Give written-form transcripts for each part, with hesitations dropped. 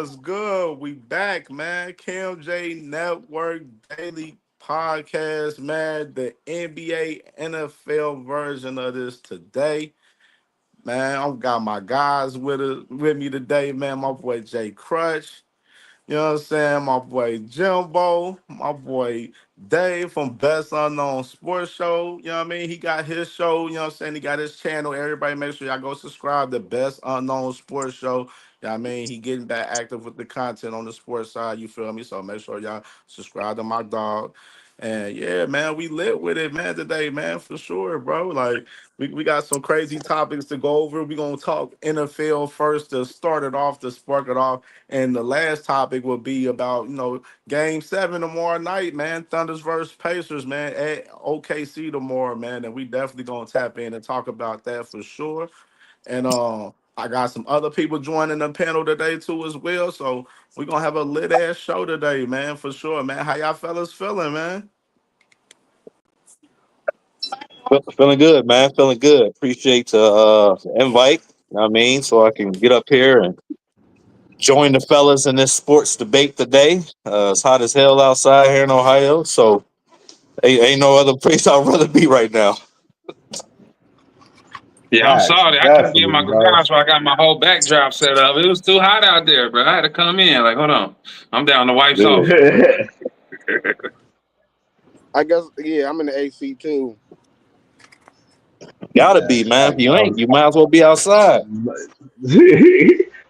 what's good? We back, man. CamJNetwork Daily Podcast, man. The NBA NFL version of this today. Man, I've got my guys with me today, man. My boy Jay Crutch. You know what I'm saying? My boy Jimbo, my boy Dave from Best Unknown Sports Show. You know what I mean? He got his show, you know what I'm saying? He got his channel. Everybody make sure y'all go subscribe to Best Unknown Sports Show. You know what I mean? He getting back active with the content on the sports side, you feel me? So make sure y'all subscribe to my dog. And yeah, man, we lit with it, man, today, man, for sure, bro. Like, we got some crazy topics to go over. We're going to talk NFL first to start it off, to spark it off. And the last topic will be about, game 7 tomorrow night, man. Thunders versus Pacers, man, at OKC tomorrow, man. And we definitely gonna tap in and talk about that for sure. And I got some other people joining the panel today too as well. So we're gonna have a lit ass show today, man, for sure, man. How y'all fellas feeling, man? Feeling good, man. Feeling good. Appreciate the invite. You know what I mean, so I can get up here and join the fellas in this sports debate today. It's hot as hell outside here in Ohio, so ain't no other place I'd rather be right now. Yeah, I'm Facts, sorry. I couldn't get in definitely, my bro. garage, so I got my whole backdrop set up. It was too hot out there, bro. I had to come in. Like, hold on. I'm down to wipes off. I guess, yeah, I'm in the AC too. Gotta Yeah, be, man. If facts. you ain't, you might as well be outside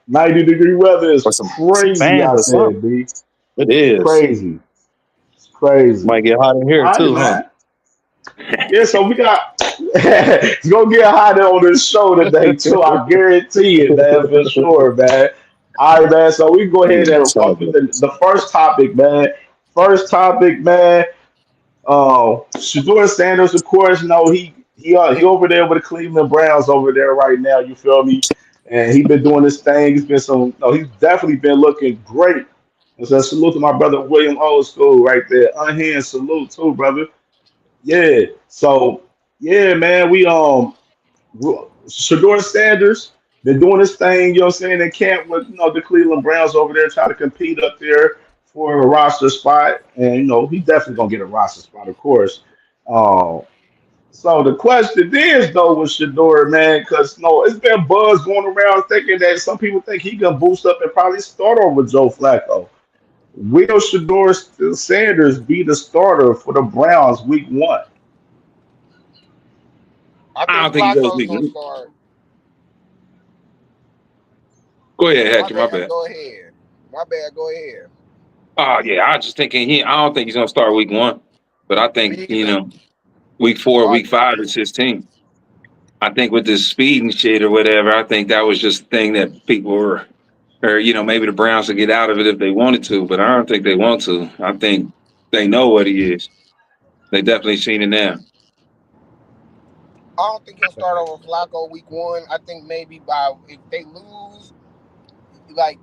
90-degree weather is or some crazy fans or out there, something. B. It is. Crazy. It's crazy. Might get hot in here All right, too, huh? man. Yeah, so we got it's gonna get hotter on this show today too. I guarantee it, man, for sure, man. All right, man. So we can go ahead and So, bump into the first topic, man. First topic, man. Shador Sanders, of course, he over there with the Cleveland Browns over there right now. You feel me? And he been doing this thing. He's been he's definitely been looking great. And so salute to my brother William Old School right there. Unhand salute too, brother. Yeah. So yeah, man, Shador Sanders been doing this thing, you know what I'm saying, in camp with the Cleveland Browns over there trying to compete up there for a roster spot. And he definitely gonna get a roster spot, of course. Um so the question is though with Shador, man, because it's been buzz going around thinking that some people think he can boost up and probably start over Joe Flacco. Will Shador Sanders be the starter for the Browns week 1? I I think don't think he goes Flacco's big. gonna start. Go ahead, My Hecky. My bad. bad. Go ahead. My bad. Go ahead. Oh, yeah. I was just thinking I don't think he's going to start week 1. But I Me think, either. week 4, I week agree 5, too. it's his team. I think with this speed and shit or whatever, I think that was just a thing that people were, or, maybe the Browns would get out of it if they wanted to, but I don't think they want to. I think they know what he is. They definitely seen it now. I don't think he'll start over Flacco week 1. I think maybe if they lose, like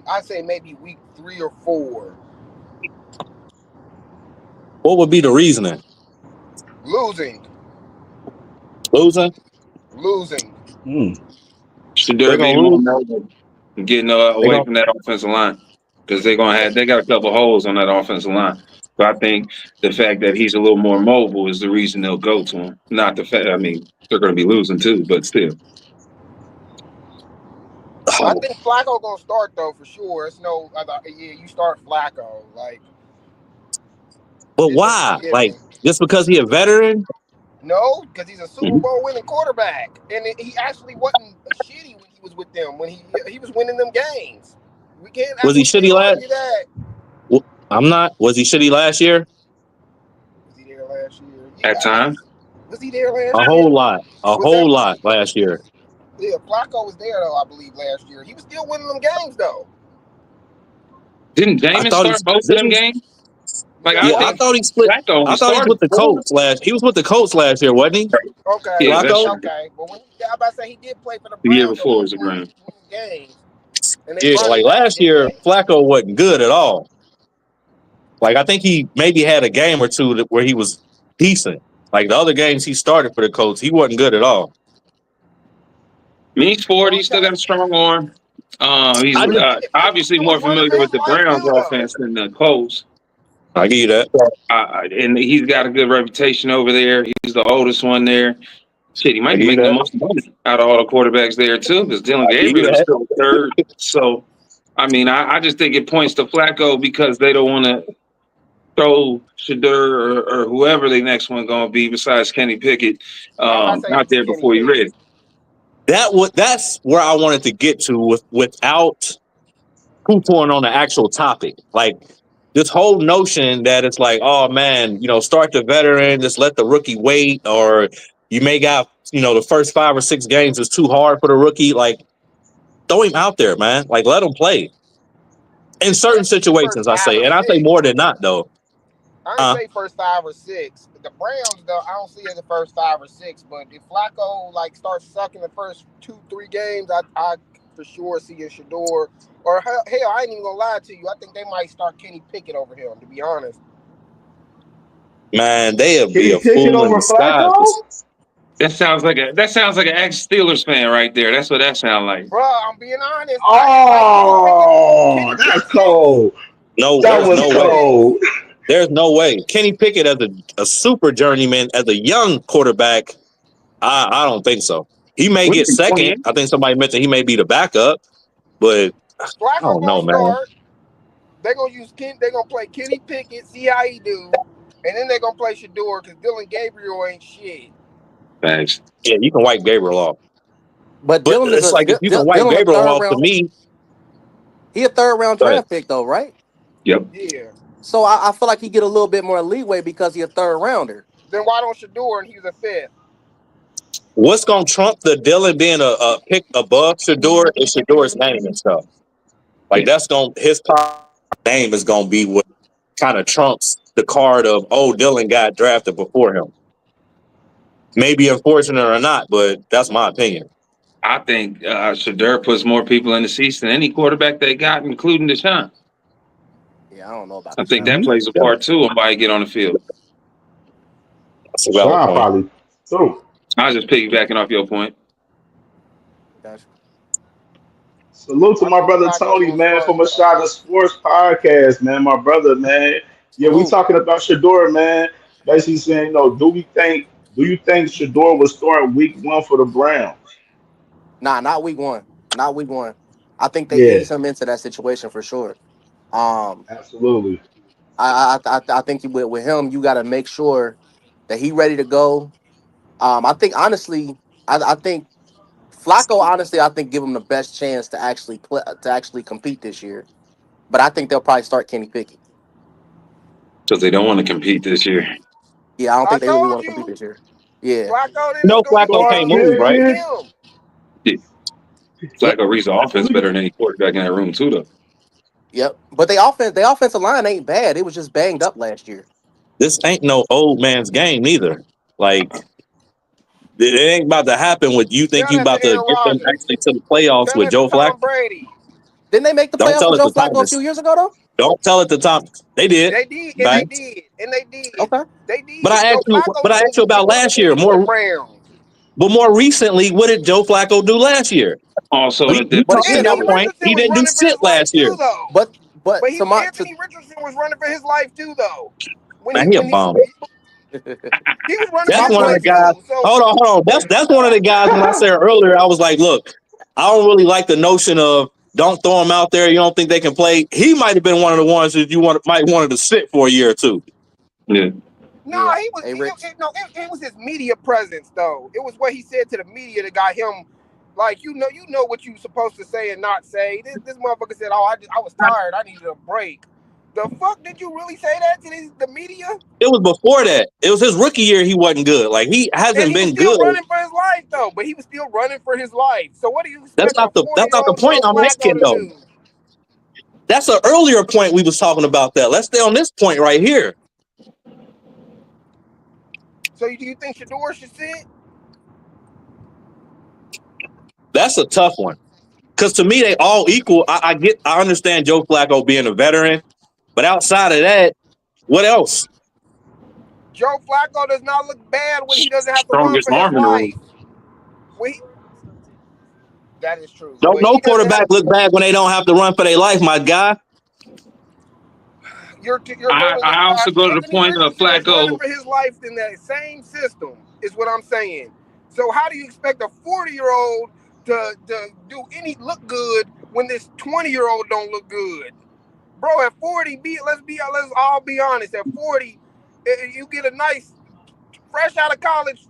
I say maybe week 3 or 4. what would be the reasoning? Losing. Losing? Losing. Hmm. Should They there gonna be more lose. mobile and getting They away gonna from that offensive line? Because they got a couple holes on that offensive line. So I think the fact that he's a little more mobile is the reason they'll go to him. Not the fact, I mean, they're going to be losing too, but still. I oh, think Flacco gonna start though for sure. It's yeah, you start Flacco like but it's a why? Like given. just because he a veteran? No, because he's a Super Bowl winning quarterback, and he actually wasn't shitty when he was with them. When he was winning them games, Was he we can't shitty last? argue that. I'm not. Was he shitty last year? Was he there last year? At Yeah, times, was he there last A year? whole lot. A Was that? whole lot last year. Yeah, Flacco was there though. I believe last year he was still winning them games though. didn't I Jameis thought start he's most of them didn't. games? Like, I Yeah. Yeah, I think thought he split. Flacco only I thought he was started with the 4. Colts last. He was with the Colts last year, wasn't he? Okay. Yeah, that's Flacco. true. Okay. But I about to say he did play for the The year Browns though. He before was was a winning Brown. games, and they Yeah, brought him like back to last win year, games. Flacco wasn't good at all. Like I think he maybe had a game or two where he was decent. Like the other games he started for the Colts, he wasn't good at all. I mean, he's Well, 40, still got a strong arm. He's I just obviously It was more running familiar for with his the life Browns too, though. offense than the Colts. I give you that. And he's got a good reputation over there. He's the oldest one there. Shit, he I might be give you making the that. most money out of all the quarterbacks there too, because Dylan I give you Gabriel is that. still third. So, I mean, I just think it points to Flacco because they don't want to throw Shadur or whoever the next one going to be besides Kenny Pickett I say out there Kenny before he Pickett. ready. That's where I wanted to get to without poo-pooing on the actual topic. Like this whole notion that it's like, oh man, start the veteran, just let the rookie wait, or you may got, the first 5 or 6 games is too hard for the rookie. Like, throw him out there, man. Like, let him play. In certain First situations, I five say, or and I say six. more than not, though. I didn't say first 5 or 6. The Browns, though, I don't see it in the first 5 or 6. But if Flacco starts sucking the first 2-3 games, I for sure see a Shador. Or hell, I ain't even gonna lie to you. I think they might start Kenny Pickett over him. To be honest, Man, they'll be Kenny a Pickett fool in over disguise. Flacco? That sounds like an ex Steelers fan right there. That's what that sounds like. bro, I'm being honest. Kenny Pickett. Oh, Kenny that's Pickett. cold. No, That there's was no way. cold. There's no way. Kenny Pickett as a super journeyman, as a young quarterback, I don't think so. He may What get is he, second. 28? I think somebody mentioned he may be the backup, but I Flacco don't gonna know, man. start. They're gonna They're gonna play Kenny Pickett, see how he do, and then they're gonna play Shador because Dylan Gabriel ain't shit. Thanks. Yeah, you can wipe Gabriel off. But But Dylan is it's like if you can wipe Dylan a Gabriel third off to round. me, He a third round go ahead. draft pick though, right? Yep. Yeah. So I feel like he get a little bit more leeway because he a third rounder. Then why don't Shador and he was a fifth? What's gonna trump the Dylan being a pick above Shador is Shador's name and stuff. Like that's his name is gonna be what kind of trumps the card of Dylan got drafted before him. Maybe unfortunate or not, but that's my opinion. I think Shadur puts more people in the seats than any quarterback they got, including Deshaun. Yeah, I don't know about I think Deshaun. that plays a Yeah, part too on why he get on the field. that's a valid Sean point. probably through. I was just piggybacking off your point. Gotcha. Salute to I my think brother Flacco Tony, gonna man, start from though. Machado Sports Podcast, man. My brother, man. Yeah, we Salute. talking about Shador, man. Basically saying, do you think Shador will start week 1 for the Browns? Nah, not week one. Not week one. I think they Yeah, ease him into that situation for sure. Um, absolutely. I think with him, you got to make sure that he ready to go. I think honestly, I think Flacco. Honestly, I think give him the best chance to actually play to actually compete this year. But I think they'll probably start Kenny Pickett. Because they don't want to compete this year. Yeah, I don't I think they really told want to compete you, this year. Yeah. Flacco. Then it's No, gonna be Flacco Start can't Deshaun. Then move, it's gonna right? be kicking. him. Yeah. Yep. Flacco reads the offense better than any quarterback in that room too, though. Yep. But the offensive line ain't bad. It was just banged up last year. This ain't no old man's game either. Like it ain't about to happen with you think Tell you that about to to Aaron get them Rodgers. actually to the playoffs Tell with that to Joe Flacco. Tom Brady. Didn't they make the Don't playoffs tell with it Joe to Flacco a Thomas. few years ago though? Don't tell it to Tom. They did. They did, and they Facts. did, and they did. Okay. They But did. I Joe asked you. Flacco But I asked you didn't about win last year. shit with the More, Browns. but more recently, what did Joe Flacco do last year? Also, But We but talked to again, your that Anthony was point. Richardson He was didn't do running for shit his life last too, year. though. but But to my to Anthony Richardson was running for his life too, though. When Man, he a he bum. he was running for That's my his one of the point. life guys. too. So Hold on. That's one of the guys. When I said earlier, I was like, look, I don't really like the notion of don't throw him out there. You don't think they can play. He might have been one of the ones that might wanted to sit for a year or two. yeah. no, Yeah. he was Hey Rich. it was his media presence though. It was what he said to the media that got him. Like you know what you supposed to say and not say. This motherfucker said, "Oh, I was tired. I needed a break." The fuck did you really say that to the media? It was before that. It was his rookie year. He wasn't good. Like he And hasn't he was been still good. running for his life though. But he was still running for his life. So what do you That's expect a not the 40 that's year not the old point Joe I'm Flacco making to though. do? That's an earlier point we was talking about that. Let's stay on this point right here. So do you think Shador should sit? That's a tough one. Because to me, they all equal. I understand Joe Flacco being a veteran, but outside of that, what else? Joe Flacco does not look bad when he doesn't have to run Strongest for his arm in the room. life. When he, That is true. Don't But no he doesn't have. quarterback look bad when they don't have to run for their life, my guy. You're totally. I also go to the Anthony point of Richardson is running Flacco. for his life in that same system. Is what I'm saying. So how do you expect a 40-year-old to do any look good when this 20-year-old don't look good? Bro, at 40, let's all be honest. At 40, you get a nice fresh out of college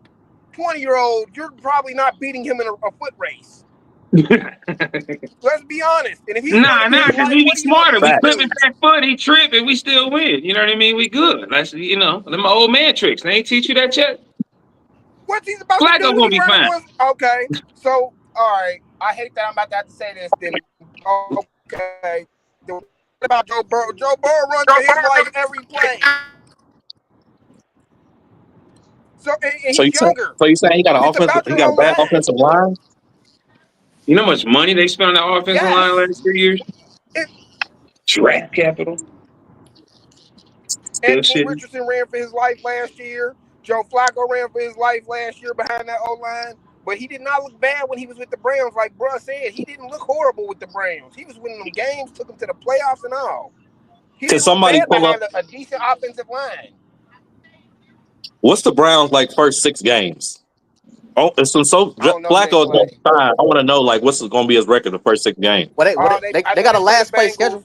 20-year-old. You're probably not beating him in a foot race. Let's be honest. And if he's running for his Because life, we be what are you gonna smarter. do We to Facts. clipping dude? back foot, he trip, and we still win. You know what I mean? We good. That's them old man tricks. They ain't teach you that yet. What's he about to do? Flacco gonna He be running fine. for his. Okay, so all right. I hate that I'm about to have to say this. Then okay. What about Joe Burrow? Joe Burrow runs for his life every play. So and So he's you saying younger, he got an and it's offensive about he your got a O bad line. offensive line? You know how much money they spent on that offensive line Yes. last 3 years? It, Draft capital. Still Anthony shitty. Richardson ran for his life last year. Joe Flacco ran for his life last year behind that O line. But he did not look bad when he was with the Browns. Like bruh said, he didn't look horrible with the Browns. He was winning them games, took them to the playoffs and all. He Can didn't look somebody bad pull up behind a decent offensive line. what's the Browns like first 6 games? Oh, I don't know who they Flacco is going to play. fine. I want to know like what's going to be his record the first 6 games. Well, I they know got a they play the last place Bengals. schedule.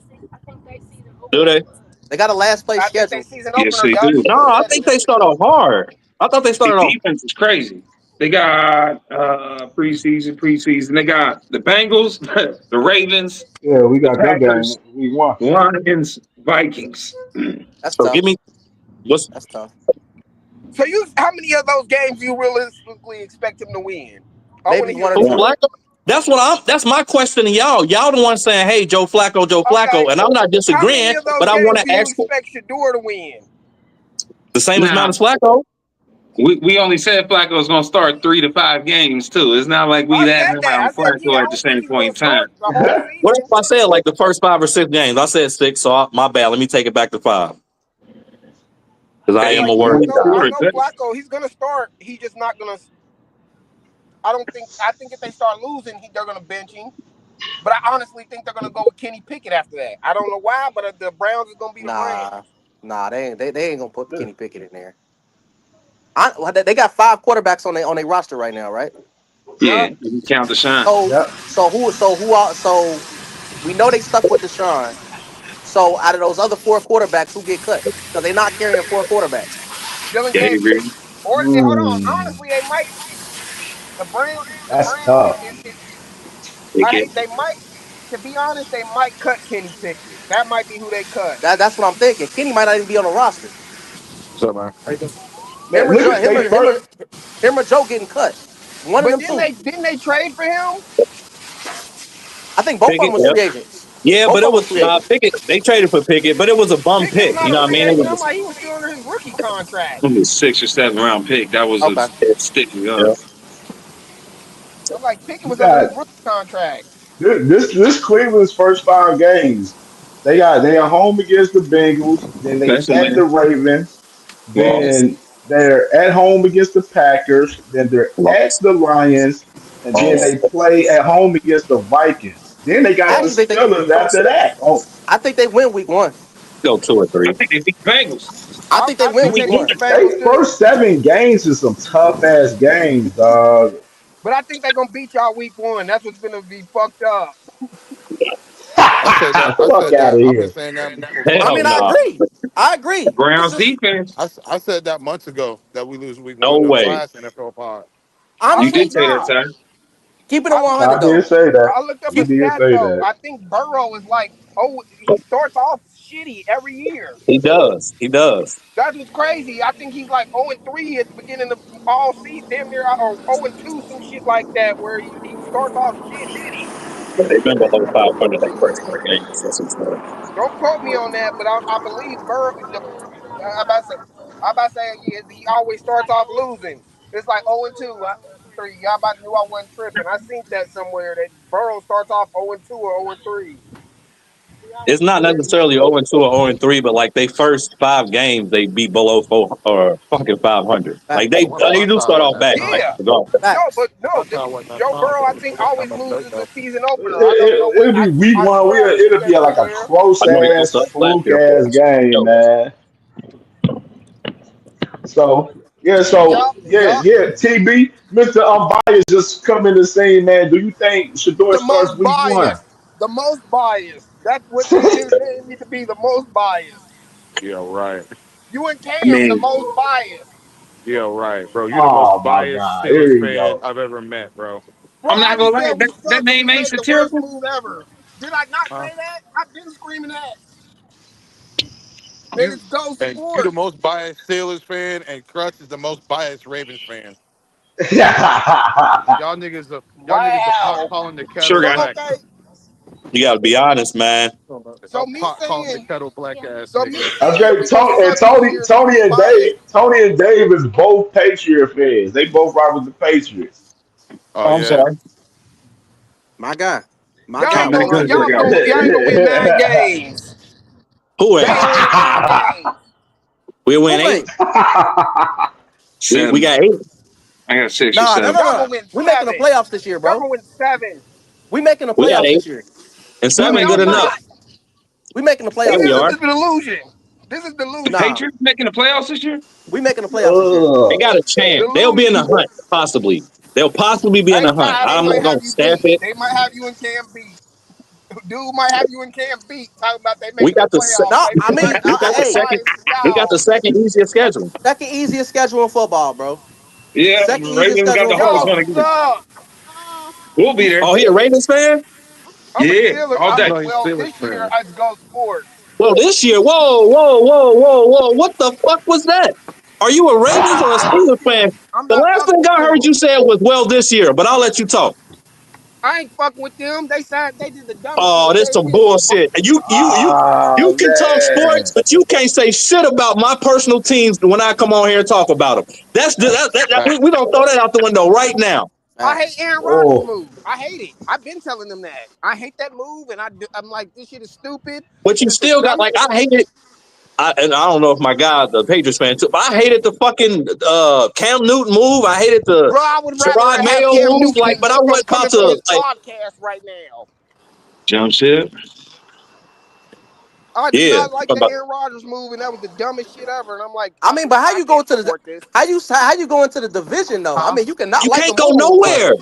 Do they? They got a last place I think they schedule. season Yes, opener. they Y'all do. just No, just I said it. think they start off hard. I thought they The started off. defense is crazy. They got preseason. They got the Bengals, the Ravens, Yeah, we the got that game. Packers, We won. Lions, Vikings. That's So give tough. me what's That's tough. So how many of those games do you realistically expect him to win? I want Maybe to hear one or Joe that. two. Flacco? That's my question to y'all. Y'all the one saying, "Hey, Joe Okay. Flacco," and I'm not How many disagreeing, of those but I want games to do you ask expect Shador to win? the same amount Now, as Flacco. we only said Flacco was going to start 3 to 5 games, too. It's not like we I that said that. high I on said, yeah, Flacco I at the don't think same he's going point to in time. start the whole What season. if I said like the first 5 or 6 games? I said 6, so my bad. Let me take it back to 5 because I It's am Hey, a like, yeah, worried guy. I sure. know Flacco, he's going to start. He's just not going to. I think if they start losing, they're going to bench him. But I honestly think they're going to go with Kenny Pickett after that. I don't know why, but the Browns is going to be the Nah, Browns. nah, they ain't gonna put Kenny Pickett in there. They got 5 quarterbacks on their roster right now, right? Yeah, Yup. you can count the shine. So Yep. so we know they stuck with Deshaun. So out of those other 4 quarterbacks, who get cut? Because they're not carrying 4 quarterbacks. Dylan Gabriel. Gabriel, Or, hold on. Hmm. Honestly, they might. The Browns, That's tough. I Pickett. hate, they might, to be honest, they might cut Kenny Pickett. That might be who they cut. That's what I'm thinking. Kenny might not even be on the roster. What's up, man? How you doing? Him Man, or look Joe, at they first. him or Joe getting cut. One of But them two. didn't they trade for him? I think both of them Pickett, was yeah, free agents. yeah, Both but of it them was was free agents. Pickett. They traded for Pickett, but it was a bum Pickett was pick. not You a know what I free mean? It agent. I'm was like, he was still under his rookie contract. It was 6 or 7 round pick. That was a Okay. sticky yeah. us. I'm like, Pickett You was under got his rookie contract. this Cleveland's first 5 games. They are home against the Bengals. Then they That's a at the man. Ravens. Lost. Then they're at home against the Packers. Then they're at Lost. the Lions, and then Lost. they play at home against the Vikings. Then they I got the actually think Steelers after Lost. that. Oh, I think they win week 1. Go 2 or 3. I think they beat the Bengals. I think they I win think week they beat one. the Bengals they too. first 7 games is some tough ass games, dog. But I think they're gonna beat y'all week 1. That's what's gonna be fucked up. I said that. I Fuck said out that. of I've been here. saying that I months Hell mean, I ago. no. agree. I agree. It's Browns just defense. I said that months ago that we lose week No one on the way. last NFL pod. I You look did honestly, say that, nah. time. keep it at I looked 100 up I the did though. say that. I looked up You a Keep did stat say though. that. I think Burrow is like, oh, he starts off shitty every year. He does. He does. That's what's crazy. I think he's like 0-3 at the beginning of all season, damn near, or 0-2, some shit like that, where he starts off shitty. But they've been below 500 their first 4 games. That's what's good. Don't quote me on that, but I believe Burrow. I about to say, he always starts off losing. It's like 0-2, 3. Y'all about knew I wasn't tripping. I seen that somewhere that Burrow starts off 0-2 or 0-3. It's not necessarily 0-2 or 0-3, but like they first 5 games, they be below 4 or fucking 500. Like Facts. they do start off bad. Like Yeah. regardless. No, but Facts. no, Joe Burrow, I think, always loses the season opener. I don't know what. It'll be week I one. swear he It'll be came in like a there. close I know he ass, was up last fluke year for ass us. game, Yo, man. So yeah, Yup, yup. TB, Mr. Unbiased just come in the scene, man. Do you think Shador The starts most week one? biased. The most biased. That's what his name needs to be. The most biased. Yeah, right. You and I Cam, the mean, most biased. Yeah, right, bro. You're the most Oh my biased God, Steelers here you fan go. I've ever met, bro. Bro, I'm I not gonna just lie. said we That suck and name we ain't made the worst satirical. move ever. Did I not Huh? say that? I've been screaming that. And You it's Go and you the Sports. most biased Steelers fan, and Crush is the most biased Ravens fan. Y'all niggas are pot Wow. calling the kettle Sure, So, guy. black. okay. you gotta be honest, man. So Y'all me pot calling the saying, kettle black ass so me niggas. saying Okay, we gonna Tony and suck this Tony, year is biased. Tony and Dave is both Patriot fans. They both ride with the Patriots. Oh Oh, I'm yeah. sorry. My guy. My Y'all guy. Can't What make gonna us about work you? y'all out. gonna y'all ain't gonna win 9 games. Who They ain't? ain't winning 9 games. We win Who 8. ain't? We 7. got 8. I got 6 or Nah, no, 7. no, Y'all no. gonna win We making the 7. playoffs this year, Y'all bro. gonna win 7. We making the We got playoffs 8. this year. And Who 7 making good No, the enough. playoffs? not. We making the Yeah, See, playoffs we this this year. are. is the delusion. This is The delusion. Nah, Patriots making the playoffs this year? we making the playoffs this year. They Ugh. got a chance. They'll be in the Delusion. hunt, possibly. They'll possibly be in Hey, the hunt. Ty, they I'm might not have gonna you stamp beat. it. They might have you in Cam beat. Dude might have you in Cam beat. Talking about they We making the got the se- playoffs. No, They I mean, might be we got just the as hey, second biased as we got the y'all. second easiest schedule. second easiest schedule in football, bro. Yeah, Second easiest Ravens got schedule in the hardest Y'all football. one again. suck. We'll be there. Oh, he a Ravens fan? I'm a Yeah, Steeler. all day. No, he's Well, Steelers this year fan. I go sports. Well, this year, whoa. What the fuck was that? Are you a Ravens or a Steelers fan? I'm The not last fucking thing with I heard them. you say was, well, this year, but I'll let you talk. I ain't fucking with them. They signed. They did the dumbest shit. Oh, this They some we was bullshit. And you Ah can talk sports, man. but you can't say shit about my personal teams when I come on here and talk about them. We don't throw that out the window right now. I hate Facts. Aaron Rodgers' Oh, move. I hate it. I've been telling them that. I hate that move, and I'm like, this shit is stupid. But you This is the still got like dumbest. I hate it. And I don't know if my guy, the Patriots fan too, but I hated the fucking Cam Newton move. I hated the Bro, I would rather Sherrod have Mayo Cam move. Like, Newton but I wasn't about coming from to his like, podcast right now. Jump ship. I did yeah. not like the Aaron Rodgers move, and that was the dumbest shit ever. And I'm like, I mean, but how I you go can't to the support this. how you go into the division though? I Huh? mean, you cannot You like can't the go move, but nowhere.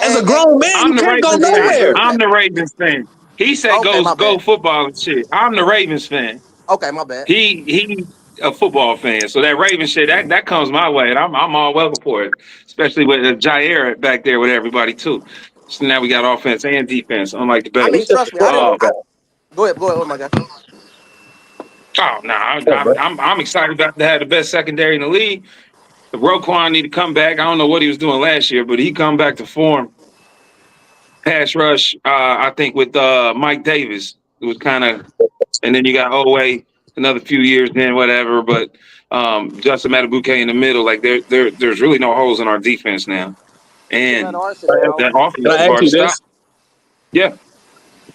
As a and grown man, you I'm the can't go Ravens yeah, I fan. agree nowhere. with I'm that. the Ravens fan. He said Okay, my go bad. football and shit. I'm the Ravens fan. Okay, my bad. He a football fan. So that Ravens shit that comes my way, and I'm all welcome for it. Especially with Jair back there with everybody too. So now we got offense and defense, unlike the I Who's mean, Bengals. the trust me, I didn't. football Um, guy? Go ahead, oh my god. oh no, Yeah, bro. I'm excited about to have the best secondary in the league. The Roquan need to come back. I don't know what he was doing last year, but he come back to form. Pass rush, I think with Mike Davis, it was kind of, and then you got Oway another few years, then whatever. But Justin Matabuke in the middle, like there's really no holes in our defense now, Still at and Arsenal. that offense Can is I ask hard to you stop. this? Yeah,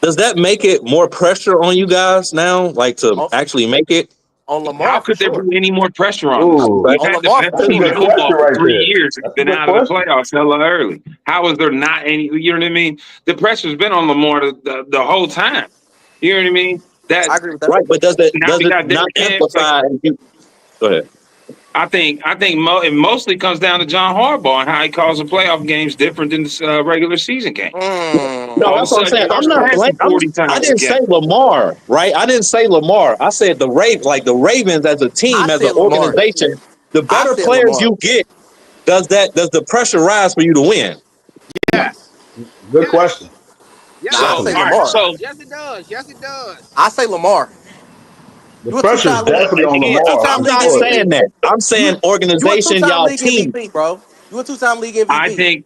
Does that make it more pressure on you guys now, like to On, actually make it? on how Lamar for could there sure. be any more pressure on us? ooh, We've Right? On had the Lamar for best that's a team sure. in good football question for right three there. years and That's a been good out of the question. playoffs hella early. How is there not any? You know what I mean? The pressure's been on Lamar the whole time. You know what I mean? That I agree with that. Right, but now does we it got not Derrick Henry. Like amplify? Go ahead. it mostly comes down to John Harbaugh and how he calls the playoff games different than the regular season game. No, All of a Mm, that's what I'm sudden, he saying. I'm starts not passing blank. 40 I times a didn't say game. Lamar, right? I didn't say Lamar. I said the Ravens, like the Ravens as a I team, as an said Lamar. organization. The I better said players Lamar. you get, does the pressure rise for you to win? Yes. Good Yes. question. Nah, I Yes. So, Hmm. say all Yes, right. it Lamar. So, does. Yes, it does. Yes, it does. I say Lamar. The You a pressure is two-time league. definitely on Again, You a Lamar two-time I'm for league not sure. saying MVP. that. I'm saying You a organization, two-time y'all league team. MVP, bro. You a two-time league I MVP. think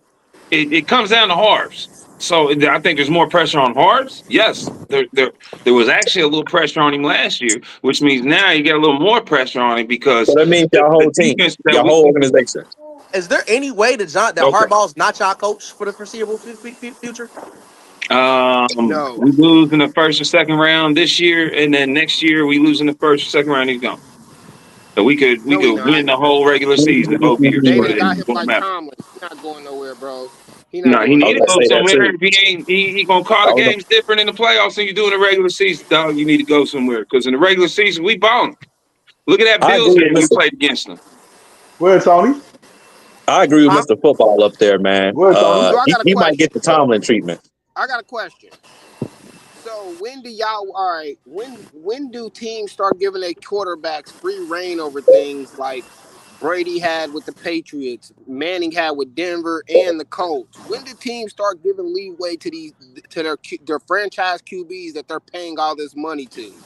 it comes down to Harvs. So I think there's more pressure on Harvs. Yes, there was actually a little pressure on him last year, which means now you get a little more pressure on him So because that means the, y'all the whole team, defense that your we whole organization. Is there any way that okay. Harbaugh's not y'all coach for the foreseeable future? No, We lose in the first or second round this year, and then next year we lose in the first or second round. He's gone. So we no, he could win not. the whole regular season. Hope years, They but done it got him won't like matter. Tomlin. He not going nowhere, bro. He not No, he going I was need to gonna go nowhere. say that somewhere. too. If he ain't, he gonna call I the was games different in the playoffs than you do in the regular season, dog. You need to go somewhere because in the regular season we balling. Look at that I Bills agree with game we Mister. played against them. Go ahead, Tony. I agree with Huh? Mister Football up there, man. Go ahead, Tony. So I got a He might question. get the Tomlin treatment. I got a question. So when do y'all all right, when do teams start giving their quarterbacks free reign over things like Brady had with the Patriots, Manning had with Denver and the Colts? When do teams start giving leeway to these to their franchise QBs that they're paying all this money to?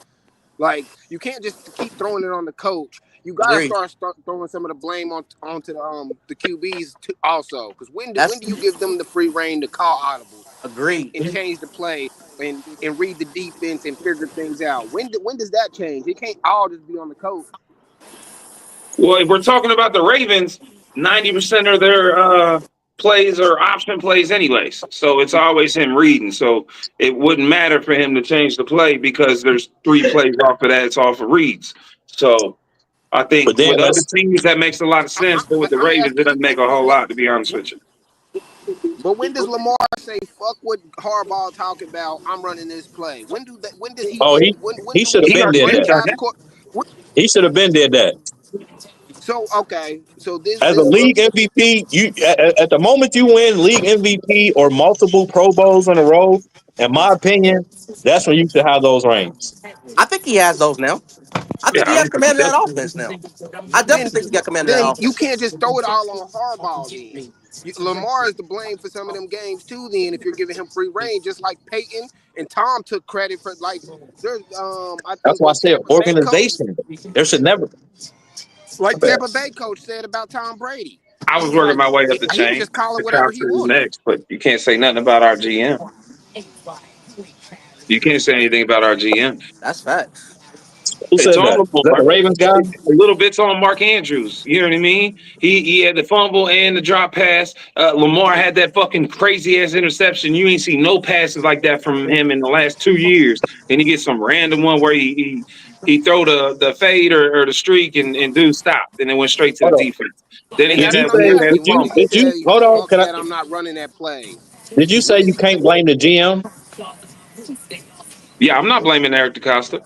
Like you can't just keep throwing it on the coach. You gotta Agree. start throwing some of the blame onto the QBs too also. Because when That's do you give them the free reign to call audibles agreed. and change the play and read the defense and figure things out? When does that change? It can't all just be on the coach. Well, if we're talking about the Ravens, 90% of their plays are option plays, anyways. So it's always him reading. So it wouldn't matter for him to change the play because there's three plays off of that. It's off of reads. So I But think then with other let's. teams that makes a lot of sense, but with the I'm Ravens, it asking you doesn't make a whole lot. To be honest with you, but when does Lamar say "fuck what Harbaugh talking about"? I'm running this play. When does he Oh, get? he When he do should have he been already did been that. done franchise that. court? He should have been did that. So okay, so As a this league MVP, you at the moment you win league MVP or multiple Pro Bowls in a row, in my opinion, that's when you should have those rings. I think he has those now. I Yeah, think he I has don't think he command of does. that offense now. I then definitely think he got command of that then you offense. can't just throw it all on Harbaugh. Then Lamar is to blame for some of them games too. Then if you're giving him free reign, just like Peyton and Tom took credit for like there's I That's think why I what said Tampa Bay coach organization. There should never. My like bad. Tampa Bay coach said about Tom Brady. I was He's working like my way up the he was chain. just calling The whatever he concert is wanted. next, but you can't say nothing about our GM. You can't say anything about our GM. That's facts. Who It's said on that? Is that the Lamar. Ravens guy? A little bit's on Mark Andrews. You know what I mean? He had the fumble and the drop pass. Lamar had that fucking crazy ass interception. You ain't seen no passes like that from him in the last 2 years. Then he gets some random one where he throw the fade or the streak and dude stopped and then went straight to the Hold on. defense. Then he And had Did that's you that what I'm say? weird ass Did asking. When you? did he fumble. Did you? say Hold on. fuck Can I? that? I'm not running that play. Did you say When did you he say can't blame the GM? Yeah, I'm not blaming Eric DeCosta.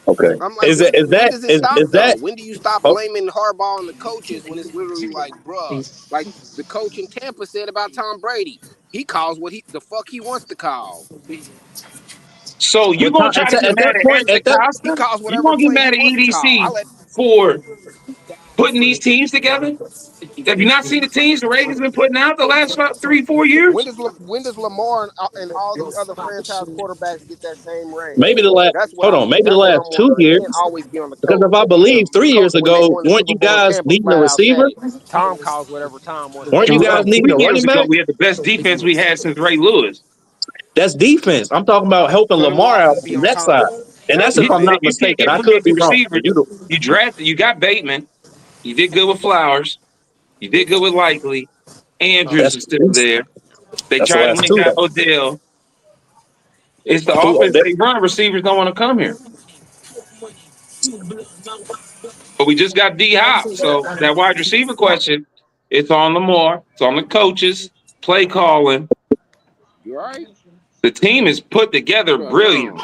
Okay. I'm like, Is it? Is when that? does it stop Is though? that? When do you stop Oh, blaming Harbaugh and the coaches when it's literally like, bruh, like the coach in Tampa said about Tom Brady. He calls what he the fuck he wants to call. So you but gonna try to get at mad that at point, Eric at that He DeCosta? calls You whatever gonna get play he mad at wants to call. I EDC let for putting these teams together? Have you not seen the teams the Ravens been putting out the last 3-4 years? when does Lamar and all these other franchise quarterbacks get that same reign? maybe the last. Hold on. Maybe the That's what last I'm 2 years. wondering. It can't always be on the Because coach if I believe because the 3 years coach when they ago, won the weren't Super you Bowl in guys Tampa needing a flat out receiver? say Tom calls whatever Tom wants to Weren't you guys call. needing Three a years running ago, back? we had the best defense we had since Ray Lewis. That's defense. I'm talking about helping So them Lamar out losses be on on that side. Tom. And that's if Yeah, I'm not you can't mistaken. get I rid could of the be wrong. receiver. You drafted, you got Bateman. You did good with Flowers. You did good with Likely. Andrews That's is still there. They that's the tried last when they two got though. Odell. It's the Who offense Odell? they run. Receivers don't want to come here. But we just got D Hop. So that wide receiver question, it's on Lamar. It's on the coaches, play calling. You all right? The team is put together Bro, gone. brilliantly.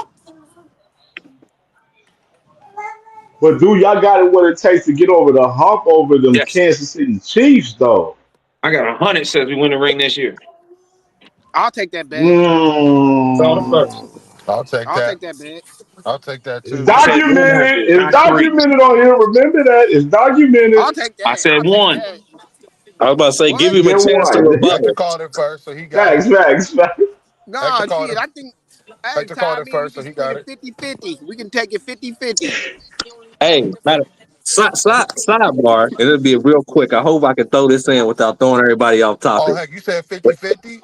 But do y'all got it what it takes to get over the hump over them Yes. Kansas City Chiefs though? I got 100 says we win the ring this year. I'll take that bet. It's on the first. Mm. I'll take I'll that. take that bet. I'll take that It's too. I said documented. 100, It's not three. documented on here. Remember that. It's documented. I'll take I that. said I'll take one. that. I was about to say, give What? him a Get chance to one. Hector rebuttal. called it first, so he got it. Facts, facts, facts. Hector Nah, called shit. it. I think, hey, Hector called Ty, it me and you first, so can he split got it it. 50-50. We can take it 50-50. Hey, matter sidebar, and it'll be real quick. I hope I can throw this in without throwing everybody off Oh, topic. heck, you said 50-50?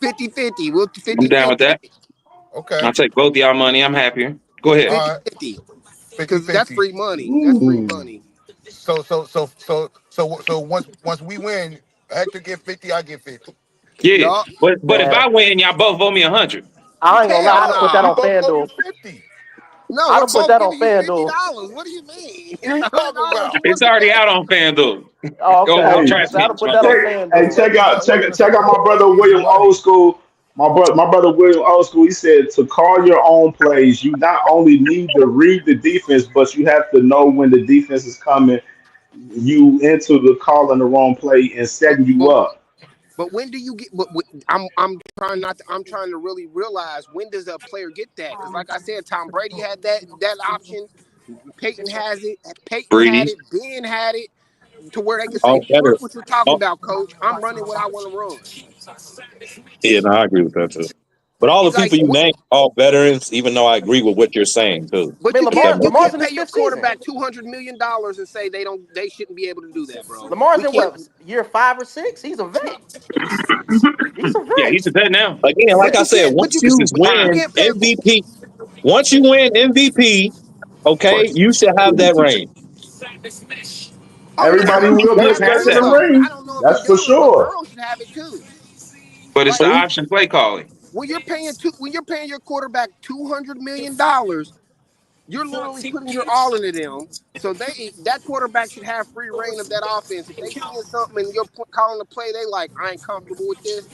50-50. We'll I'm down with 50-50. that. Okay. I'll take both of y'all money. I'm happier. Go ahead. All right. 50-50. Because that's 50-50. free money. That's free Ooh. money. So once we win, Hector get 50, I get 50. Yeah, Yup. but if Man, I win, y'all both owe me 100. I ain't gonna lie. Hell I'd have put that We nah. on both owe you FanDuel. 50. No, I'd we're have put both that on giving you FanDual. $50. What do you mean? What are you talking $100 about? It's towards the already out game. on FanDuel. Oh, Go okay. on Hey, So I'd have DraftKings, put my that on check, bad. hey, FanDuel. check out my brother It's William Old money. School. My brother William Old School. He said to call your own plays. You not only need to read the defense, but you have to know when the defense is coming you into the calling the wrong play and But setting you but up. but when do you get? I'm trying to really realize when does a player get that? Because like I said, Tom Brady had that option. Peyton has it. Peyton had Breeze. it. Ben had it to where they could say, All better. "Fuck what you're talking All, about, Coach. I'm running what I want to run." yeah, no, I agree with that too. But all the Like people you what? named, all veterans, even though I agree with what you're saying too. I But mean, you can't That you Lamar's can't in pay his your fifth season. quarterback $200 million and say they shouldn't be able to do that, bro. Lamar's We in can't. what, year 5 or 6? He's a vet. He's a Yeah, vet. he's a vet now. again, like But I you said, can't. But once you This you is but you prime. win can't pay. MVP, once you win MVP, okay, you should have that ring. Oh yeah, Everybody Burrow will should be Does have it have expecting too, the that, though. I ring. don't know if he That's for does, but sure. Burrow should have it too. but it's the Like See, option play calling. when you're paying your quarterback $200 million, you're literally putting your all into them. So that quarterback should have free reign of that offense. If they seeing something and you're calling the play, they like, I ain't comfortable with this.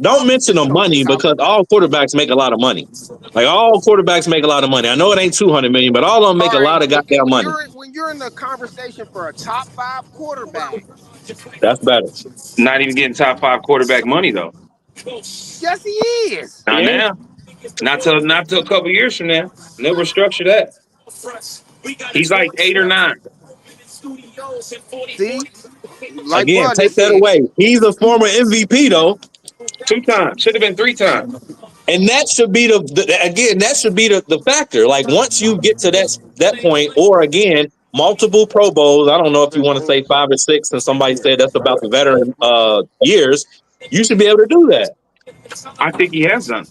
Don't mention the Just don't money kick out. because all quarterbacks make a lot of money. Like all quarterbacks make a lot of money. I know it ain't 200 million, but all of them make All a right, lot of goddamn money. when you're in the conversation for a top five quarterback, That's better. Not even getting top five quarterback money though. yes, he is. He Not ain't. now. Not till a couple years from now. They'll restructure that. He's like 8 or 9. See, like Again, Bron take just that said, away. He's a former MVP though, 2 times. Should have been 3 times. and that should be again that should be the factor. Like once you get to that point, or again multiple Pro Bowls. I don't know if you want to say 5 or 6, and somebody said that's about the veteran years. You should be able to do that. I think he has done.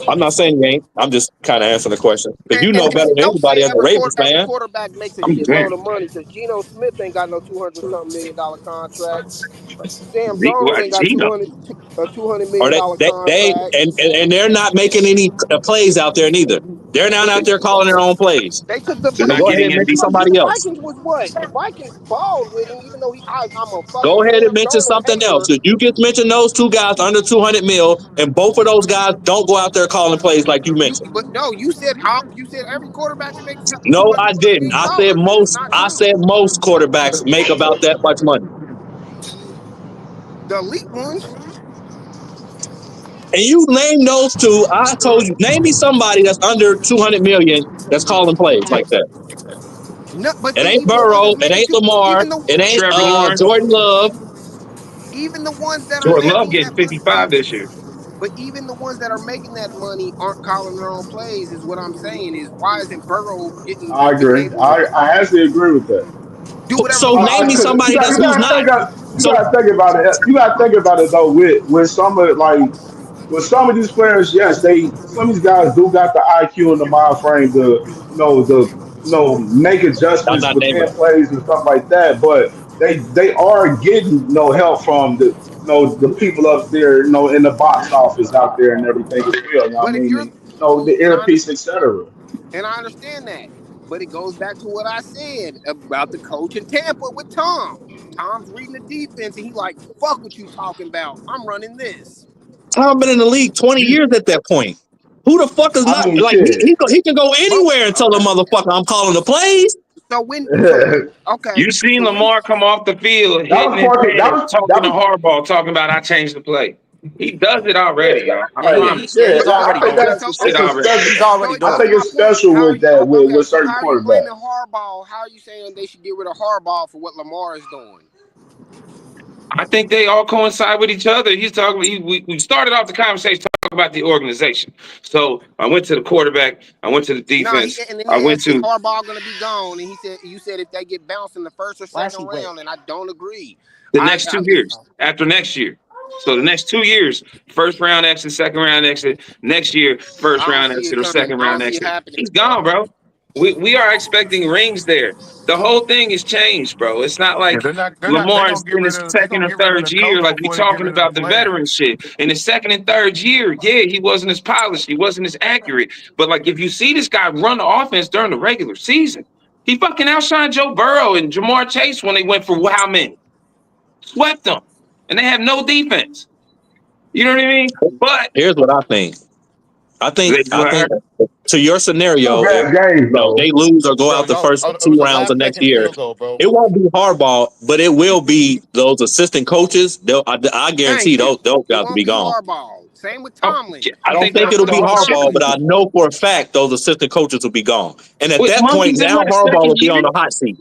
I'm not saying you ain't. I'm just kind of answering the question because you know and better than don't say anybody as a Ravens every fan. quarterback makes a I'm shitload saying. of money because Geno Smith ain't got no 200-something million contract. Sam Darnold What? ain't got Gino. a two hundred Or million dollar they contract. and they're not making any plays out there neither. They're not out there calling their own plays. They took the They're So but not go the ahead getting and mention look, MVP. somebody the else. Vikings was what? The Vikings balled with him, even though I'm a fucking Go ahead and Sam mention Darnold something else. hater. Because you just mentioned those two guys under 200 mil, and both of those guys don't go out there calling plays like you mentioned. But no, you said every quarterback should make two No, I hundred something didn't. million I said dollars, and it's most. not I true. said most quarterbacks make about that much money. The elite ones, And you name those two. I told you, name me somebody that's under 200 million that's calling plays like that. no, but It see, ain't even the ones Burrow. that's It making ain't two, Lamar. It ain't Trevor Lawrence. Jordan Love. even the ones that are Jordan Love making getting that money, 55 this year. but even the ones that are making that money aren't calling their own plays. Is what I'm saying. Is why isn't Burrow I getting agree. able to I actually agree with that. do whatever So name me Because somebody you who's got to not. you So got to think about it. You got to think about it though. With some of like with some of these players, yes, some of these guys do got the IQ and the mind frame to make I'm adjustments not naming within them. plays and stuff like that. But they are getting no help from the people up there, in the box office out there and everything as well. You know what But I if mean? you're And the earpiece, etc. and I understand that, but it goes back to what I said about the coach in Tampa with Tom. Tom's reading the defense and he like, fuck what you talking about. I'm running this. Tom been in the league 20 years at that point. Who the fuck is I not mean, like shit. he can go But anywhere and tell the okay. motherfucker I'm calling the plays. So when so okay. You seen So when Lamar come off the field, That hitting was his part of head, that talking to was Harbaugh, talking about I changed the play. He does it yeah, already, y'all. I Yeah, promise. yeah. he's but already I think doing okay, it. that's so Shit it's a okay. already. special. He's already So I doing think it. my it's point, special how are with you that okay, with so certain how are you blaming quarterbacks. Harbaugh? How are you saying they should get rid of Harbaugh for what Lamar is doing? I think they all coincide with each other. He's talking. We started off the conversation talking about the organization. So I went to the quarterback. I went to the No, defense. and then I he went asked, is to Harbaugh going to be gone? And you said if they get bounced in the first or Why is second he wet? round, and I don't agree. the I, next I 2 years. After next year. So the next 2 years, first round exit, second round exit. Next year, first I don't round see exit it or coming. second I round don't see it exit. happening, He's bro. gone, bro. We are expecting rings there. The whole thing has changed, bro. It's not Yeah, like they're Lamar gonna is get in rid his of. They're second gonna or get rid of third the year, coach like we before they get talking rid of the about the player. veteran shit. In his second and third year, yeah, he wasn't as polished, he wasn't as accurate. But like, if you see this guy run the offense during the regular season, he fucking outshined Joe Burrow and Jamar Chase when they went for how many? Swept them, and they have no defense. You know what I mean? But Here's what I think. I think they I think to your Two scenario, if bad games though. they lose or go Bro, out the no, first it two was a rounds of last next second year, field goal, bro. it won't be Harbaugh, but it will be those assistant coaches. I guarantee Thank you. those It guys will won't be be gone. Harbaugh. Same with oh, Tomlin. I I don't think think that's it'll what be all it should Harbaugh, but be. I know for a fact those assistant coaches will be gone. And at With that point, monkeys in now their Harbaugh second will be on year, the hot seat.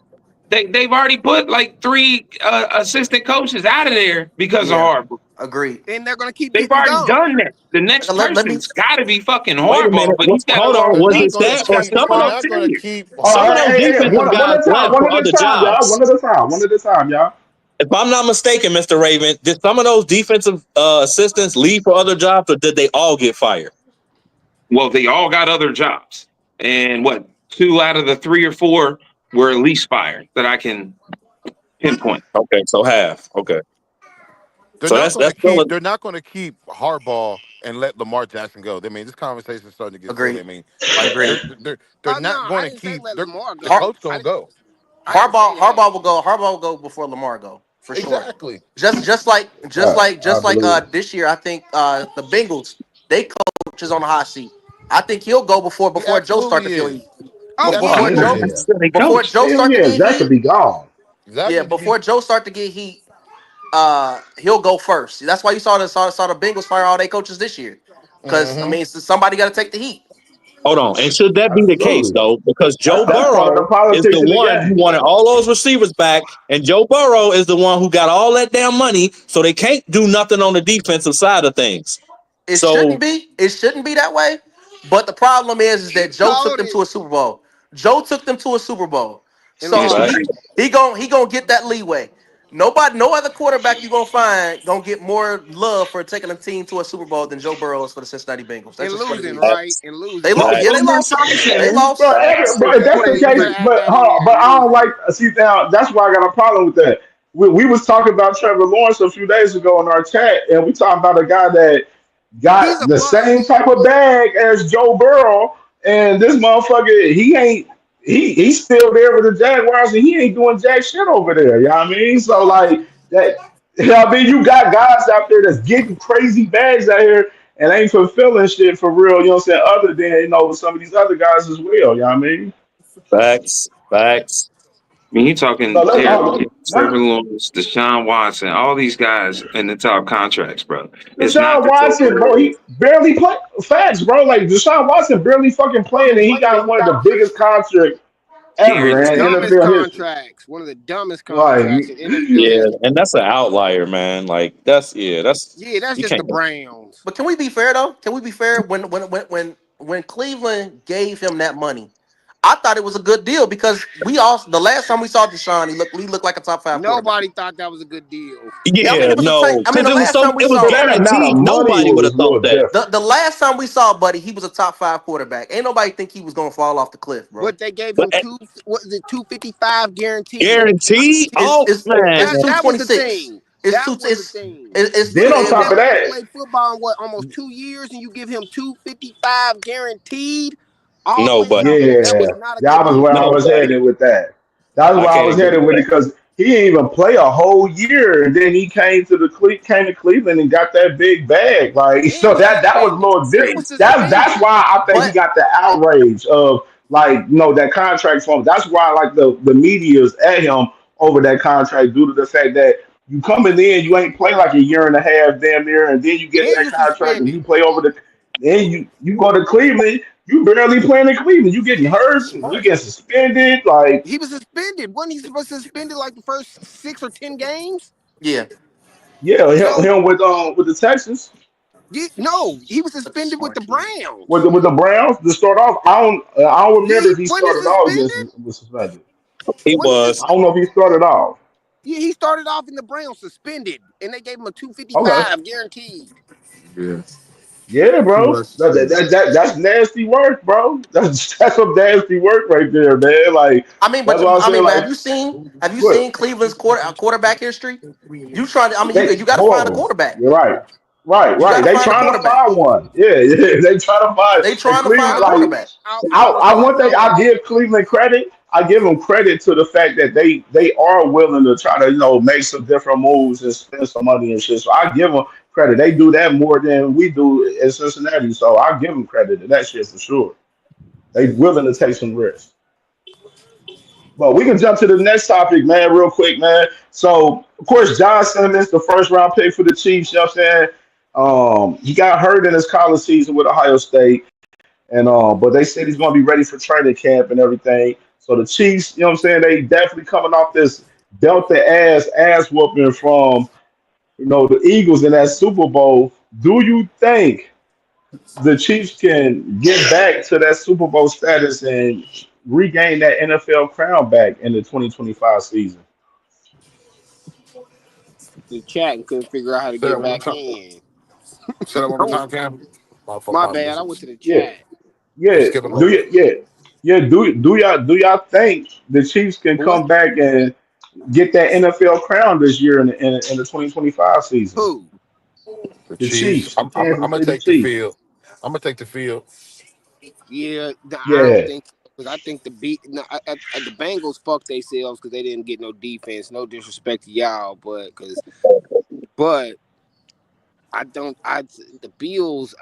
they've already put like three assistant coaches out of there because of Yeah, Harbaugh. agreed. And they're gonna keep They've getting already gone. done that. The next Let me. person's got to be fucking Wait a Harbaugh, minute. but he's got a Hold on. long Was They're not it gonna defense that or fucking keep. some of They're those? not gonna tenure. keep Some of those Harbaugh. defensive guys One at a time, left one for at a other time, y'all. jobs. One at a time, one at a time, y'all. If I'm not mistaken, Mr. Raven, did some of those defensive assistants leave for other jobs, or did they all get fired? Well, they all got other jobs, and what, two out of the three or four were at least fired that I can pinpoint. Okay, so half. Okay, They're so not that's gonna still a, keep. They're not gonna keep Harbaugh and let Lamar Jackson go. I mean, this conversation is starting to get silly. Agreed. I mean, like Agreed. they're No, not I going to didn't say keep. let Lamar The Har- go. coach gonna go. I didn't say that. Harbaugh will go. Harbaugh will go before Lamar go for sure. Exactly. I Just like believe. this year, I think the Bengals they coach is on the hot seat. I think he'll go He before Joe start absolutely to feel heat. is. He Oh yeah, Before Hell Joe absolutely yeah. is. That's silly before coach. Joe Hell start to yeah. get Zach could heat. be gone. Zach Yeah, need to be. before Joe start to get heat, he'll go first. That's why you saw the Bengals fire all their coaches this year. Because I Hmm. mean, somebody got to take the heat. hold on. And should that be the case Absolutely. though? Because Joe That's part of the Burrow is the politics of the one who game. wanted all those receivers back, and Joe Burrow is the one who got all that damn money, so they can't do nothing on the defensive side of things. It shouldn't So be. It shouldn't be that way. But the problem is he that Joe took called them it to a Super Bowl. Joe took them to a Super Bowl. and Yes, So he lost facts, did. he gonna get that leeway. No other quarterback you gonna find gonna get more love for taking a team to a Super Bowl than Joe Burrow is for the Cincinnati Bengals. That's and just what it losing, is. right? facts, And They losing. No, lost. Yeah, they facts. Boomer lost. They Esiason lost. Bro, if that's the You case, better add but that in there. but And I don't losing. like. See now, that's why I got a problem with that. We was talking about Trevor Lawrence a few days ago in our chat, and we talking about a guy that He's got a the same bust. type of bag as Joe Burrow, and this motherfucker, he ain't. He's still there with the Jaguars, and he ain't doing jack shit over there. You know what I He's mean? a So bust. like that. You know what I mean? You got guys out there that's getting crazy bags out here and ain't fulfilling shit for real. You know what I'm saying? Other than some of these other guys as well. You know what I mean? Facts. Facts. I mean, you're No, talking let's Trevor Lawrence, Deshaun Watson, all these guys in the top contracts, bro. It's not Deshaun the Joe Watson, bro. Burrow He barely play facts, bro. Like Deshaun Watson barely fucking playing, and he got one of the biggest contracts ever in guarantee. NFL history. One of the dumbest Like, contracts in NFL Yeah, history. and that's an outlier, man. Like that's Yeah, that's you just can't. the Browns. But can we be fair though? Can we be fair? When Cleveland gave him that money, I thought it was a good deal because we all the last time we saw Deshaun, he looked like a top five quarterback. Nobody thought that was a good deal. Yeah, I mean Yeah, it was the same. no, I mean because the last time we it was saw the amount of guaranteed. money Nobody would have was a thought little that. different. the last time we saw Buddy, he was a top five quarterback. Ain't nobody think he was gonna fall off the cliff, bro. But they gave But him what is it, 255 guaranteed. Guaranteed? It's Oh it's man, it's two That was twenty the six. thing. It's That two. was the thing. Then This on man top of never that, played football in what almost 2 years, and you give him 255 guaranteed all the no, way but out. That was yeah, not a good that was where deal. I no, was buddy. headed with that. That's I where I can't was agree headed with with it that. because he didn't even play a whole year, and then he came to Cleveland and got that big bag. Like And so was that was a suspended. little He different. was That's suspended. why I think he But got the outrage of like that contract from. That's why like the media is at him over that contract due to the fact that you coming in, you ain't play like a year and a half damn near, and then you get And that you contract and suspended. you play over the. Then you go to Cleveland, you barely playing in Cleveland. You getting hurt, you get suspended. Like He was suspended. Wasn't he supposed to suspended like the first 6 or 10 games? yeah, yeah, So him with the Texans no, he was such a suspended with smart the kid. Browns. with the Browns to start off. I don't remember He if he wasn't he started off against suspended? was suspended. He When he was. I don't know if he started off. Yeah, he started off in the Browns suspended, and they gave him a Okay, 255 guaranteed. Yeah. Yeah, Two bro. versus two. That's nasty work, bro. That's some nasty work right there, man. Like I mean, that's but what I'm I saying. mean, Like, have you what seen Cleveland's quarterback history? You trying to? I mean, you got to find a horrible. quarterback. You're right. Right, You got right. to They find a trying to quarterback. find one. Yeah, yeah. They trying to find They and trying to find Cleveland. a I Like, quarterback. I one thing I give Cleveland credit. I give them credit to the fact that they are willing to try to make some different moves and spend some money and shit. So I give them credit. They do that more than we do in Cincinnati. So I give them credit to that shit for sure. They willing to take some risks. But we can jump to the next topic, man, real quick, man. So, of course, John Simmons, the first round pick for the Chiefs, you know what I'm saying? He got hurt in his college season with Ohio State, and but they said he's going to be ready for training camp and everything. So the Chiefs, you know what I'm saying? They definitely coming off this Delta ass whooping from the Eagles in that Super Bowl. Do you think the Chiefs can get back to that Super Bowl status and regain that NFL crown back in the 2025 season? the chat and couldn't figure out how to Say that get one more back time. in. Say that one I more went, time, Cam. My fault. my My bad. I missing. went to the Yeah, chat. You yeah. skipping I'm Do over. you? Yeah, yeah. Do y'all think the Chiefs can what? come back and get that NFL crown this year in the 2025 season? Who? The The Chiefs. Chiefs, the I'm Kansas gonna City take the Chiefs. field. I'm gonna take the field. Yeah, I don't Yeah. think because I think the Bengals fucked themselves because they didn't get no defense. No disrespect to y'all, but I don't. The Bills.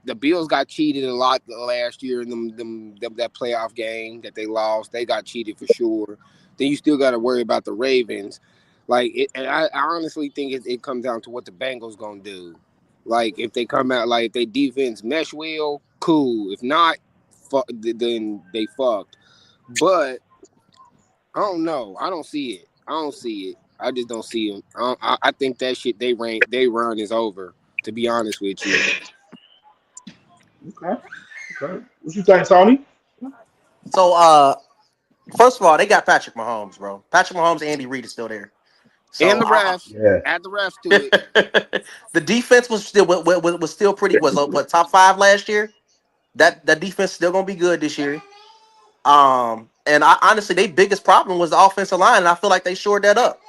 The Bills got cheated a lot last year in them that playoff game that they lost. They got cheated for sure. Then you still got to worry about the Ravens. And I honestly think it comes down to what the Bengals gonna do. Like if they come out like if they defense mesh well, cool. If not, then they fucked. But I don't know. I don't see it. I don't see it. I just don't see them. I think that shit they run is over. To be honest with you, Okay. Okay. What you think, Tony? So, first of all, they got Patrick Mahomes, bro. Patrick Mahomes, Andy Reid is still there. and So, the refs, Yeah. add the refs to it. the defense was still pretty was what top five last year. That defense still gonna be good this year. And I honestly, their biggest problem was the offensive line, and I feel like they shored that up.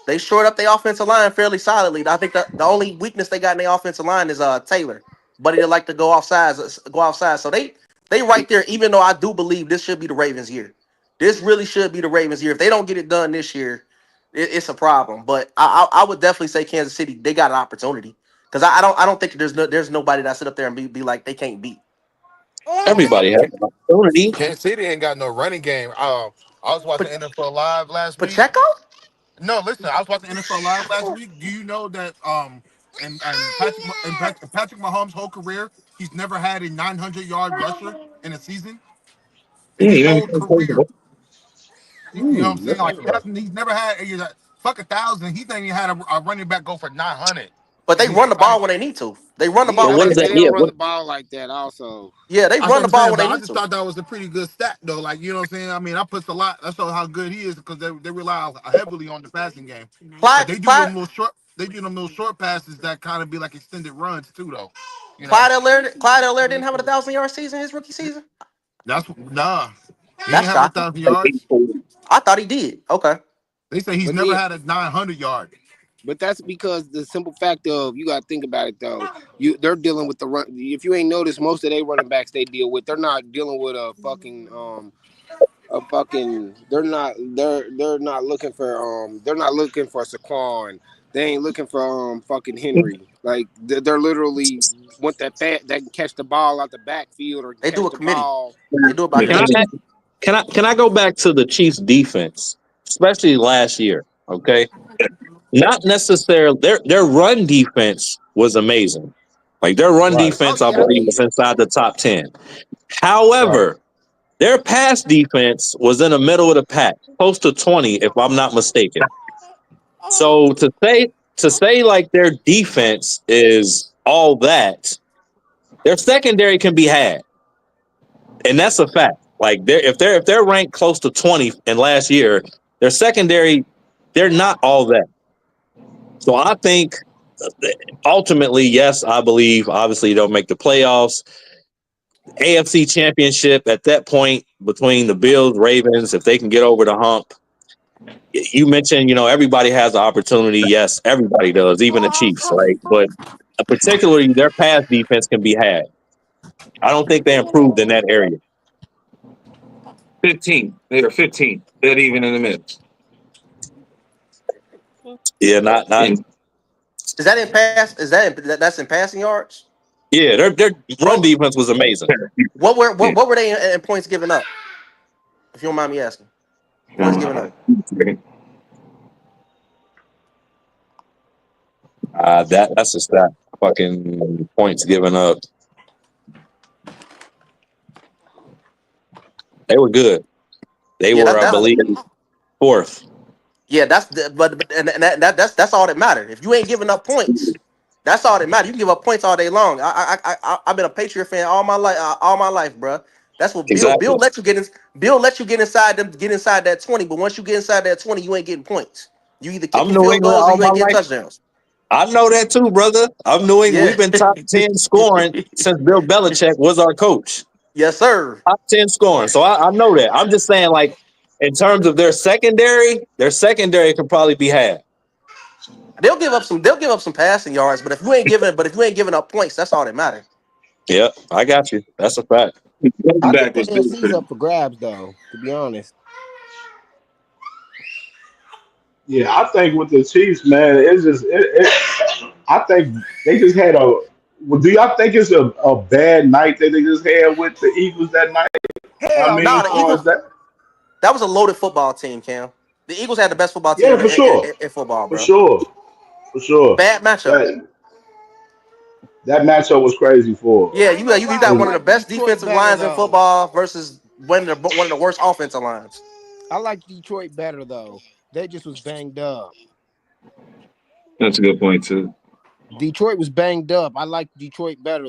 They shored up their offensive line fairly solidly. I think the only weakness they got in their offensive line is Taylor, but he like to go offside, go outside. So they right there. Even though I do believe this should be the Ravens' year, this really should be the Ravens' year. If they don't get it done this year, it's a problem. But I would definitely say Kansas City they got an opportunity because I don't think there's nobody that sit up there and be like they can't beat Everybody has an opportunity. Kansas City ain't got no running game. I was watching NFL Live last week. Pacheco. No, listen, I was watching NFL Live last week. Do you know that Patrick Mahomes' whole career, he's never had a 900-yard rusher in a season in his Yeah, whole career. You know what I'm saying? That's Like interesting. he's never had fuck 1,000. He's not even had a running back go for 900 But they in his run the entire. ball when they need to. They run the Yeah, ball but when what they is but that? they need Yeah, don't to. run what the ball like that. Also, Yeah, they That's run what the I'm ball saying, when but they I need just to. thought that was a pretty good stat though. Like you know what I'm saying? I mean, I puts a lot. That shows how good he is because they rely heavily on the passing game. But Clyde, they do Clyde, them little short. They do them little short passes that kind of be like extended runs too, though. You know, Clyde Allaire didn't have a 1,000 yard season his rookie season. that's nah. He didn't That's have a shocking. 1,000 yards. I thought he did. Okay. They say he's but never then, had a 900 yard. but that's because the simple fact of you got to think about it though. They're dealing with the run. If you ain't noticed, most of their running backs they deal with, they're not dealing with a fucking they're not looking for Saquon. They ain't looking for fucking Henry. Like they're literally want that can catch the ball out the backfield or They do catch a the committee. ball. They do it by can committee. I can I go back to the Chiefs defense, especially last year? Okay, not necessarily their run defense was amazing. Like their run Right. Oh defense, I yeah, I believe, was mean inside the top 10. Right. However, their pass defense was in the middle of the pack, close to 20, if I'm not mistaken. So to say like their defense is all that, their secondary can be had, and that's a fact. Like if they're ranked close to 20 in last year, their secondary they're not all that. So I think ultimately, yes, I believe. Obviously, they'll make the playoffs. AFC Championship at that point between the Bills, Ravens, if they can get over the hump. You mentioned, everybody has an opportunity. Yes, everybody does, even the Chiefs, right? But particularly their pass defense can be had. I don't think they improved in that area. 15. They are 15. Dead even in the midst. Yeah, not. And Is that in pass? That's in passing yards? Yeah, their run What defense was amazing. yeah. what were they in points given up? If you don't mind me asking, points given up. That's a stat. Fucking points given up. They were good. They Yeah, were, I believe, fourth. that's all that matters. If you ain't giving up points, that's all that matters. You can give up points all day long. I've been a Patriot fan all my life, bro. That's what Bill Exactly. let you get in. Bill let you get inside that 20. But once you get inside that 20, you ain't getting points. You either I'm kicking New field England goals or all you my ain't getting life. touchdowns. I know that too, brother. I'm New England. Yeah. We've been top 10 scoring since Bill Belichick was our coach. Yes, sir. Top 10 scoring. So I know that. I'm just saying, like, in terms of their secondary can probably be had. They'll give up some passing yards, but if you ain't giving up points, that's all that matters. Yeah, I got you. That's a fact. I think Back the was due NFC's up for grabs, though. To be honest, Yeah, I think with the Chiefs, man, it's just I think they just had a. Well, do y'all think it's a bad night that they just had with the Eagles that night? I hell mean, Nah, the far no. Eagles. as that, That was a loaded football team, Cam. The Eagles had the best football team yeah, for sure, in football, for bro. sure, for sure. Bad matchup. That that matchup was crazy for Yeah, I ain't gonna you lie. I got one of them. the like best Detroit defensive better lines in though. football versus one of the worst offensive lines. I like Detroit better though. They just was banged up. That's a good point too. Detroit was banged up. I like Detroit better.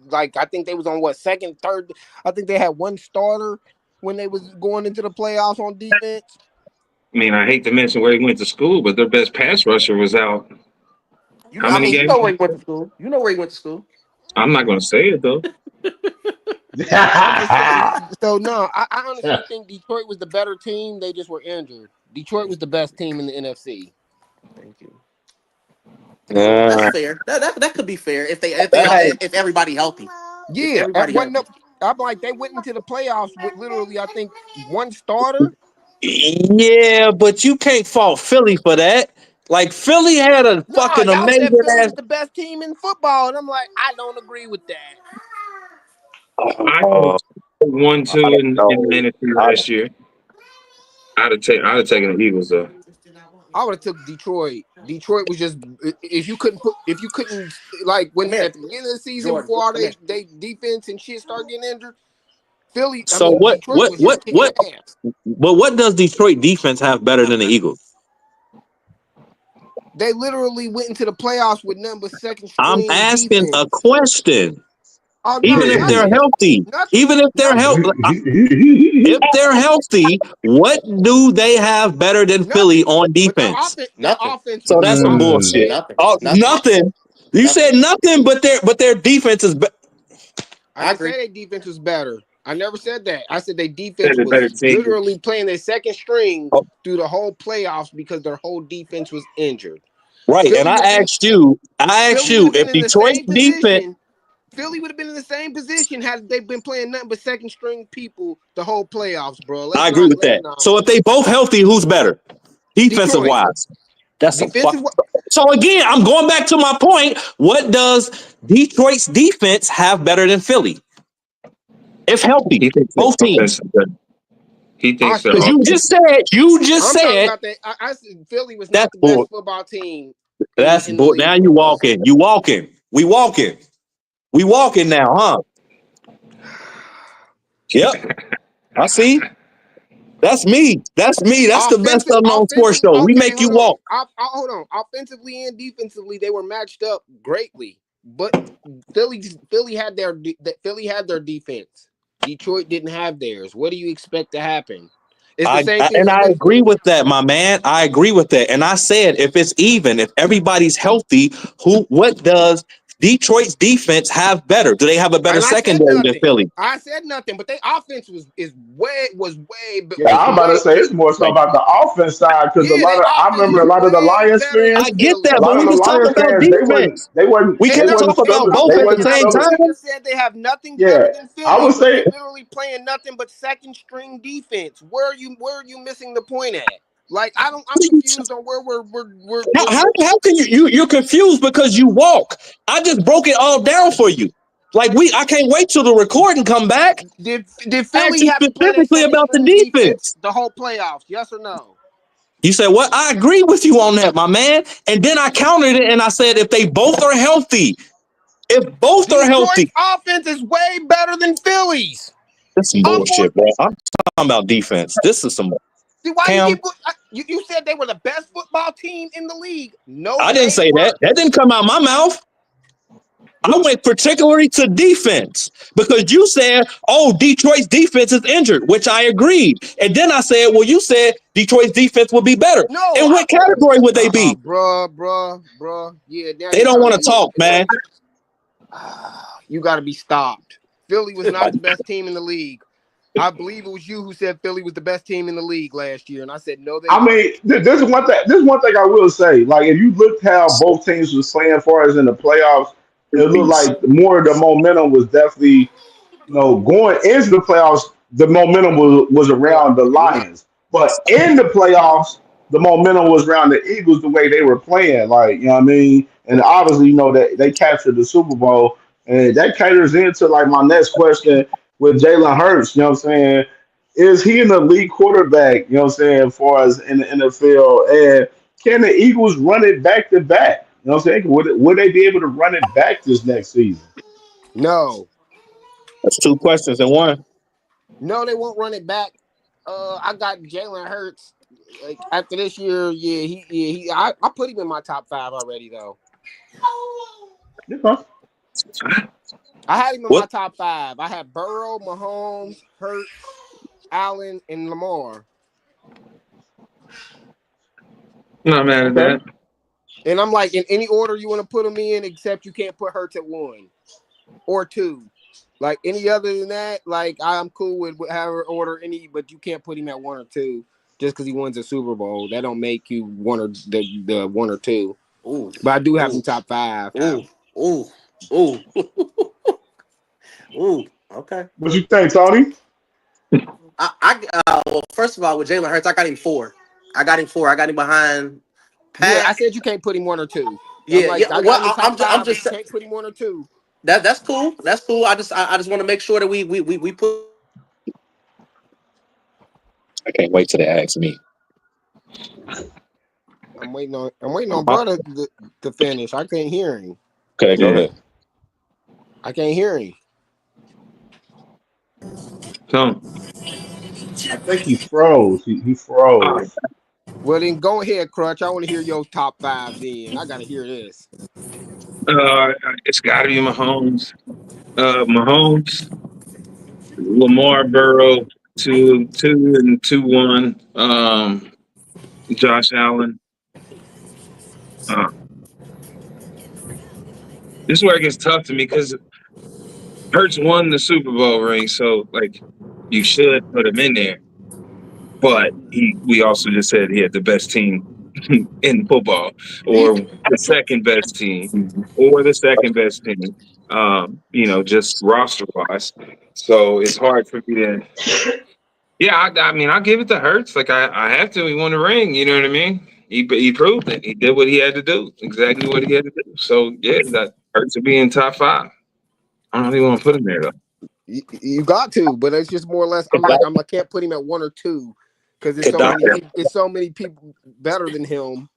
Like I think they was on what second, third. I think they had one starter when they was going into the playoffs on defense. I mean, I hate to mention where he went to school, but their best pass rusher was out. How I many mean, you games? know where he went to school. You know where he went to school. I'm not going to say it though. I'm just saying. So no, I honestly think Detroit was the better team. They just were injured. Detroit was the best team in the NFC. Thank you. That's Uh, fair. That could be fair hey, if everybody healthy. If Yeah, everybody healthy. I'm like they went into the playoffs with literally I think one starter. yeah, but you can't fault Philly for that. Like, Philly had a No, fucking y'all said amazing Philly ass. was the best team in football, and I'm like, I don't agree with that. I go Oh, 1-2 I don't in the know. NFC last year. I'd have taken the Eagles though. I would have took Detroit. Detroit was just if you couldn't like Come when here, at the beginning of the season Jordan. before all Come here. they defense and shit start getting injured. Philly, I So mean Detroit was just kicking ass. but what does Detroit defense have better than the Eagles? They literally went into the playoffs with nothing but second I'm string asking a defense. question. Oh no, Even if they're nothing, healthy, nothing, even if they're nothing, healthy, if they're healthy, what do they have better than Philly nothing. on But defense? their Nothing. offense So was that's some like you Mm. bullshit. said. Nothing. Oh, Nothing. nothing. You said Nothing. nothing, but their defense is. I I didn't agree. say their defense was better. I never said that. I said their They're defense the better was team. literally playing their second string Oh, through the whole playoffs because their whole defense was injured. right, and Philly would have been I asked Philly would you have if been in the Detroit's same defense. position. Philly would have been in the same position had they been playing nothing but second string people the whole playoffs, bro. I agree with Let's that. not. So if they both healthy, who's better, defensive Detroit wise? That's some fuck. defensive. So again, I'm going back to my point. What does Detroit's defense have better than Philly? If healthy, He thinks their both offense teams. is better. He I thinks their Because still. offense. you just I'm talking said about that. I said Philly was not that's the best bull. football team That's in the bull. Now league, you bro. walking. You walking. We walking. We walking now, huh? Yep. I see. That's me. That's me. That's the best of them on sports show. We Okay, make you hold on. walk. Hold on. Offensively and defensively, they were matched up greatly. But Philly had their defense. Detroit didn't have theirs. What do you expect to happen? It's the same thing And as I with agree with that, my man. I agree with that. And I said, if it's even, if everybody's healthy, what does Detroit's defense have better? Do they have a better and I said secondary than nothing. Philly? I said nothing, but their offense was way Yeah, I'm about to way say it's more so about the offense side because yeah, their I offense remember was a lot of the way Lions better than I fans, get a that, but Philly's. lot we of the was talking Lions about fans, defense. We And can't I'm talk about I'm both they at telling the you, wasn't I same selling. literally time. just said they have nothing Yeah, better than I Philly, would but they're say literally playing nothing but second string defense. Where are you missing the point at? Like I'm confused on where How can you're confused because you walk? I just broke it all down for you. Like I can't wait till the recording come back. did Ask Philly you have to play that specifically second about the string defense defense. the whole playoffs? Yes or no? You said what? I agree with you on that, my man. And then I countered it and I said if they both are healthy, if both are healthy, Detroit's offense is way better than Philly's. that's some I'm going. bullshit, bro. I'm talking about defense. This is some See why you Cam. keep. You said they were the best football team in the league. No, I didn't they say that. weren't. That didn't come out my mouth. I went particularly to defense because you said, oh, Detroit's defense is injured, which I agreed. And then I said, well, you said Detroit's defense would be better. No, In what category would they be? bruh. Yeah, now They you don't trying want to to do it. talk, man. You got to be stopped. Philly was not the best team in the league. I believe it was you who said Philly was the best team in the league last year, and I said no, they I weren't. mean, this is one thing. This is one thing I will say. Like, if you looked how both teams was playing, as far as in the playoffs, it looked Peace. like more of the momentum was definitely, going into the playoffs. The momentum was around the Lions, but in the playoffs, the momentum was around the Eagles. The way they were playing, like, you know what I mean, and obviously, they captured the Super Bowl, and that caters into like my next question with Jalen Hurts. You know what I'm saying? Is he an elite quarterback, you know what I'm saying, for us in the NFL? And can the Eagles run it back to back? You know what I'm saying? Would they be able to run it back this next season? No, That's two questions in one. no, they won't run it back. I got Jalen Hurts. Like after this year, I put him in my top five already though. Okay. I had him in my What? top five. I had Burrow, Mahomes, Hurts, Allen, and Lamar. Not mad at Okay. that. And I'm like, in any order you want to put them in, except you can't put Hurts at one or two. Like any other than that, like I'm cool with however order any, but you can't put him at one or two just because he wins a Super Bowl. That don't make you one or the one or two. Ooh, But I do have him ooh, top five. ooh, ooh, ooh, ooh. Okay. What you think, Tony? Well, first of all, with Jalen Hurts, I got him four. I got him behind Yeah, I Pat. said you can't put him one or two. I'm Yeah, yeah. like, I got Well, him in top I'm five, but just you can't put him one or two. that's cool. That's cool. I just want to make sure that we put. I can't wait till they ask me. I'm waiting on Uh-huh. brother to finish. I can't hear him. Okay, go Yeah. ahead. I can't hear him. So, I think he froze. He uh, froze. Well, then go ahead, Crutch. I want to hear your top five. Then I got to hear this. it's got to be Mahomes. Mahomes, Lamar Burrow, 2-2 and 2-1. Josh Allen. Uh, this is where it gets tough to me because Hurts won the Super Bowl ring, so like you should put him in there. But we also just said he had the best team in football, or the second best team, or the second best team. Just roster wise. So it's hard for me to. Yeah, I mean, I'll give it to Hurts. Like I have to. He won the ring. You know what I mean? He proved it. He did what he had to do. Exactly what he had to do. So yeah, that Hurts to be in top five. I don't really want to put him there though. You got to, but it's just more or less. I can't put him at one or two because there's Could so many Doctor people. It's so many people better than him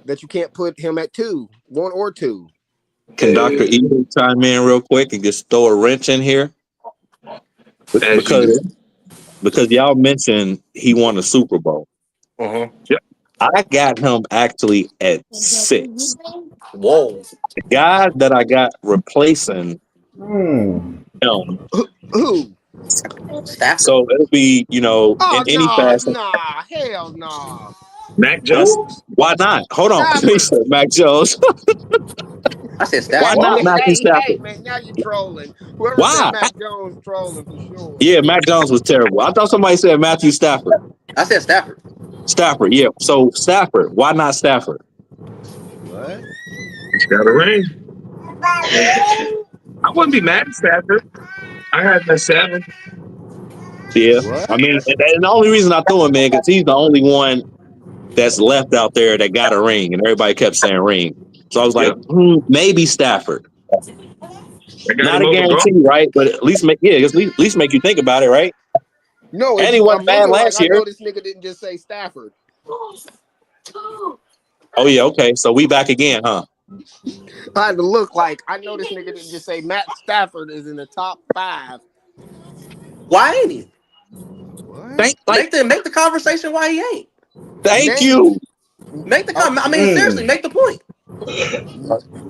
that you can't put him at two, one or two. can Doctor Uh, Eden chime in real quick and just throw a wrench in here as you because do. y'all mentioned he won a Super Bowl. Uh-huh. Yep. I got him actually at 6. Whoa. The guy that I got replacing Hmm. him Who? Stafford. So it'll be, in Oh any no, fashion. nah, hell no. Mac That's Jones. why not? Hold on. He Stafford. said Mac Jones. I said Why Stafford. not What? Matthew Hey, Stafford? man, now you're trolling. Whoever said Why? Mac Jones trolling for sure. Yeah, Mac Jones was terrible. I thought somebody said Matthew Stafford. I said Stafford. Stafford, yeah. So Stafford, why not Stafford? What? He's got a ring. I wouldn't be mad at Stafford. I had him at 7. Yeah. What? I mean, and the only reason I threw him in because he's the only one that's left out there that got a ring, and everybody kept saying ring. So I was like, Yep. maybe Stafford. I got Not him a over golf. guarantee, right? But at least make you think about it, right? No, And it's he I'm wasn't bad looking like last I year. know this nigga didn't just say Stafford. Oh yeah, okay. So we back again, huh? I had to look like I know this nigga didn't just say Matt Stafford is in the top 5. Why ain't he? What? Make the conversation why he ain't. Thank Name. you. Make the comment. I Okay. mean, seriously, make the point.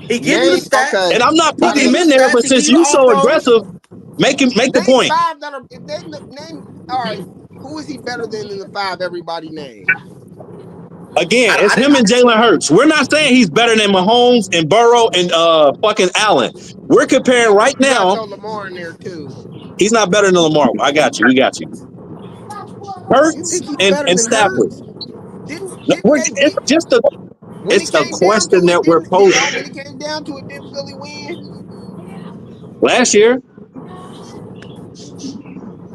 He give you the Name. stats. Okay. And I'm not He putting give him you in the there, stats. but He give since you the you all so pros. aggressive, make the Name point. 5 that are if they name. All right. Who is he better than in the 5 everybody named? Again, it's I him and Jalen Hurts. We're not saying he's better than Mahomes and Burrow and fucking Allen. We're comparing right You got to now. throw Lamar in there too. He's not better than Lamar. I got you. We got you. You Hurts think he's and, better and than Stafford. Hurts? Didn't No, didn't they it's beat just a when it it's a came down to question it? that we're Didn't posing. y'all when it came down to it? Didn't Philly win? Last year,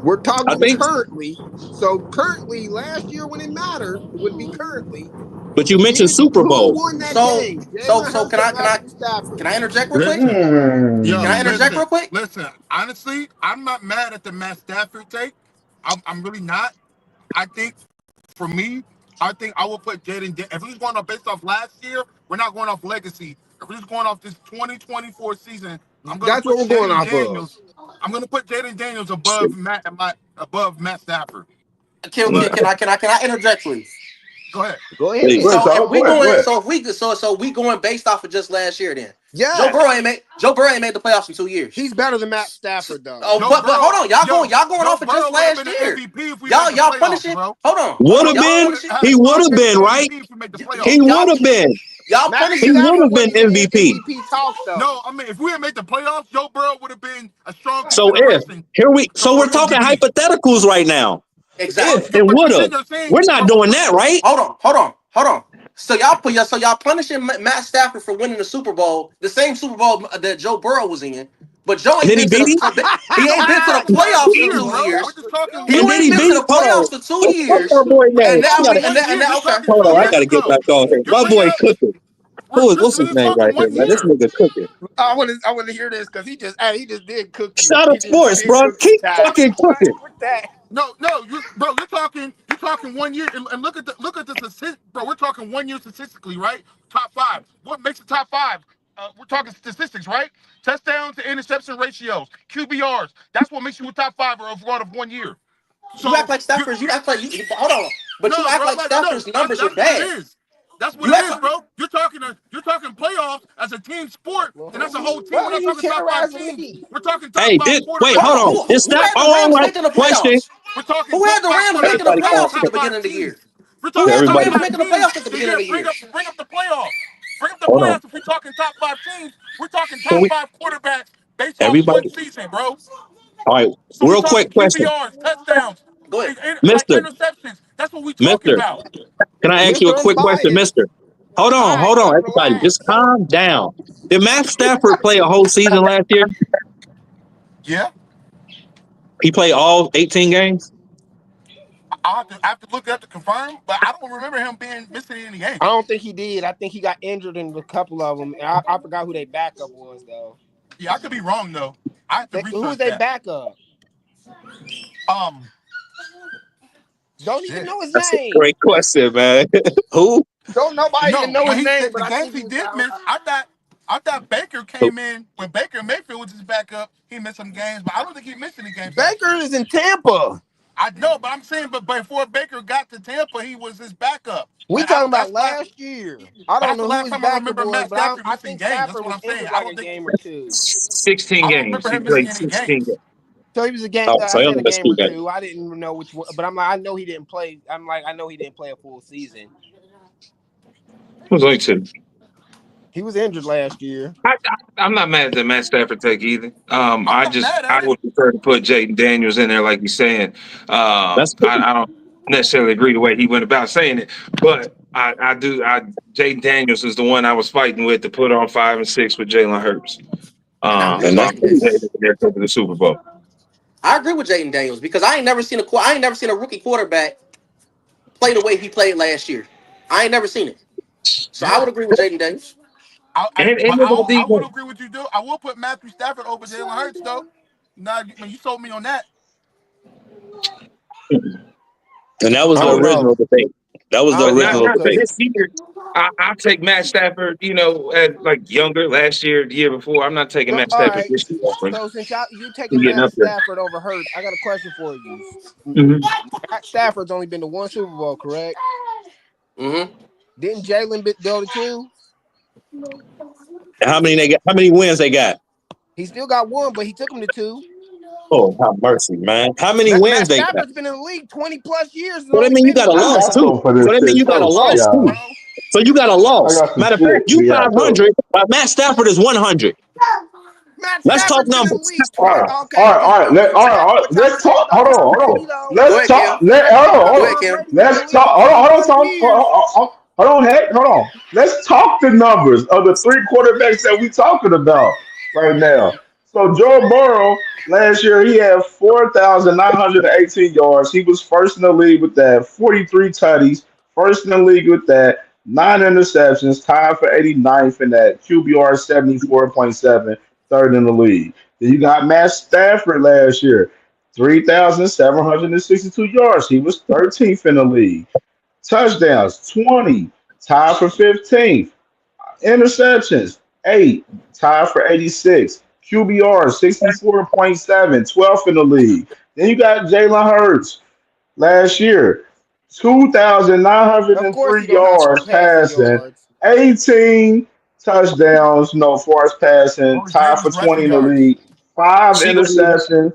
We're I talking think, currently. So currently, last year when it mattered would be currently. but you mentioned Did Super who Bowl. won that so game? so Jalen so Hurts can or I can I Matthew Stafford? can I interject real quick? Listen, Can I yo, Hmm. interject real quick? listen. Honestly, I'm not mad at the Matt Stafford take. I'm really not. I think for me, I think I will put Jaden. If we're going off based off last year, we're not going off legacy. If we're just going off this 2024 season, I'm going to That's what put we're going Jaden off of. Daniels. I'm going to put Jaden Daniels Shit. above Matt Stafford. Can But I interject, please? go ahead. Go Please. Go ahead. ahead, So if Charles. we Go ahead. Go going, ahead. so we going based off of just last year, then Yes, Joe Burrow ain't made the playoffs in 2 years. he's better than Matt So, Stafford though. oh, Joe but hold Burrow, on, y'all going Joe off of just Burrow would have last been an year. MVP if we made the Y'all playoffs, punishing. bro. Would have Joe Y'all Burrow been. would punishing. He have would have been been, an right? MVP if we made the He playoffs. would have been. Y'all Matthew He punishing. would Stafford have been wasn't even in MVP. MVP talk No, though. I mean if we had made the playoffs, Joe Burrow would have been a strong So consideration so we're for talking MVP. hypotheticals right now. If Exactly. No, and but would you're have. saying you're saying We're not doing that, right? Hold on. So y'all punishing Matt Stafford for winning the Super Bowl, the same Super Bowl that Joe Burrow was in. But Joe And ain't then he been to beat him. he Joe ain't been been to there the the last 2 playoffs in years, two bro. We're years. just talking He And one then ain't he been year. to beat. the Hold on. playoffs for two What's years. our boy And name? now I Talking gotta. we and one that and year. that You're okay. talking Hold 2 on. I years gotta get ago. back on here. You're My bringing boy up. cooking. What's his We're just name right talking here, one man? This year. nigga cooking. I want to hear this because he just did cook you. Shout He out just sports, did bro. cook you, Keep Ty. fucking Why cooking. with that? No, bro. You're talking one year, and look at the statistics, bro. We're talking one year statistically, right? Top 5. What makes the top 5? We're talking statistics, right? Touchdowns to interception ratios, QBRs. That's what makes you a top 5 of one of one year. You act So like you Stafford's. You act like hold on. But you no, act bro. like Stafford's That's numbers are that's what it bad. is. That's what You it act is, like bro. You're talking playoffs as a team sport, Well, and that's a who, whole team. why We're are not you talking top 5 terrorizing teams. me? We're talking top Hey, 5 wait, hold hold quarterbacks. on. on. Is Who that had the all Rams right? making the Question playoffs? We're talking Who had top the 5 Rams making the quarterbacks. We're Everybody talking calm. playoffs at top the 5 beginning of the teams. year? We're Who talking had the top Everybody, Rams 5 making the teams. playoffs at the Then beginning yeah, of the year? bring up the playoffs. Bring up the hold on. playoffs if we're talking top 5 teams. We're talking Can top we, 5 quarterbacks based off one everybody, season, bro. all right. So we're Real talking quick question. QBRs, touchdowns, Go ahead. like Mister, interceptions. That's what we're talking Mister, about. can I ask you a Mister quick question, Unbiased. Mister? All right, Hold on, everybody. Just relax. calm down. Did Matt Stafford play a whole season last year? Yeah. He played all 18 games? I have to look up to confirm, but I don't remember him being missing any I games. don't think he did. I think he got injured in a couple of them. I forgot who their backup was though. Yeah, I could be wrong though. I have to Who was research their that. backup? Um, Don't even shit. know his That's a name. great question, man. Who? Don't nobody even No, know but his name. But the I games think he he was. did miss. I thought Baker Who? came in when Baker Mayfield was his backup. He missed some games, but I don't think he missed any games last Baker year. is in Tampa. I know, but I'm saying, but before Baker got to Tampa, he was his backup. We But I talking don't. about last year. I But don't that's the know who last his time I backup remember was, Matt but Stafford I missing think games. That's Stafford what was I'm saying. injured I like don't a think. game or two. 16 I don't games. remember He him missing played any 16 games. games. So he was a game. Oh, so I he said only a missed game two or games. two. I didn't know which one, but I'm like, I know he didn't play. I know he didn't play a full season. It was only two. He was injured last year. I'm not mad at the Matt Stafford take either. I'm not mad I at it. would prefer to put Jaden Daniels in there, like you're saying. That's cool. I don't necessarily agree the way he went about saying it, but I do. Jaden Daniels is the one I was fighting with to put on 5 and 6 with Jalen Hurts. And I And So that's I'm cool. Jaden there to the Super Bowl. I agree with Jaden Daniels because I ain't never seen a rookie quarterback play the way he played last year. I ain't never seen it. So I Yeah. would agree with Jaden Daniels. And look at the I would defense. agree with you, though. I will put Matthew Stafford over Jalen Hurts, though. Nah, you sold me on that. And that was I the I don't would, original know. debate. That was I the but don't not know original not because debate. this year. I take Matt Stafford. At like younger last year, the year before. I'm not taking Matt all Stafford right. this year. So since you taking He's getting Matt up there. Stafford over Hurts, I got a question for you. Mhm. Matt Stafford's only been to one Super Bowl, correct? Mm-hmm. Didn't Jalen go to two? And how many they got? How many wins they got? He still got one, but he took him to two. Oh, have mercy, man. How many wins Matt they got? Stafford's been in the league 20 plus years and So that only mean you been to got a I two. loss got too. some for So this that mean shit you got a too. loss Lost, too. Yeah, bro. So you got a I loss. got some Matter of fact, shit you for y'all too. 500, but Matt Stafford is 100. Matt Let's talk Stafford's been in the numbers. league All 20. right, Okay, all right, all right, but y'all let's forgetting talk. about Hold on, Tom hold on. Brady though. Go Let's ahead, talk. Kim. Let Y'all hold forgetting on, about Go hold ahead, on. Tom Kim. Brady been in the Let's league talk. 20 Hold on, plus hold on, years. hold on, heck, hold on. Let's talk the numbers of the three quarterbacks that we talking about right now. So Joe Burrow last year he had 4,918 yards. He was first in the league with that. 43 tutties, first in the league with that. Nine interceptions, tied for 89th in that QBR 74.7, third in the league. Then you got Matt Stafford last year, 3,762 yards. He was 13th in the league. Touchdowns, 20, tied for 15th. Interceptions, 8, tied for 86. QBR, 64.7, 12th in the league. Then you got Jalen Hurts last year, Of course, 2,903 he don't have yards passing passing, yards. 18 touchdowns, no far as passing, What was tied for Jalen's 20 rushing in the yards? league, 5 She gonna need interceptions,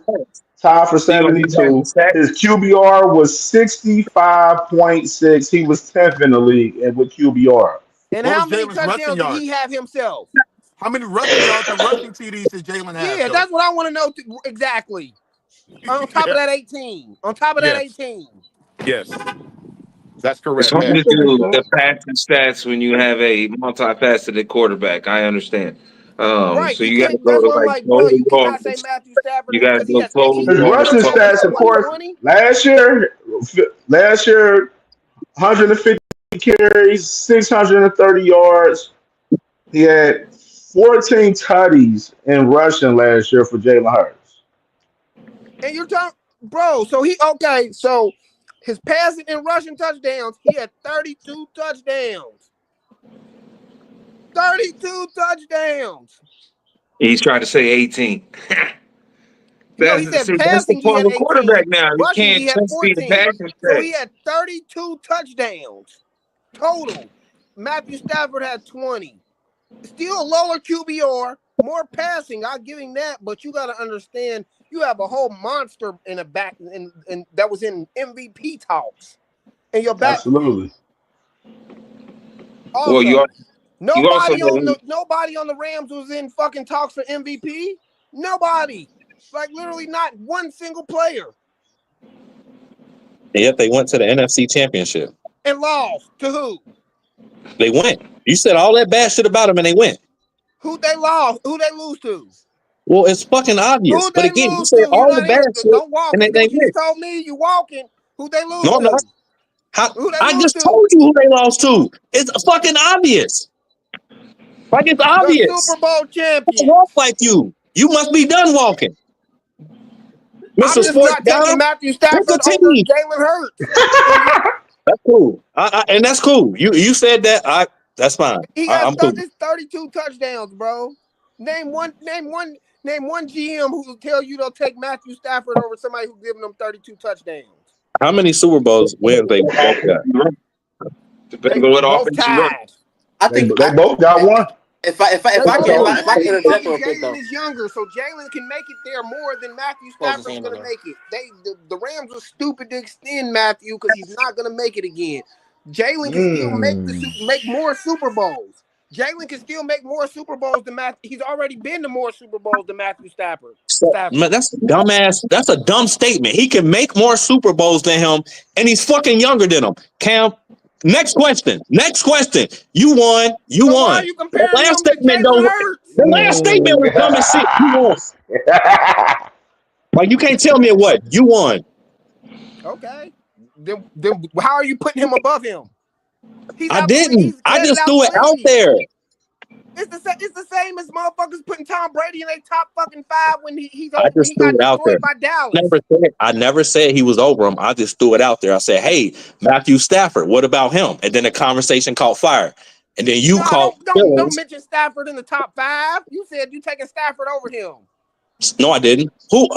tied for She gonna need passing 72. stats. His QBR was 65.6. He was 10th in the league and with QBR. And What how was many Jalen's rushing touchdowns did he yards? have himself? How many rushing yards and rushing TDs did Jalen have, Yeah, though? that's what I want to know exactly. On top of Yeah. that 18. On top of that Yes. 18. Yes. That's It's correct, hard man. to do the passing stats when you have a multifaceted quarterback. I understand. Right. So You you got to can't. go That's to what I'm like like, bro. total You cannot say yards. Matthew Stafford You got to because he go has total His he yards rushing literally plus only stats, had of what, course, 20? last year, 150 carries, 630 yards. He had 14 tutties in rushing last year for Jalen Hurts. And you're talking, bro. So so his passing and rushing touchdowns, he had 32 touchdowns. 32 touchdowns. he's trying to say 18. No, he said That's the passing he point had of a quarterback 18, now. You rushing he can't had just be the 14. passing So he stats. had 32 touchdowns total. Matthew Stafford had 20. Still a lower QBR, more passing. I'll give him that, but you got to understand you have a whole monster in the back and that was in MVP talks. And your back Absolutely. Well, also. you also Nobody on the Rams was in fucking talks for MVP. Nobody. Like literally not one single player. And yet they went to the NFC Championship. And lost to who? They went. You said all that bad shit about them, and they went. Who they lost? Who they lose to? Well, it's fucking obvious. Who But they again, you lose said to? You're all the not bad shit, don't walk and it. they What you just went. told me, you walking. Who they lose No, I'm not. to? How, Who they I lose just to? told you who they lost to. It's fucking obvious. Like it's The obvious. Super Bowl What's wrong champions. like you? You must be done walking, I'm Mr. just Sports not Guy. taking Matthew Pick a Stafford over team. Jalen Hurts. And That's cool. And that's cool. You said that. That's fine. he has I'm cool. 32 touchdowns, bro. Name one GM who will tell you they'll take Matthew Stafford over somebody who's giving them 32 touchdowns. How many Super Bowls wins they both got? depending They on what both offense you run. tied. I They think both got one. If They I don't can know if I Matthew can interject fucking real quick Jalen though, is younger, so Jalen can make it there more than Matthew close his Stafford's hand on gonna there. make it. The Rams are stupid to extend Matthew because he's not gonna make it again. Jalen can still make more Super Bowls. Jalen can still make more Super Bowls than Matthew. He's already been to more Super Bowls than Matthew Stafford. So, man, that's a dumbass. That's a dumb statement. He can make more Super Bowls than him, and he's fucking younger than him. Cam, next question. Next question. You won. You So why are won. you The comparing last him to statement Jalen don't. Hurts? The last statement was dumb as shit. You won. Like you can't tell me what you won. Okay. Then how are you putting him above him? He's I out the league. didn't. He's I headed just out threw the it out league. there. It's the same as motherfuckers putting Tom Brady in a top fucking five when I when just he threw got it out there. destroyed by Dallas. I never said he was over him. I just threw it out there. I said, "Hey, Matthew Stafford, what about him?" And then the conversation caught fire. And then you No, caught don't feelings. mention Stafford in the top five. You said you taking Stafford over him. No, I didn't. Who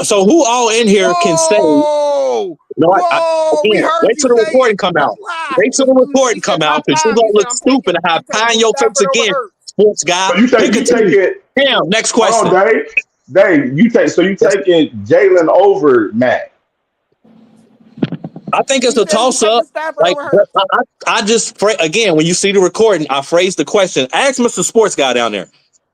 all in here can say? Whoa, No, whoa! We again, heard wait you till the say recording it. come Don't out. lie, Wait till because the we recording said come out top because you're five. You gonna said look stupid and you have pie in taking your face Stafford over again, Hurts. sports guy. So you Pick a take team. it. Damn, next Hold on, question. Dave. You Yes. taking Jalen over Matt? I think it's He a said he toss taking up. Stafford Like over Hurts. I just again when you see the recording, I phrased the question. Ask Mr. Sports Guy down there.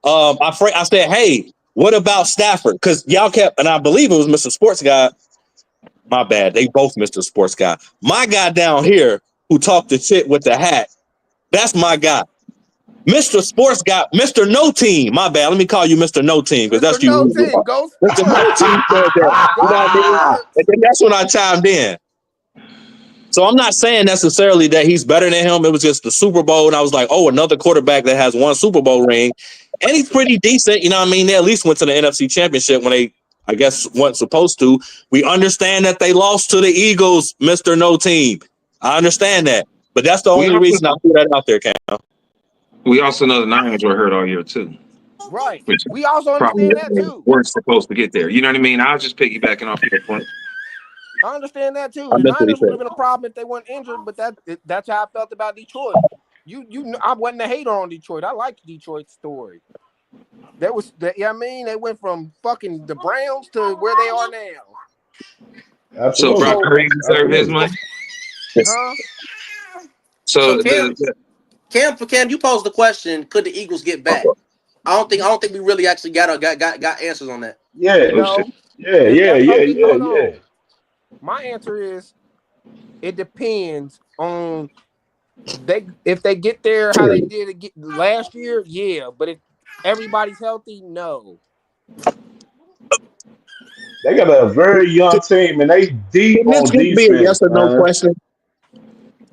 I said, hey, what about Stafford? Because y'all kept, and I believe it was Mr. Sports Guy. My bad. They both Mr. Sports Guy. My guy down here who talked the shit with the hat. That's my guy. Mr. Sports Guy, Mr. No Team. My bad. Let me call you Mr. No Team because Mr. that's you No who you Team, are. go Mr. No sports. Team said that. You know Go what I mean? And sports. then that's when I chimed in. So I'm not saying necessarily that he's better than him. It was just the Super Bowl, and I was like, oh, another quarterback that has one Super Bowl ring, and he's pretty decent. You know what I mean? They at least went to the NFC Championship when they, I guess, weren't supposed to. We understand that they lost to the Eagles, Mr. No Team. I understand that, but that's the We only also reason I threw that out there, Cam. we also know the Niners were hurt all year too, Right. which We also probably understand that too. weren't supposed to get there. You know what I mean? I was just piggybacking off your point. I understand that too. I The missed what he Niners would said. have been a problem if they weren't injured, but that's how I felt about Detroit. I wasn't a hater on Detroit. I liked Detroit's story. I mean, they went from fucking the Browns to where they are now. So Brock Absolutely, So, Purdy deserved his absolutely. money. Yes. huh? So So Cam, you posed the question: could the Eagles get back? I don't think we really actually got answers on that. Yeah, oh shit. No. yeah, If yeah, that yeah, okay, yeah, hold yeah. on. My answer is it depends on if they get there how they did it last year, yeah. But if everybody's healthy, no. They got a very young team, and they deep Can this on just be a defense, yes or no man. question?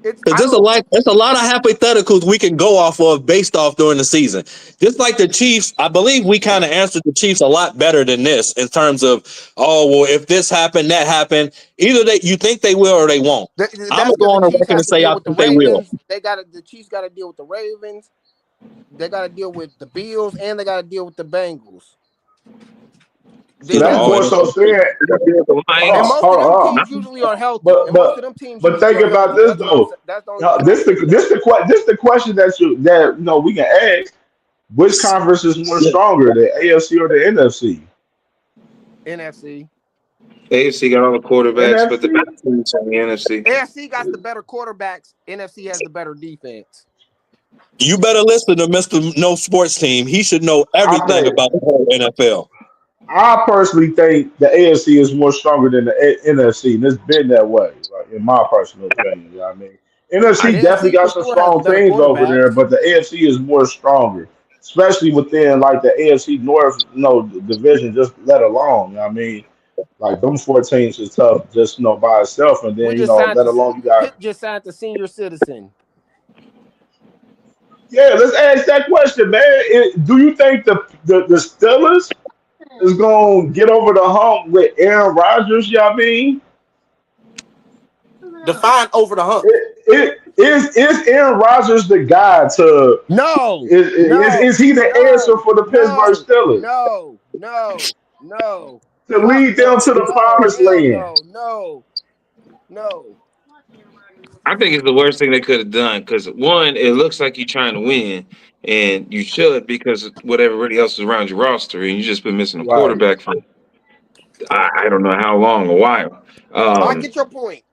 It's Because I don't there's a lot of hypotheticals we can go off of based off during the season. Just like the Chiefs, I believe we kind of answered the Chiefs a lot better than this in terms of, oh, well, if this happened, that happened. Either you think they will or they won't. I'm that's gonna go because the on a Chiefs record have and to say deal I with the think they will. Ravens. The Chiefs got to deal with the Ravens. They got to deal with the Bills, and they got to deal with the Bengals. So These are that's all more in. so saying, And Lions. most of them hold on. teams usually are healthy. But And most of but them teams but usually think are about healthy. this That's what I'm though. saying. That's the only thing I'm saying. This the question that we can ask. Which conference is more stronger, the AFC or the NFC? NFC. AFC got all the quarterbacks, but the NFC. best teams on the NFC. AFC got the better quarterbacks. NFC has the better defense. You better listen to Mr. No Sports Team. He should know I everything think about the whole NFL. I personally think the AFC is more stronger than the NFC, and it's been that way, like, in my personal opinion. You know what I mean? NFC definitely NFC got for some sure has strong better teams over there, quarterbacks. but the AFC is more stronger, especially within like the AFC North, division. Just let alone, you know what I mean? Like them 14 is tough, just by itself, and We then just signed let to alone you got. Pitt just signed the senior citizen. Yeah, let's ask that question, man. Do you think the Steelers is gonna get over the hump with Aaron Rodgers? You know what I mean? Define over the hump. Is Aaron Rodgers the guy to No, is no, he the answer no, for the Pittsburgh no, Steelers no, no, no. to Fuck lead them no, to the no, promised hell land? no, no, no. I think it's the worst thing they could have done because one, it looks like you're trying to win, and you should because of what everybody else is around your roster, and you just been missing a Right. quarterback for I don't know how long, a while. I get your point.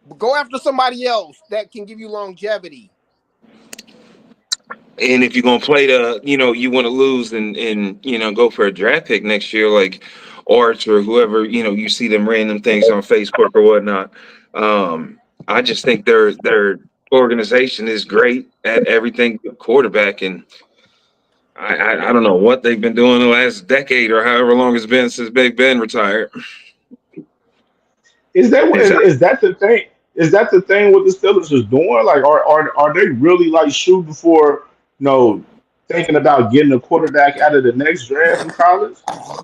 But go after somebody else that can give you longevity. And if you're gonna play you want to lose and go for a draft pick next year, like Arch or whoever, you see them random things on Facebook or whatnot. I just think their organization is great at everything quarterback, and I don't know what they've been doing the last decade or however long it's been since Big Ben retired. Is that It's is that the thing? Is that the thing what the Steelers is doing? Like, are they really like shooting for, thinking about getting a quarterback out of the next draft in college?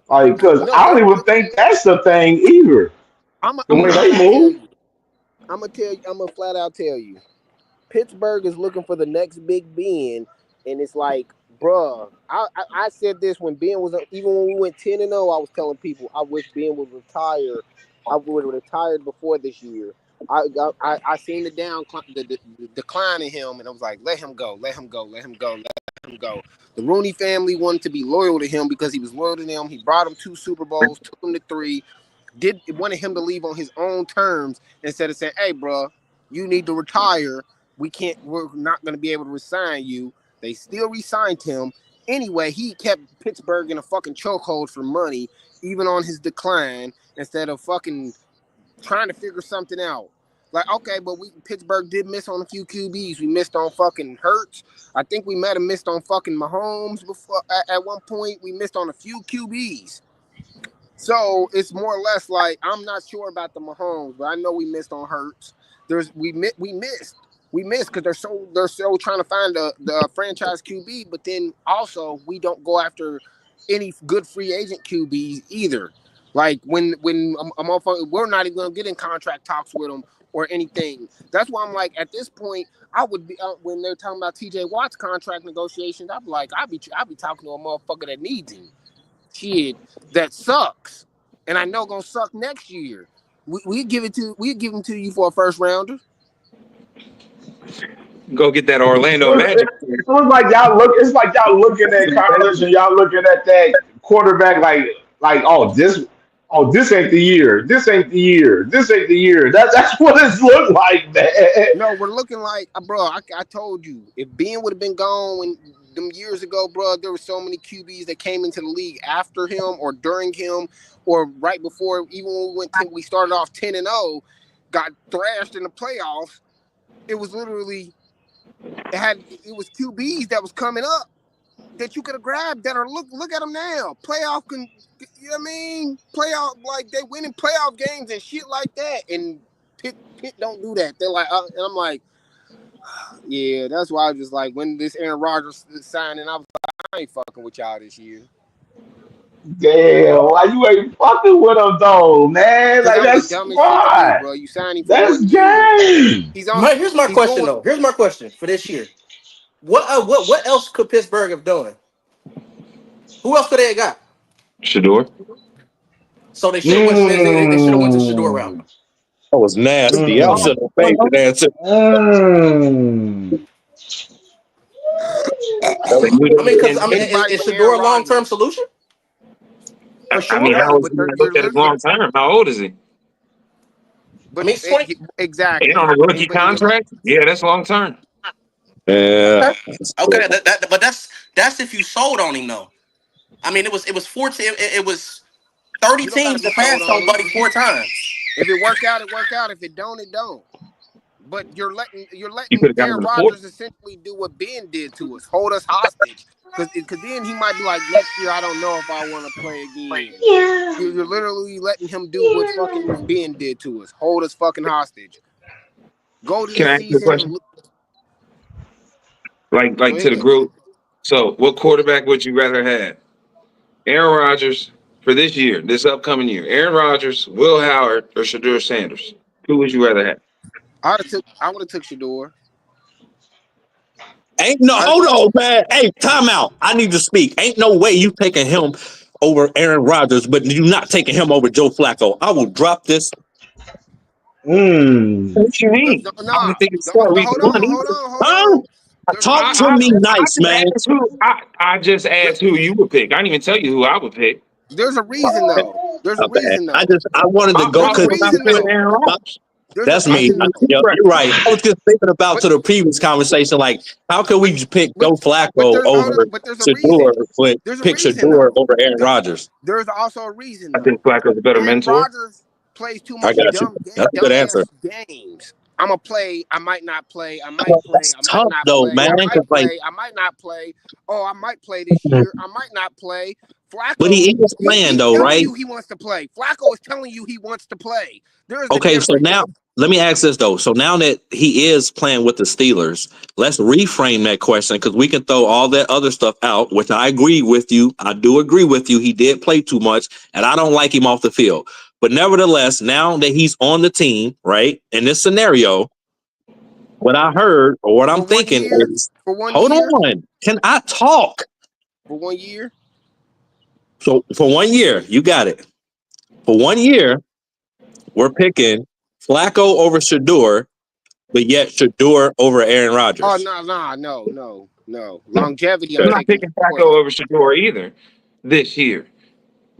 Like, because No, I don't even think that's the thing either. The I'm a way flat they out tell move, you. I'm gonna flat out tell you. Pittsburgh is looking for the next Big Ben, and it's like, bruh, I said this when Ben was even when we went 10-0. I was telling people I wish Ben would retire. I would have retired before this year. I seen the decline in him, and I was like, let him go, let him go, let him go, let him go. The Rooney family wanted to be loyal to him because he was loyal to them. He brought him 2 Super Bowls, took him to 3. Wanted him to leave on his own terms instead of saying, "Hey, bro, you need to retire. We're not going to be able to resign you." They still re-signed him anyway. He kept Pittsburgh in a fucking chokehold for money, even on his decline, instead of fucking trying to figure something out. Like, okay, but Pittsburgh did miss on a few QBs. We missed on fucking Hurts. I think we might have missed on fucking Mahomes before. At one point, we missed on a few QBs. So it's more or less like I'm not sure about the Mahomes, but I know we missed on Hurts. We missed because they're so trying to find the franchise QB, but then also we don't go after any good free agent QBs either. Like when a motherfucker, we're not even gonna get in contract talks with them or anything. That's why I'm like, at this point, I would be when they're talking about TJ Watt's contract negotiations. I'd be like, I'd be talking to a motherfucker that needs him. Shit, that sucks, and I know gonna suck next year. We give him to you for a first rounder. go get that Orlando so Magic. it's like y'all look. It's like y'all looking at college and y'all looking at that quarterback like this ain't the year. This ain't the year. This ain't the year. That's what it's looked like, man. No, we're looking like, bro. I told you, if Ben would have been gone when them years ago, bro, there were so many QBs that came into the league after him or during him or right before. Even when we started off 10-0, got thrashed in the playoffs. It was literally it was QBs that was coming up that you could have grabbed that are look at them now. You know what I mean? Playoff, like they winning playoff games and shit like that. And Pitt don't do that. They're like, and I'm like, yeah, that's why I was just like, when this Aaron Rodgers signing, I was like, I ain't fucking with y'all this year. Damn, why you ain't fucking with him though, man? Because Like that was the that's dumbest shit to do, smart. bro. You sign him for That's 1 year. game. Here's my He's question going. though. Here's my question for this year. What else could Pittsburgh have done? Who else could they have got? Shador. So they should have went. They should have went the Shador route. Mm, That was nasty. I mm, should have paid that answer. mm. They knew I mean, they because didn't win. is Anybody but Shador Aaron a long term Rodgers. solution for I sure? mean, how No, is but he gonna you're look at his literally. long term? How old is he? I But mean, it's 20. Ain't exactly. on a rookie But you're like, contract? Yeah, that's long term. Yeah. Okay, okay, but that's if you sold on him though. I mean, it was 14. It was 30 you don't got to teams be that sold passed on on him. Buddy 4 times. If it work out, it work out. If it don't, it don't. But you're You could letting have got him Aaron in the fourth. Rodgers essentially do what Ben did to us, hold us hostage. Because then he might be like, next year I don't know if I want to play again. You're literally letting him do what fucking Ben did to us, hold us fucking hostage. Go to Can the I ask you a season question? and go Like to the ahead. group. So, what quarterback would you rather have? Aaron Rodgers for this year, this upcoming year. Aaron Rodgers, Will Howard, or Shadur Sanders? Who would you rather have? I would have took Shador. Ain't no I hold on, man. Hey, time out. I need to speak. Ain't no way you taking him over Aaron Rodgers, but you not taking him over Joe Flacco. I will drop this. Mm. What you mean? I nah. don't think it's start week Hold one on, hold either. on, hold Huh? on. There's a Talk to I, reason me though. I nice, just man. asked I just There, asked who you would pick. I didn't even tell you who I would pick. there's a reason though. There's a Okay. reason though. I wanted to go There's a I because would not reason put though. Aaron Rodgers. There's a that's me. reason though. Yep, you're right. I was just thinking about But to the previous conversation, like how can but we pick but Joe but Flacco there's hold over on, but there's a Shador, reason. but There's a pick reason Shador though. over Aaron There, Rodgers? there's also a reason I though. think Flacco's a better Aaron mentor. Rodgers plays too I much got you. That's a good answer. dumbass games. I'm gonna play. I might not play. I might Well, play. that's I might tough not though, play. man. I Because might like, play. I might not play. Oh, I might play this year. I might not play. but he Flacco, is he playing keeps though, telling right? you he wants to play. Flacco is telling you he wants to play. There is a Okay, so difference. now let me ask this though. So now that he is playing with the Steelers, let's reframe that question because we can throw all that other stuff out, which I agree with you. I do agree with you. He did play too much, and I don't like him off the field. But nevertheless, now that he's on the team, right, in this scenario, what I heard or what I'm For one thinking year. is, For one hold year. on, can I talk? For 1 year. So for 1 year, you got it. For 1 year, we're picking Flacco over Shador, but yet Shador over Aaron Oh Rodgers. no. Longevity. I'm I'm not taking picking Shador. Flacco over Shador either this year.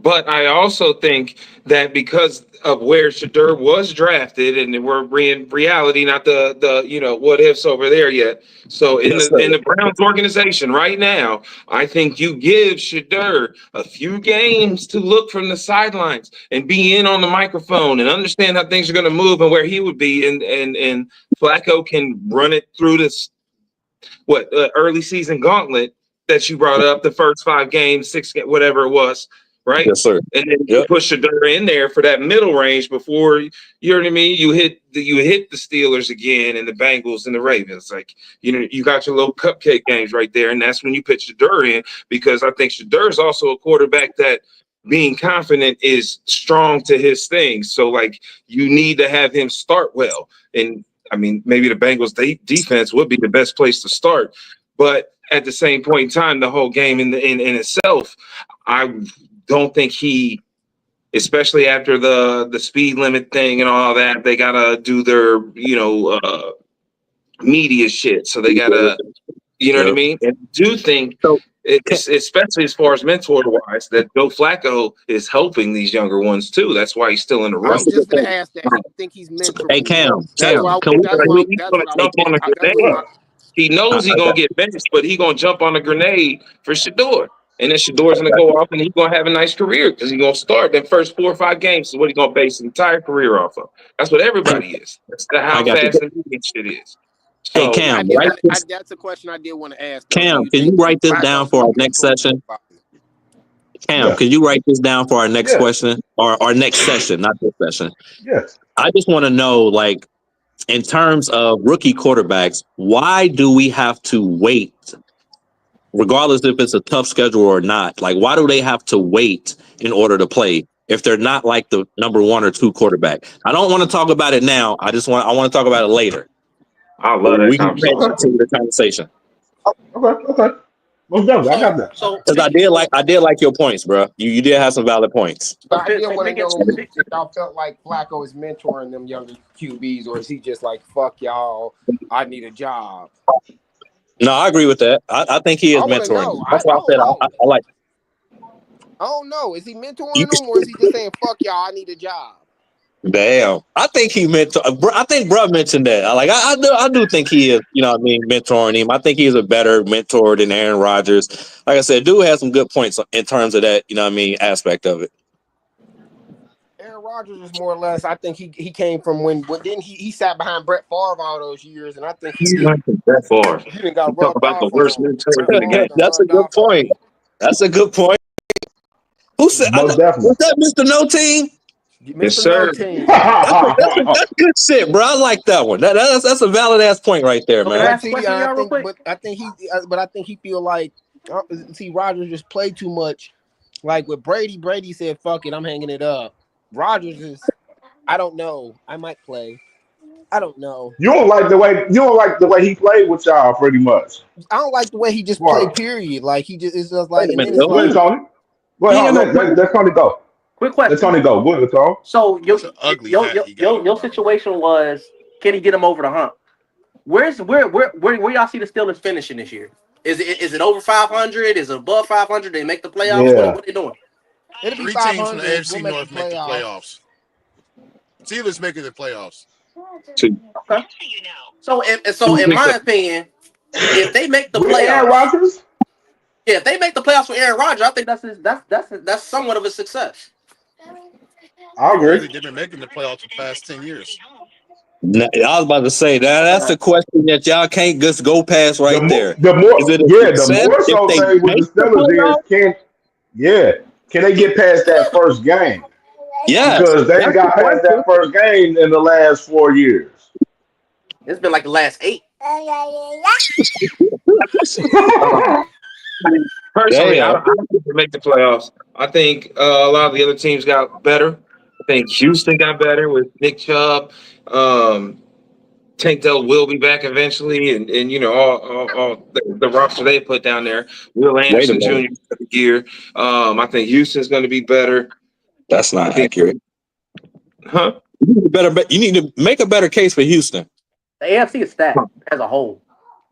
But I also think that because of where Shadur was drafted, and we're in reality, not the what ifs over there yet. So Yes, sir. in the Browns organization right now, I think you give Shadur a few games to look from the sidelines and be in on the microphone and understand how things are going to move and where he would be, and Flacco can run it through this early season gauntlet that you brought up, the first 5 games, 6 whatever it was, right? Yes, sir. And then you Yep. push Shador in there for that middle range before you know what I mean. You hit the Steelers again and the Bengals and the Ravens. Like you got your little cupcake games right there, and that's when you pitch Shador in because I think Shador is also a quarterback that being confident is strong to his thing. So like you need to have him start well. And I mean, maybe the Bengals defense would be the best place to start, but at the same point in time, the whole game in itself, I don't think he, especially after the speed limit thing and all that, they gotta do their media shit, so they gotta what I Yep. mean. And I do think So can, it's especially as far as mentor wise that Joe Flacco is helping these younger ones too. That's why he's still in the I was room. that's a good just gonna point. ask that. How you think he's Hey, mentoring them? Cam, That's Cam, what. can we? Can we He's That's gonna what I was. jump on a That's what grenade. my. He knows he's I gonna got, get benched, but he's gonna jump on a grenade for Shador. And then Shador's I gonna got go you. off and he's gonna have a nice career because he's gonna start that first 4 or 5 games. So what he's gonna base his entire career off of. That's what Hey, everybody is. That's I how got you. fast the media shit is. Hey, So I Cam, did write want. this. That's a question I did want to ask though. Do Cam, you can you think write this down Flacco's for gonna our next mentor session? anybody? Cam, Yeah, can you write this down for our next yeah, question or our next session, not this session? yeah. I just want to know, like, in terms of rookie quarterbacks, why do we have to wait, regardless if it's a tough schedule or not? Like, why do they have to wait in order to play if they're not like the number 1 or 2 quarterback? I don't want to talk about it now. I want to talk about it later. I But love that we can conversation. continue the conversation Okay. Most definitely, I got that. So because I did like your points, bro. You did have some valid points. But I did so want to picking know if y'all felt like Flacco is mentoring them younger QBs, or is he just like, fuck y'all, I need a job? No, I agree with that. I think he is I want to mentoring. know. That's I why I don't said know. I like I don't know. Is he mentoring you. them, or is he just saying, fuck y'all, I need a job? Damn, I think he meant. I think Bruh mentioned that. I do think he is. You know, what I mean, mentoring him. I think he's a better mentor than Aaron Rodgers. Like I said, dude has some good points in terms of that. You know, what I mean, aspect of it. Aaron Rodgers is more or less. I think he came from when then he sat behind Brett Favre all those years, and I think He went that far. he done got You talk rubbed about the off worst on. mentors Brett in the Favre game. done That's a rubbed good off on point. him. That's a good point. Who said Most definitely. was that Mr. No Team? Yes, Mr. No sir. Team. That's good shit, bro. I like that one. That's a valid ass point right there, can I man. But ask a see, question, y'all, real quick? I think he feel like see Rodgers just played too much. Like with Brady, Brady said, "Fuck it, I'm hanging it up." Rodgers is, I don't know. I might play. I don't know. You don't like the way he played with y'all pretty much. I don't like the way he just played. Well, Period. Like he just it's just Wait like, a and then minute, it's though. go ahead, like, Tony. He Well, ain't got no let Tony go. quick Let question. Tony go. Go ahead, Tony. So That's an ugly hat he got on, your by the way. situation was, can he get him over the hump? Where y'all see the Steelers finishing this year? Is it over 500? Is it above 500? They make the playoffs. Yeah. What are they doing? It'll be 3 teams from the 500. We'll AFC make the North make the playoffs. playoffs. Steelers making the playoffs. Two. Okay. So in my opinion, if they make the With Aaron playoffs, Rodgers? yeah, if they make the playoffs with Aaron Rodgers, I think that's somewhat of a success. I I agree. think they've been making the playoffs for the past 10 years. I was about to say that's a question that y'all can't just go past right there. The Is more it a yeah, the success more if so they thing with the make the Steelers is playoffs? can they get past that first game? Yes, Because they that's ain't the got past question. that first game in the last 4 years. It's been like the last 8. Personally, Damn. I don't think they make the playoffs. I think a lot of the other teams got better. I think Houston got better with Nick Chubb. Um, Tank Dell will be back eventually, and you know all the roster they put down there. Will Wait a Anderson minute. Jr. for the year. I think Houston's going to be better. That's I not think, accurate. huh? You need to make a better case for Houston. The AFC is stacked as a whole.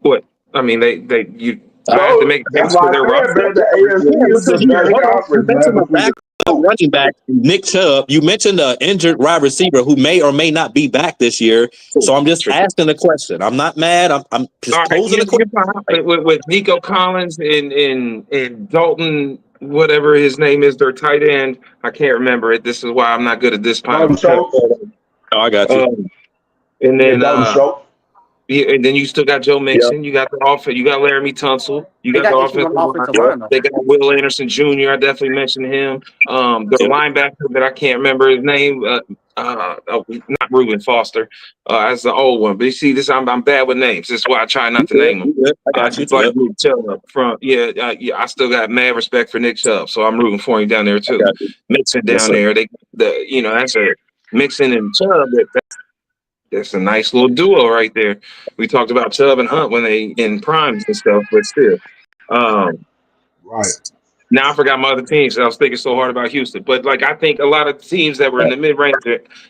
What? I mean, they you. I have to So make a that's case for why I their said, roster. man, the Yeah, AFC is because the you best hold on. You conference, man, mentioned a between the backup two. running back, Nick Chubb. You mentioned the injured wide receiver who may or may not be back this year. So I'm just asking the question. I'm not mad. I'm All just right, posing a you're question. fine Like, with Nico Collins and Dalton, whatever his name is, their tight end. I can't remember it. This is why I'm not good at this Dalton kind of. Schultz. oh, I got you. And Yeah, then Dalton Schultz. yeah, and then you still got Joe Yep. Mixon. You got the offense. You got Laramie Tunsil. You They got the got issues on offensive the line. offensive Yep. line though. They got Will Anderson Jr. I definitely mentioned him. The Yep. linebacker that I can't remember his name. Not Reuben Foster. That's the old one. But you see, I'm bad with names. This is why I try not You to good. name them. You good. I I got you. just like Yep. Nick Chubb up front. Yeah. I still got mad respect for Nick Chubb, so I'm rooting for him down there I too. got you. Mixon Yes, down sir. there. That's a Mixon and Chubb. That's a nice little duo right there. We talked about Chubb and Hunt when they in primes and stuff, but still. Um, Right. Now I forgot my other teams. I was thinking so hard about Houston, but like I think a lot of teams that were in the mid range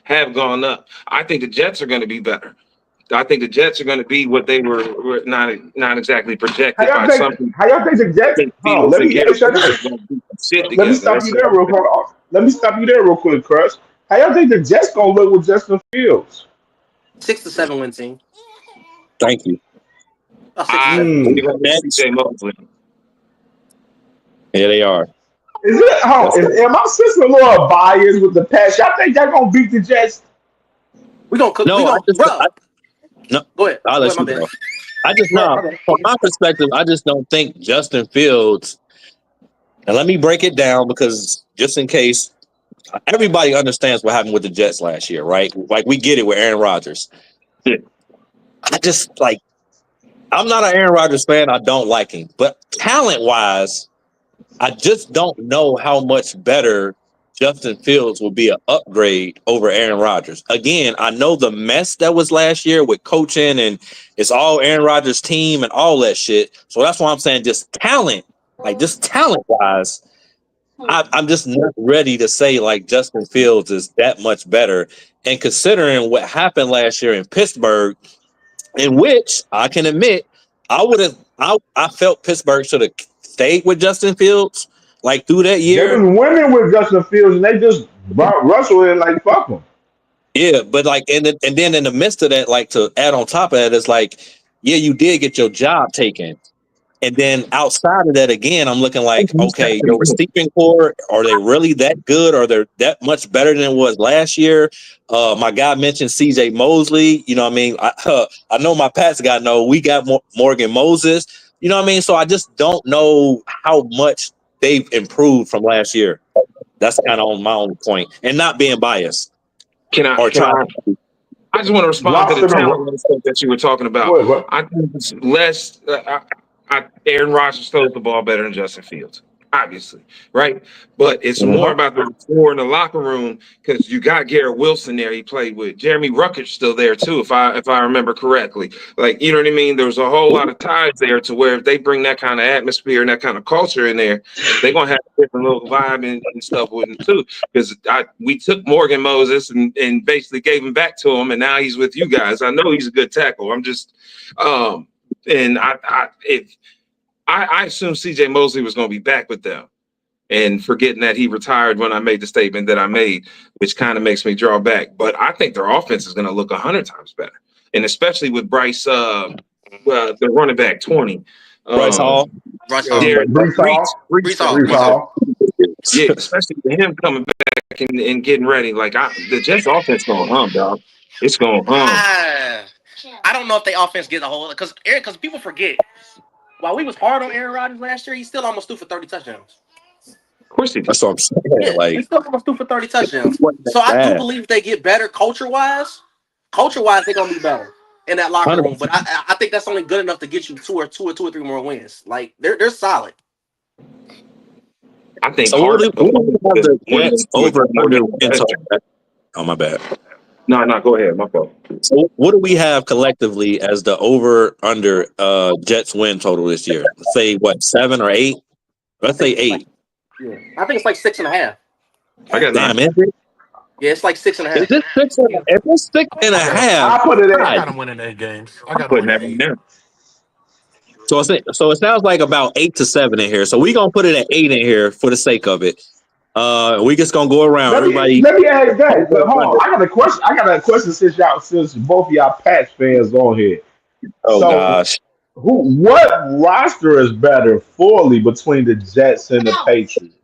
have gone up. I think the Jets are going to be better. I think the Jets are going to be what they were not exactly How projected y'all by think? some people. How y'all think the I Jets? think Hold on, Fields let and me Garrett ask you Wilson are this. going to do some shit Let me together. stop That's you what there I real think. quick. Let me stop you there real quick, Crush. How y'all think the Jets gonna look with Justin Fields? 6 to 7 win team. Thank you. About 6 to 7 win They're Mm. team. going to miss Next. CJ Mosley. Here they are. Is it? That's Is am I sister Laura biased with the Pats? Y'all think they're gonna beat the Jets? We gonna cook. We no. gonna bro. No. Go ahead. I'll Go ahead. let My you bad. go. I just Go ahead. know My bad. from my perspective, I just don't think Justin Fields. And let me break it down because just in case everybody understands what happened with the Jets last year, right? Like we get it with Aaron Rodgers. Yeah. I just like I'm not an Aaron Rodgers fan. I don't like him, but talent wise, I just don't know how much better Justin Fields will be an upgrade over Aaron Rodgers. Again, I know the mess that was last year with coaching and it's all Aaron Rodgers' team and all that shit. So that's why I'm saying just talent, like just talent wise, I'm just not ready to say like Justin Fields is that much better. And considering what happened last year in Pittsburgh, in which I can admit I felt Pittsburgh should have stayed with Justin Fields like through that They year. was winning with Justin Fields, and they just brought Russell in like fuck him. Yeah, but like and then in the midst of that, like to add on top of that, it's like, yeah, you did get your job taken. And then outside of that, again, I'm looking like, okay, your receiving core, are they really that good? Are they that much better than it was last year? My guy mentioned CJ Mosley. You know what I mean? I know my Pats guy know we got Morgan Moses. You know what I mean? So I just don't know how much they've improved from last year. That's kind of on my own point. And not being biased Can I? or Can trying I? I just want to respond to the Roster talent the and stuff that you were talking about. what? I think it's less. Aaron Rodgers throws the ball better than Justin Fields. obviously, right? But it's more about the rapport in the locker room because you got Garrett Wilson there. He played with Jeremy Rucker's still there too, if I remember correctly. Like, you know what I mean? There's a whole lot of ties there to where if they bring that kind of atmosphere and that kind of culture in there, they're gonna have a different little vibe and stuff with him too. Because we took Morgan Moses and basically gave him back to him, and now he's with you guys. I know he's a good tackle. I'm just and I assumed CJ Mosley was going to be back with them, and forgetting that he retired when I made the statement that I made, which kind of makes me draw back. But I think their offense is going to look 100 times better, and especially with Bryce, the running back 20, Bryce Hall. Bryce Hall. Brees Hall. Brees Hall. Brees Hall. Yeah, especially with him coming back and getting ready. Like the Jets offense going hum, dog. It's going hum. I don't know if they offense get a whole because people forget. While we was hard on Aaron Rodgers last year, he still almost threw for 30 touchdowns. Of course he did. That's what I'm saying. Yeah, Like, he still almost threw for 30 touchdowns. wasn't So I do bad. believe they get better culture-wise. Culture-wise, they're gonna be better in that locker room. But I think that's only good enough to get you two or three more wins. Like they're solid. I think. So what do we have the Jets over under win total? Oh, my bad. No, go ahead. My fault. So what do we have collectively as the over under Jets win total this year? Let's say what, 7 or 8? Let's say 8. Yeah, I think it's like 6.5. I got Damn, 9. is it? Yeah, it's like 6.5. Is this 6.5? If it's 6.5, I put it I at got them winning 8 games. I got them Putting that winning in 8. there. so it sounds like about 8 to 7 in here. So we're gonna put it at 8 in here for the sake of it. We just gonna go around. Everybody. let me ask that. But hold on, I got a question since both of y'all Pats fans on here. Oh So gosh. what roster is better fully between the Jets and the Patriots?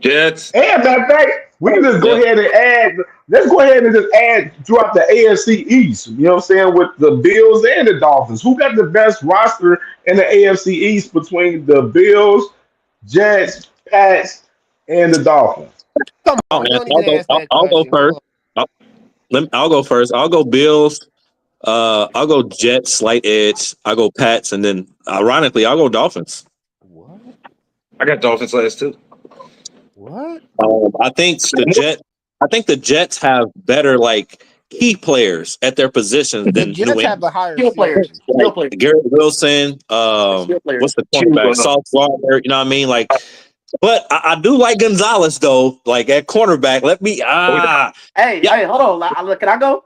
Jets. And matter of fact, we can just go ahead and add. Let's go ahead and just add throughout the AFC East. You know what I'm saying, with the Bills and the Dolphins. Who got the best roster in the AFC East between the Bills, Jets, Pats, and the Dolphins? Come Oh, on, man, you don't need to ask that I'll go question. first. I'll go first. I'll go Bills. I'll go Jets, slight edge. I'll go Pats, and then ironically, I'll go Dolphins. What? I got Dolphins last too. What? I think the Jets have better key players at their positions The than Jets New have England. a higher Skill players. ceiling. Skill players. Garrett Wilson, Skill players. what's the cornerback? Sauce Gardner, you know what I mean? But I do like Gonzalez though. At cornerback, let me Hey, hold on. Can I go?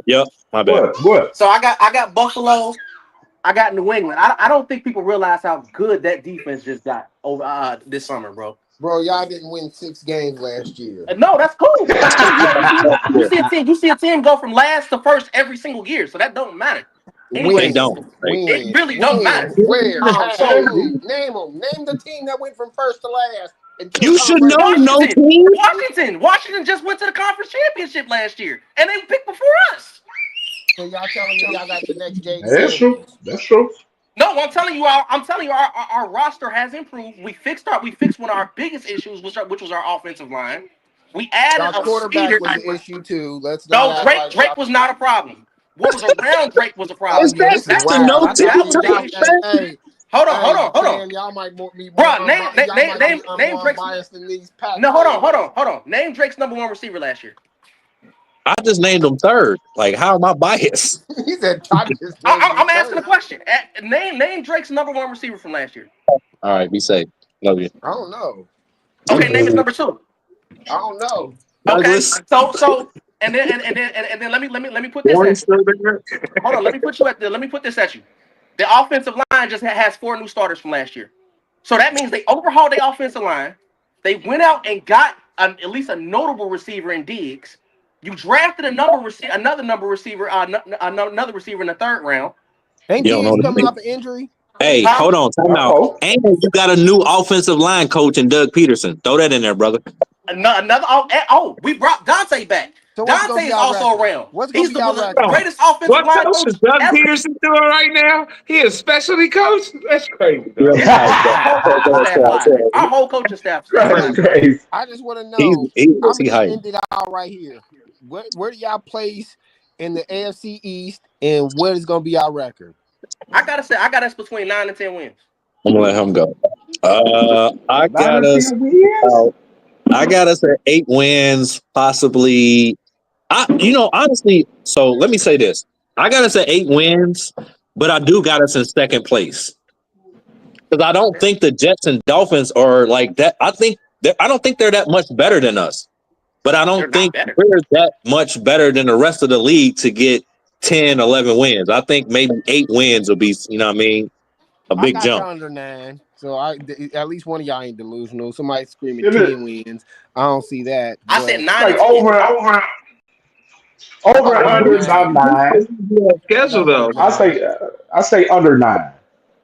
Yep. My bad. What? So I got Buffalo. I got New England. I don't think people realize how good that defense just got over this summer, bro. Bro, y'all didn't win 6 games last year. No, that's cool. You see a team go from last to first every single year, so that don't matter. Anyway, They don't. Right? It really don't matter. Where? So Who? Name them. Name the team that went from first to last. You should know no team. Washington just went to the conference championship last year, and they picked before us. So y'all telling me y'all got the next Jay? That's true. That's true. No, I'm telling you, our roster has improved. We fixed one of our biggest issues, which was our offensive line. We added a quarterback speeder. was an issue too. Let's not. No, Drake was not a problem. What was around Drake was a problem. Is that just a no team? Hey, hold on. Y'all might be Bro, name Drake's biased in these Pats. No, hold on. Name Drake's number 1 receiver last year. I just named him third. How am I biased? He said, I'm asking a question. Name Drake's number 1 receiver from last year. All right, be safe. Love you. I don't know. Okay, name his number 2. I don't know. Okay, Douglas. so and then let me put this at you. Hold on, let me put this at you. The offensive line just has 4 new starters from last year. So that means they overhauled the offensive line. They went out and got at least a notable receiver in Diggs. You drafted another receiver in the 3rd round. Ain't Diggs coming off an injury? Hey, hold on, time out. And you got a new offensive line coach in Doug Peterson. Throw that in there, brother. We brought Dante back. So Dante is also around. He's the greatest offensive What line coach is Doug Peterson doing right now? He is specialty coach? That's crazy. Our whole coaching staff. That's crazy. I just want to know. I'm going to end it out right here. Where do y'all place in the AFC East, and what is going to be our record? I gotta say, I got us between 9 and 10 wins. I'm gonna let him go. I got Nine or us. 10 wins? I got us at 8 wins, possibly. Honestly. So let me say this: I got us at 8 wins, but I do got us in second place because I don't think the Jets and Dolphins are like that. I don't think they're that much better than us, but I They're don't not think better. we're that much better than the rest of the league to get 10, 11 wins. I think maybe 8 wins will be, what I mean, a I big got jump. y'all under 9, so at least one of y'all ain't delusional. Somebody screaming Give it 10 wins. I don't see that, I said but it's 9 like and 10. I over got and them under under not 9. nine. I got Schedule them under though. I 9. say I say under 9.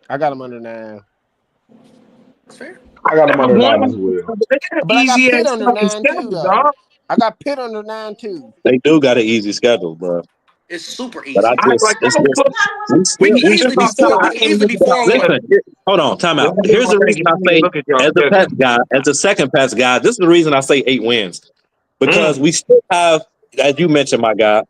I got them under 9. That's fair. I got them That under 9 one, as well. they got But I got easy Pitt ass under fucking 9 too, schedule, though. dog. I got Pitt under 9 too. They do got an easy schedule, bro. It's super But easy. it's Y'all just put, We can we easily be still four. We I can can't easily even be get out. 4-1. Listen, hold on, time let out. me Here's the reason I say, look at y'all as a schedule. pet guy, as a second pets guy, this is the reason I say 8 wins. Because Mm. we still have, as you mentioned, my guy,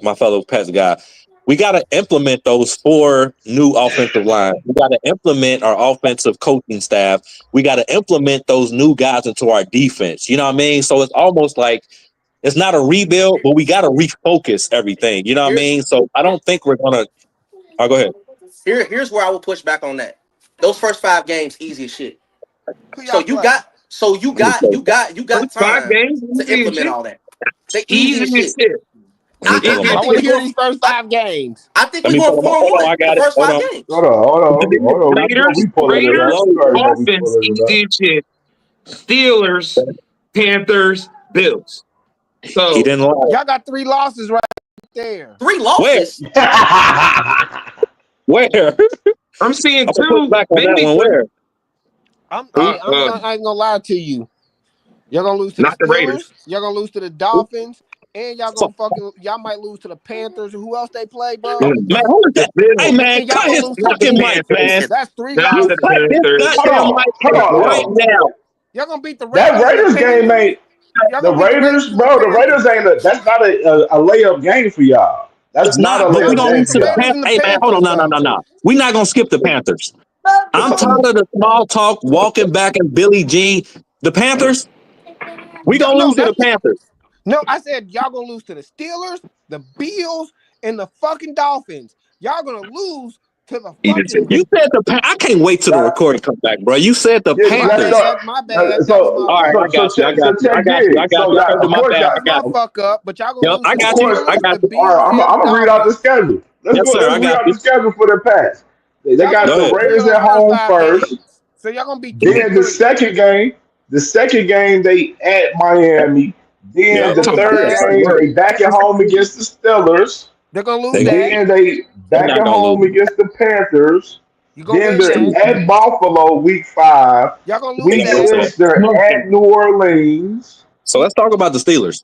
my fellow pets guy, we got to implement those 4 new offensive lines. We got to implement our offensive coaching staff. We got to implement those new guys into our defense. You know what I mean? So it's almost like it's not a rebuild, Here, but we got to refocus everything. You know what I here's mean? So I here, don't think we're gonna. Oh, go ahead. here's where I will push back on that. Those first 5 games, easy as shit. Who So y'all you play? got, so you Let me got, tell you. you got, you got First 5 time games, to easy as implement shit. all that. They easy Easy as as shit. shit. Let me pull them I I up. think want we to hear going. these first 5 games. I think Let we're me going pull them up. four and Hold on, one. I The got it. first Hold five on. games. You know we pulling it up. Raiders, You already know we Dolphins, pulling it easy up. as shit. Steelers, Panthers, Bills. He So didn't lie. Y'all got 3 losses right there. 3 Where? losses. Where? I'm I'm seeing gonna push 2. back on that Maybe one. 3. Where? Uh, uh, I ain't gonna lie to you. Y'all gonna lose to the not the Raiders. Steelers. Y'all gonna lose to the Dolphins, and y'all might lose to the Panthers. Who else they play, bro? Mm. Man, who is The that? Hey, Bills, man, And y'all cut gonna his lose to the not the fucking mic, Bills. man. Panthers, That's 3 not You the losses. cut this Panthers. Hold goddamn on, hold mic on, hold right on. now. Y'all gonna beat the That Raiders and the Raiders game Panthers. ain't Y'all the gonna beat the Raiders, Raiders and the bro. The Raiders Panthers. ain't that's not a layup game for y'all. That's It's not a not, but we Y'all layup gonna gonna game beat lose for the to the y'all. Raiders Panthers. and the Hey, man, hold on, Panthers though. no. We're not gonna skip the Panthers. I'm tired of the small talk, walking back and Billy Jean. The Panthers, we Y'all, gonna no, lose to the that's Panthers. no. I said y'all gonna lose to the Steelers, the Bills, and the fucking Dolphins. Y'all gonna lose to the He just said fucking. You said I can't wait till the That, recording come back, bro. You said the yeah, My that's Panthers. so. bad. My bad. That was my All right, fault. I got you. So check this. So I that, heard of my course bad. y'all. I That's got my you. fuck up. But y'all gonna Yep, lose I to the Of got you. course. I Steelers, got the you. All Bills, right, and the I'm gonna read out the Dolphins. schedule. Yes, sir. Let's I read got out you. the schedule for the Pats. They Y'all got gonna Go the lose ahead. 3 of Raiders those at first home 5 first. games. So y'all gonna be 2 Then and 3. the second game they at Miami. Yeah, Then Y'all the gonna talking lose about third that that. shit game work. they back at That's home crazy. against the Steelers. They're gonna lose they gon' that. Then they they back not at gonna home lose. against the Panthers. You gonna Then win they're that. at Buffalo week 5. Y'all gonna They lose Week gonna lose that. to that. 6 they're at Smoking. New Orleans. So let's talk about the Steelers.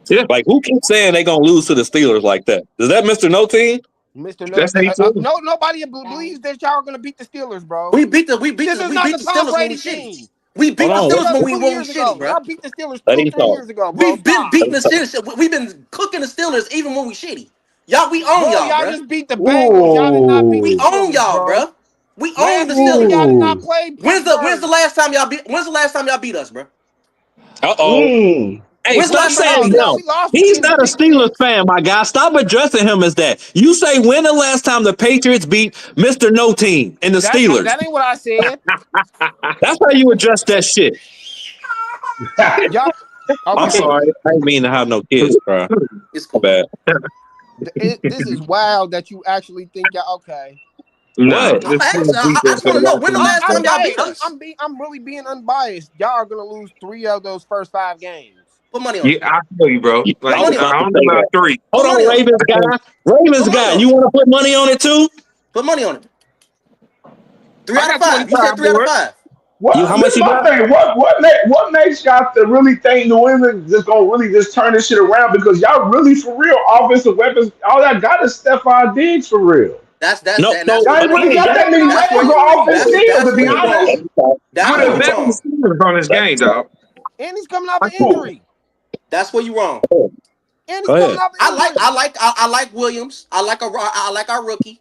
Yeah, Like, who keeps saying they gonna lose to the Steelers like that? Is that Mister No Team? Mr. No, that's how you feel. no, nobody believes that y'all are gonna beat the Steelers, bro. We beat This the is we not beat the the Tom Steelers when we Brady shitty. team. We Hold beat the Y'all on. beat Steelers us when we 2 when we years shitty, ago. bro. Y'all beat the Steelers Let two, him three talk. years ago, bro. We've been Let Stop. beating him the talk. shit. We've been cooking the Steelers even when we shitty. Y'all, we own Bro, y'all, y'all bro. just beat the Bengals. Y'all did not beat the We Ooh. own Steelers, y'all, bro. bro. We own Last the season, Steelers. y'all did not Ooh. play When's the Pittsburgh. last time y'all beat? When's the last time y'all beat us, bro? Uh oh. Mm. Hey, When's the stop last time y'all saying beat him. We us? lost He's in the not a pick Steelers six. fan, my guy. Stop addressing him as that. You say when the last time the Patriots beat Mister No Team and the Steelers? That ain't what I said. That's how you address that shit. Y'all I'm okay. sorry. I didn't mean to have no kids cry. It's My cool. bad. This is wild that you actually think y'all okay. Nah, What? I'm this asking. team I defense just for want the to know last when the 2 weeks. last time y'all Hey, beat us. I'm really being unbiased. Y'all are gonna lose 3 of those first 5 games. Put money on Yeah, it. I feel you, bro. I Put Like was money on about it. I to don't know say about that. 3. Hold Put money on, on it. Ravens guy. Put Ravens money guy. on You it. want to put money on it too? Put money on it. Three I out of got five. You 25 said three out of board. five. You how What? This much is you my got? thing. What makes y'all to really think New England just gonna really just turn this shit around? Because y'all really for real offensive weapons. All y'all got is Stephon Diggs for real. No, That's so Y'all where ain't you're really wrong. Hey, got y'all that many got That's where weapons you. on offense injuries. still, That's to be where you're let honest. wrong. me talk. That's You where the you're best wrong. receivers on this Let me game, talk. dog. And he's coming off an Who? injury. That's where you're wrong. And he's Go coming ahead. off an I like injury. I like I like Williams. I like our rookie.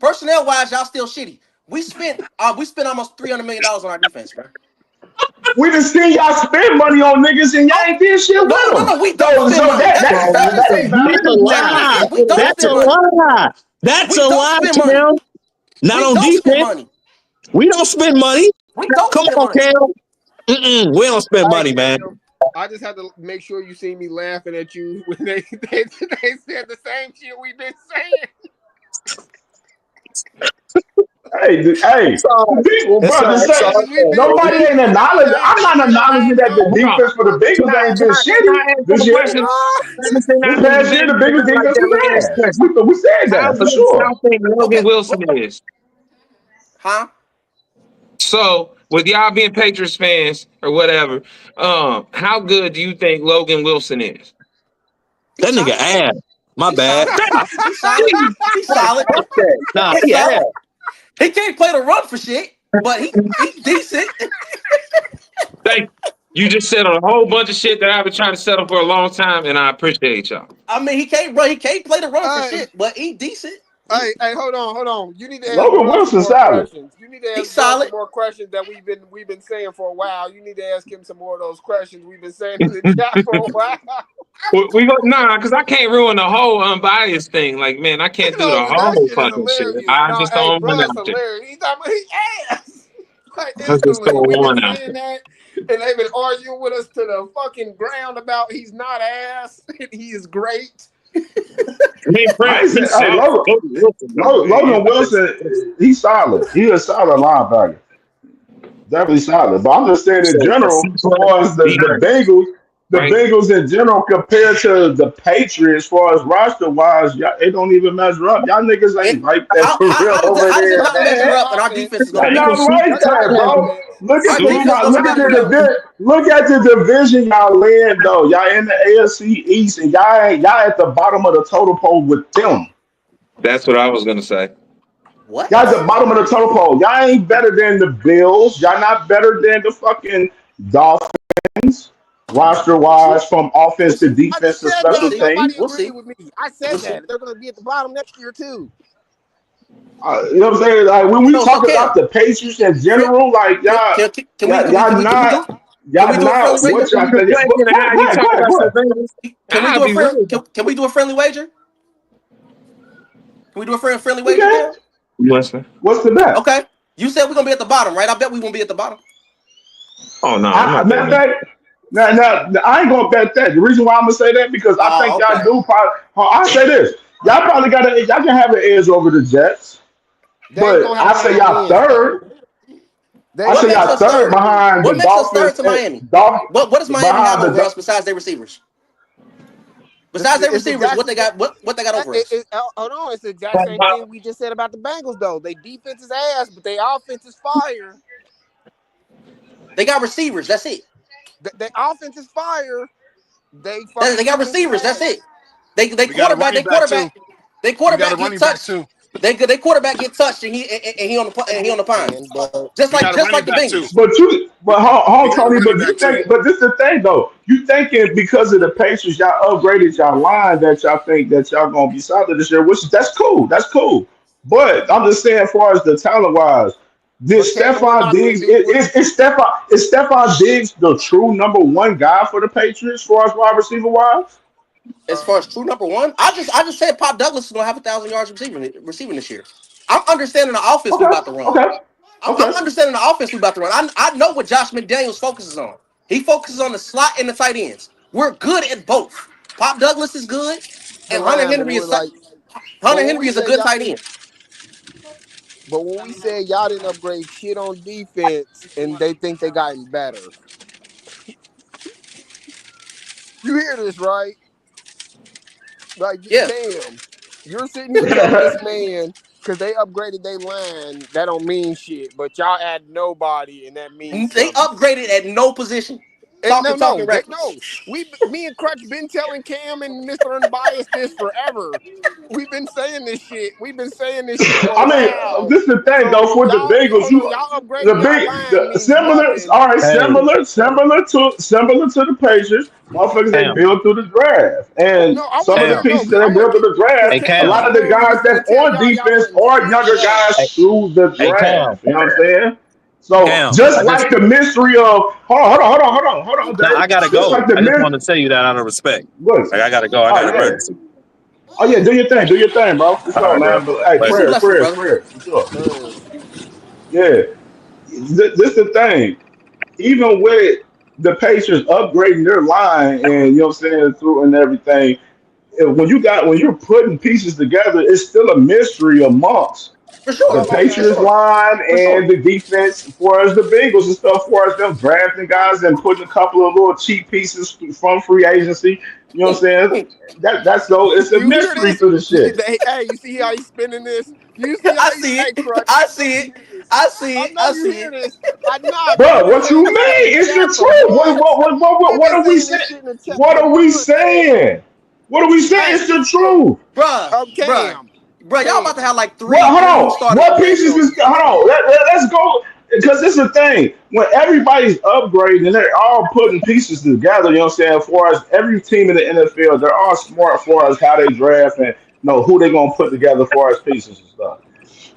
Personnel wise, y'all still shitty. We spent almost $300 million on our defense, bro. We just seen y'all spend money on niggas and y'all Oh ain't did shit with them. no, we don't So spend money. that That's that just ain't That's valid. a check this. lie. Listen, we don't That's a spend money. lie. That's We a don't lie, spend money. Tim. Not We on don't spend defense. money. We don't spend money. We don't Come spend on, money. Cam. We don't spend Hey, money, man. Cam, I just had to make sure you see me laughing at you when they said the same shit we've been saying. Hey, It's all the right. people, It's bro. all The right. It's all same. We've right. been Nobody saying ain't the acknowledging. same I'm not shit the acknowledging last that the Hold on. defense for the big Can I, names can been I, can I shitty answer this the year. question? Let me say This not to past year, debate the it biggest like defense that. Let me was ask you a ass. question. We said How that for good sure. y'all think Okay. Logan Wilson is? Huh? So, with y'all being Patriots fans or whatever, how good do you think Logan Wilson is? He's That nigga solid. ass. My He's bad. solid. Damn. He's solid. He's solid. Fuck that. Nah, He's he solid. ass. He can't play the run for shit, but he's decent. Thank you. Just said a whole bunch of shit that I've been trying to settle for a long time, and I appreciate y'all. I mean, he can't run. He can't play the run for Hey, shit, but he decent. hey, hold on. You need to ask Logan Bruh some Wilson more solid. questions. You need to ask He's Bruh some solid. more questions that we've been saying for a while. You need to ask him some more of those questions we've been saying in the chat for a while. We go nah, because I can't ruin the whole unbiased thing. Like, man, I can't do the No, that whole shit is fucking shit. hilarious. I No, just hey, don't bro, want it's out there. hilarious. He's talking about his ass. Like, I it's just hilarious. don't We've been want out saying there. that, and they've been arguing with us to the fucking ground about he's not ass, and he is great. I mean, I Brent, ain't say, he's hey, soft. Logan Wilson, though, man. Logan Wilson, he's solid. He's a solid linebacker. Definitely solid. But I'm just saying in So a C general, as plus far as the behind, The right? Bengals in general compared to the Patriots, as far as roster wise, y'all, it don't even measure up. Y'all niggas And ain't like that for real over how does it there, not Y'all got measure better man. up? And our defense is offense. gonna Y'all be not better. Bengals like super Y'all got that, better tight bro. end. offense. Our defense gonna Look be at better than them. look at the division y'all in though. Y'all in the AFC East, and y'all at the bottom of the total poll with them. That's what I was gonna say. What? Y'all at the bottom of the total poll. Y'all ain't better than the Bills. Y'all not better than the fucking Dolphins. Roster We'll see. wise, from offense We'll to see. I defense just to said We'll special that. see. Nobody teams. We'll agreed see. with me. I We'll said see. that. They're going to be at the bottom next year, too. You know what I'm saying? Like when we So talk about Cam, the Patriots in Fri- general, like can can we y'all do a friendly not See, wager? what this y'all is think. reflecting on how you talk about Go the ahead. Bengals. Can we I'll do a be friend? real. Can we do a friendly wager? Can we do a friendly We wager, can. Cam? Listen. What's the bet? Okay. You said we're gonna be at the bottom, right? I bet we won't be at the bottom. Oh no, I'm not Matter of betting fact, now, I ain't gonna bet that. The reason why I'm gonna say that because I Oh, think y'all okay. do probably. I say this, y'all can have an edge over the Jets, They ain't but going to have I say 9 y'all wins, though. third. They I ain't What say going to makes have y'all us 9 third third? wins. behind What the makes us third Dolphins. to Miami? Dolphin What does Miami have behind over us besides their receivers? Besides their It's the receivers, exact what they got? What they got over us? hold on. It's the exact same thing we just said about the Bengals, though. They defense is ass, but they offense is fire. They got receivers. That's it. They offense is fire. They fucking They got defense is receivers. That's ass. it. They We got a quarterback. running back too. They We got a quarterback get running back touched. too. They quarterback get touched and he on the pine. Man, but We got a Just running like the back too. Bengals. We, we got a Tony, running back too. but this is the thing though. You thinking because of the Patriots, y'all upgraded y'all line that y'all think that y'all gonna be solid this year, which that's cool. That's cool. But I'm just saying, as far as the talent wise, did Cam, we're Stephon not going Diggs to do. is Stephon Diggs the true number one guy for the Patriots, as far as wide receiver wise? As far as true number one, I just said Pop Douglas is gonna have 1,000 yards receiving this year. I'm understanding the offense we Okay, about to run. okay, I'm okay. understanding the offense we about to run. I know what Josh McDaniels focuses on. He focuses on the slot and the tight ends. We're good at both. Pop Douglas is good, The and Hunter linemen, Henry we're is like, but Hunter when Henry we is a say good y'all, tight end. but when we say y'all didn't upgrade shit on defense, and they think they gotten better, you hear this right? Like Yeah, Cam, you're sitting here telling this man because they upgraded their line, that don't mean shit, but y'all add nobody, and that means they something. upgraded at no position. And Talking they records. no. Me and Crutch been telling Cam and Mister Unbiased this forever. We've been saying this shit. We've been saying this shit for a I mean, while. this is the thing though So for the y'all, Bengals. hold on, You y'all the upgrading y'all big line means similar. nothing. All right, Hey, similar to the Patriots. Motherfuckers they Cam, build through the draft, and No, I some want of to the hear Cam, no, pieces because that I they want built through the because draft. hey Cam A was Cam, lot sitting of the there guys listening to that's tell on y'all defense wasn't are shit younger yet. guys through the hey Cam, draft. You know what I'm saying? So Cam. just like the mystery of hold on, Now I Dave. gotta Just go. like the I just mystery. want to tell you that out of respect. What? Like I gotta go. I Oh got an yeah. emergency. Oh yeah. Do your thing, bro. For All sure, right, bro. man. But hey, Peace Later. and blessings, brother. prayers, for sure. Birds. Yeah. this the thing. Even with the Patriots upgrading their line and you know what I'm saying through and everything, when you're putting pieces together, it's still a mystery amongst For the sure, for Patriots sure, line for and sure. the defense for as the Bengals and stuff for as them drafting guys and putting a couple of little cheap pieces from free agency. You know what I'm saying? That's so it's a You hear mystery this? to the shit. Hey, you see how he's spinning this? You see how I he's see hey it. Crutch, I I know see you it. hear this. I see I it. know I you see hear it. this. I know, cause Bro, you've been what you saying this shit in mean? the It's the chat for truth. months. You've What been are we saying saying? this shit in the chat What for are we months. saying? What are we saying? Hey, It's the truth. Bruh. Cam, Y'all about to have like What? three Hold new on. starters What from the pieces NFL is? Hold defense. on. Let's go. Because this is the thing. When everybody's upgrading and they're all putting pieces together, you know what I'm saying? For us, every team in the NFL, they're all smart for us how they draft and know who they're gonna put together for us pieces and stuff.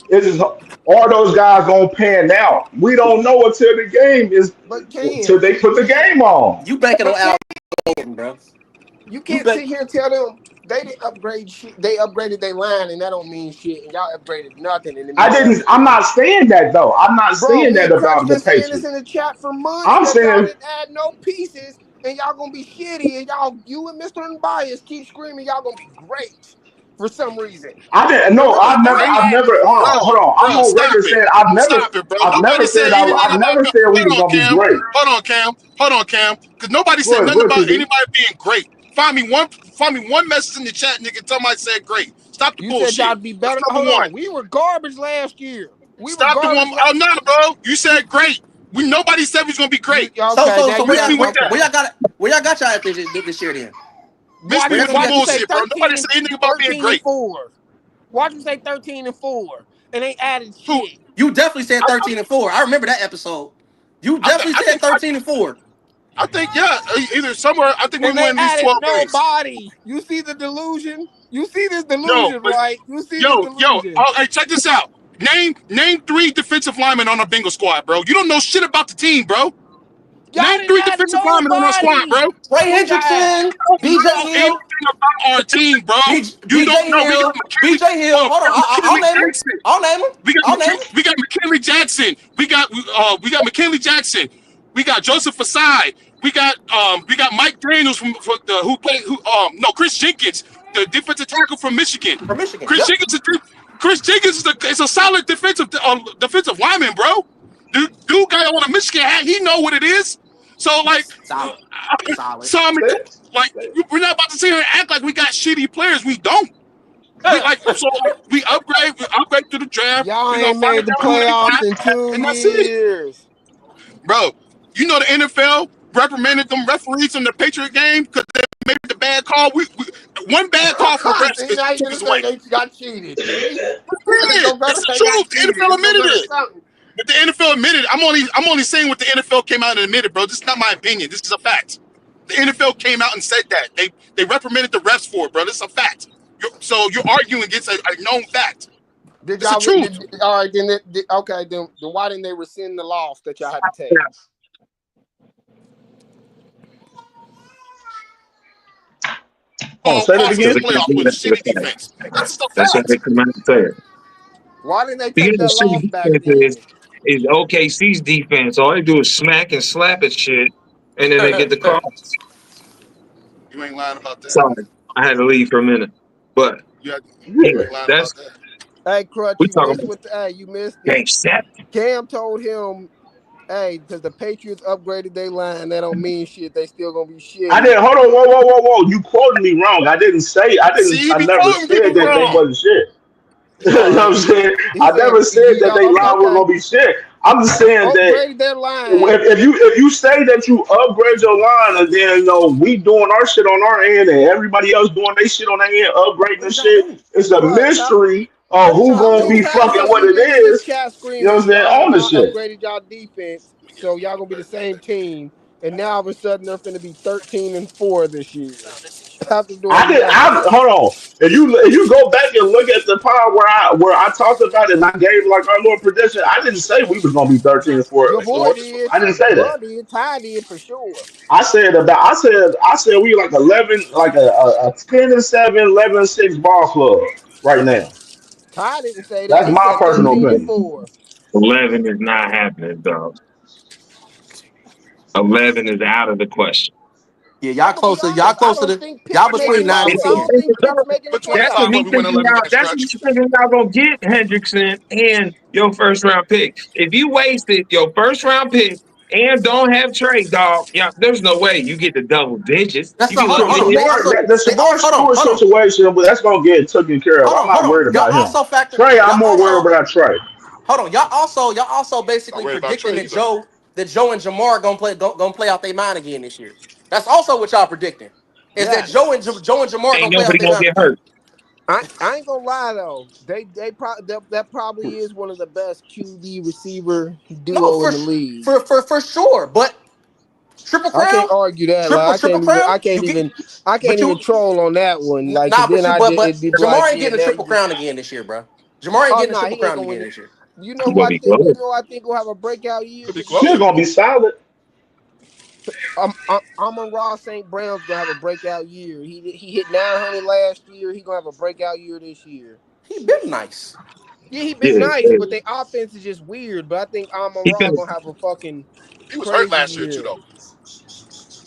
It's just are those guys gonna pan out? We don't know until the game is but until they put the game on. You banking on But Al Cam, Golden, bro. you You can't bet. sit here and tell them they didn't upgrade shit. They upgraded their line, and that don't mean shit. And y'all upgraded nothing, and it I mean didn't. I'm everything. not saying that though. I'm not Bro, saying me that and Crutch about the been saying this Patriots. in the chat for months I'm that y'all saying didn't add no pieces and y'all gonna be shitty and you and Mr. Unbiased keep screaming y'all gonna be great for some reason. I didn't. No, Remember, I've never. they Great, I've added never. Hold on. shit. Hold on. I'm bro. on Stop record it. saying I've never. Stop it, bro. I've Nobody never said said anything I've about. never said we Hold was on, gonna be Cam. great. Hold on, Cam. Hold on, Cam. Because nobody said Go nothing ahead, about TD. anybody being great. Find me one. Find me one message in the chat, nigga. Somebody said great. Stop the You said bullshit. y'all be That's better. number Hold one. on, we were garbage last year. We were Stop the one. garbage. Oh no, bro. You said great. We nobody said we was gonna be You great. So okay? so Now so you Miss where me y'all want with where, that. where okay? y'all got where y'all got y'all at this year then? Miss Watch me Where him. y'all with gonna the be Watch at him this say year? bullshit, bro. Nobody 13 said anything about being 13 and great. 4. Watch him say 13 and 4, and they added Who? shit. You definitely said I, 13-4. I remember that episode. You I, th- definitely I said think. 13-4. I think yeah. Either somewhere. I think we And they win at least added 12 games. nobody. You see the delusion? You see this No, delusion, but right? You see this yo. delusion. Oh, hey, check this out. Name three defensive linemen on our Bengal squad, bro. You don't know shit about the team, bro. Y'all Name didn't three add defensive linemen on our squad, nobody. bro. Trey Who y'all add? Hendrickson, Don't BJ know anything Hill, about our team, bro. You BJ don't know. We got Hill, McKinley. BJ Hill. Oh, Hold on, we got I'll McKinley name him. Jackson. I'll name him. I'll name him. We got McKinley Jackson. We got McKinley Jackson. We got Joseph Fasai. We got Mike Daniels from the who played who no Chris Jenkins, the defensive tackle from Michigan. From Michigan. Chris Yep. Jenkins is Chris Jenkins is a solid defensive lineman, bro. Dude guy on a Michigan hat, he know what it is. So like, Solid. Solid. so I mean, Say like it. we're not about to sit here and act like we got shitty players. We don't. We like so like, we upgrade to the draft. Y'all We're gonna ain't find made the out who they playoffs got, in two and that's it. years. Bro, you know the NFL reprimanded them referees in the Patriot game because they made the bad call. One bad call for refs See, is now you're took gonna us say away. they got cheated. See, it's It's gonna better the they got truth. The cheated. NFL It's gonna admitted better it. something. But the NFL admitted it. I'm only saying what the NFL came out and admitted, bro. This is not my opinion. This is a fact. The NFL came out and said that. They reprimanded the refs for it, bro. This is a fact. So you're arguing against a known fact. Did It's the y'all? truth. All right, then. Okay, then why didn't they rescind the loss that y'all had to take? Oh, say that Cost us Because again. they can't playoffs do with that to the shitty fact. defense. That's just a That's how fact. they come out and say it. Why didn't they take Because the that loss shitty back defense then? is OKC's defense. All they do is smack and slap at shit, and then they get the calls. You ain't lying about that. Sorry, I had to leave for a minute. But You, yeah, you ain't lying that's about that. Hey, Crutch, we you talking missed about what? Hey, you missed it. game 7. Cam told him, "Hey, because the Patriots upgraded their line, that don't mean shit. They still gonna be I shitty." didn't. Hold on. Whoa. You quoted me wrong. I didn't say. I See, didn't. he I be never quoting people said that they wrong. wasn't shit. You know All what right. I'm saying? He I said, never said that they Okay, line was okay. gonna be shit. I'm just saying that Upgraded their line. if you say that you upgrade your line and then we doing our shit on our end and everybody else doing their shit on their end, upgrading What the did y'all shit, do? it's a Crutch, mystery What of did who y'all gonna do? be how fucking many of what you it niggas in this is. chat You know what screaming I'm saying? y'all have On the not shit. upgraded y'all defense, so y'all gonna be the same team, and now all of a sudden they're gonna be 13-4 this year after I doing did. I nothing. hold on. If you go back and look at the pod where I talked about it and I gave like our little prediction, I didn't say we was gonna be 13 and Your 4. boy So did, I didn't say bro that. did, Ty did for sure. I said we like 11, like a 10 and 7, 11 and 6 ball club right now. Ty didn't say that. That's He my said personal 13 and opinion. 4. 11 is not happening, dog. 11 is out of the question. Yeah, I'm y'all gonna be closer. Y'all honest. I closer don't to think y'all Pitt's But between making the 9 and twenty-five It's, I wins. ten. don't it's, think Pitt's making the But that's what 25 me wins. playoffs. We win thinking 11 y'all. down the That's what me stretch. thinking y'all gonna get Hendrickson and your first round pick. If you wasted your first round pick and don't have Trey, dog, yeah, there's no way you get the double digits. That's You not. be Hold on. Hold looking on. They at also. The They Shador hold on. Stewart Hold on. situation, but that's gonna get taken care of. Hold I'm on. Hold not on. worried Y'all about him. also factor. Trey, I'm Y'all more worried also. about Trey. Hold on. Y'all also Not basically worried about predicting Trey that either. Joe and Jamar gonna play out their mind again this year. That's also what y'all predicting. Is that Yes. Joe and Jamar ain't gonna play out nobody their gonna mind? get hurt. I ain't gonna lie though. That probably is one of the best QB receiver No, duo in the league. for sure. But triple I crown, can't argue that. Like triple crown. You get, I can't but even you troll on that one. Like, cause nah. then But it'd be like, Jamar ain't yeah, getting a now triple you. crown again this year, bro. Jamar ain't Oh getting a no, triple he ain't crown gonna again win it. this year. You know It's who gonna I be think? close. You know I think will have a breakout year Could be this Still close. year. gonna be solid. Amon Ross St. Brown's gonna have a breakout year. He hit 900 last year. He gonna have a breakout year this year. He been nice. Yeah, he been Yeah, nice, yeah. but their offense is just weird. But I think Amon He Ra been, gonna have a fucking He was hurt crazy last year too, year. though.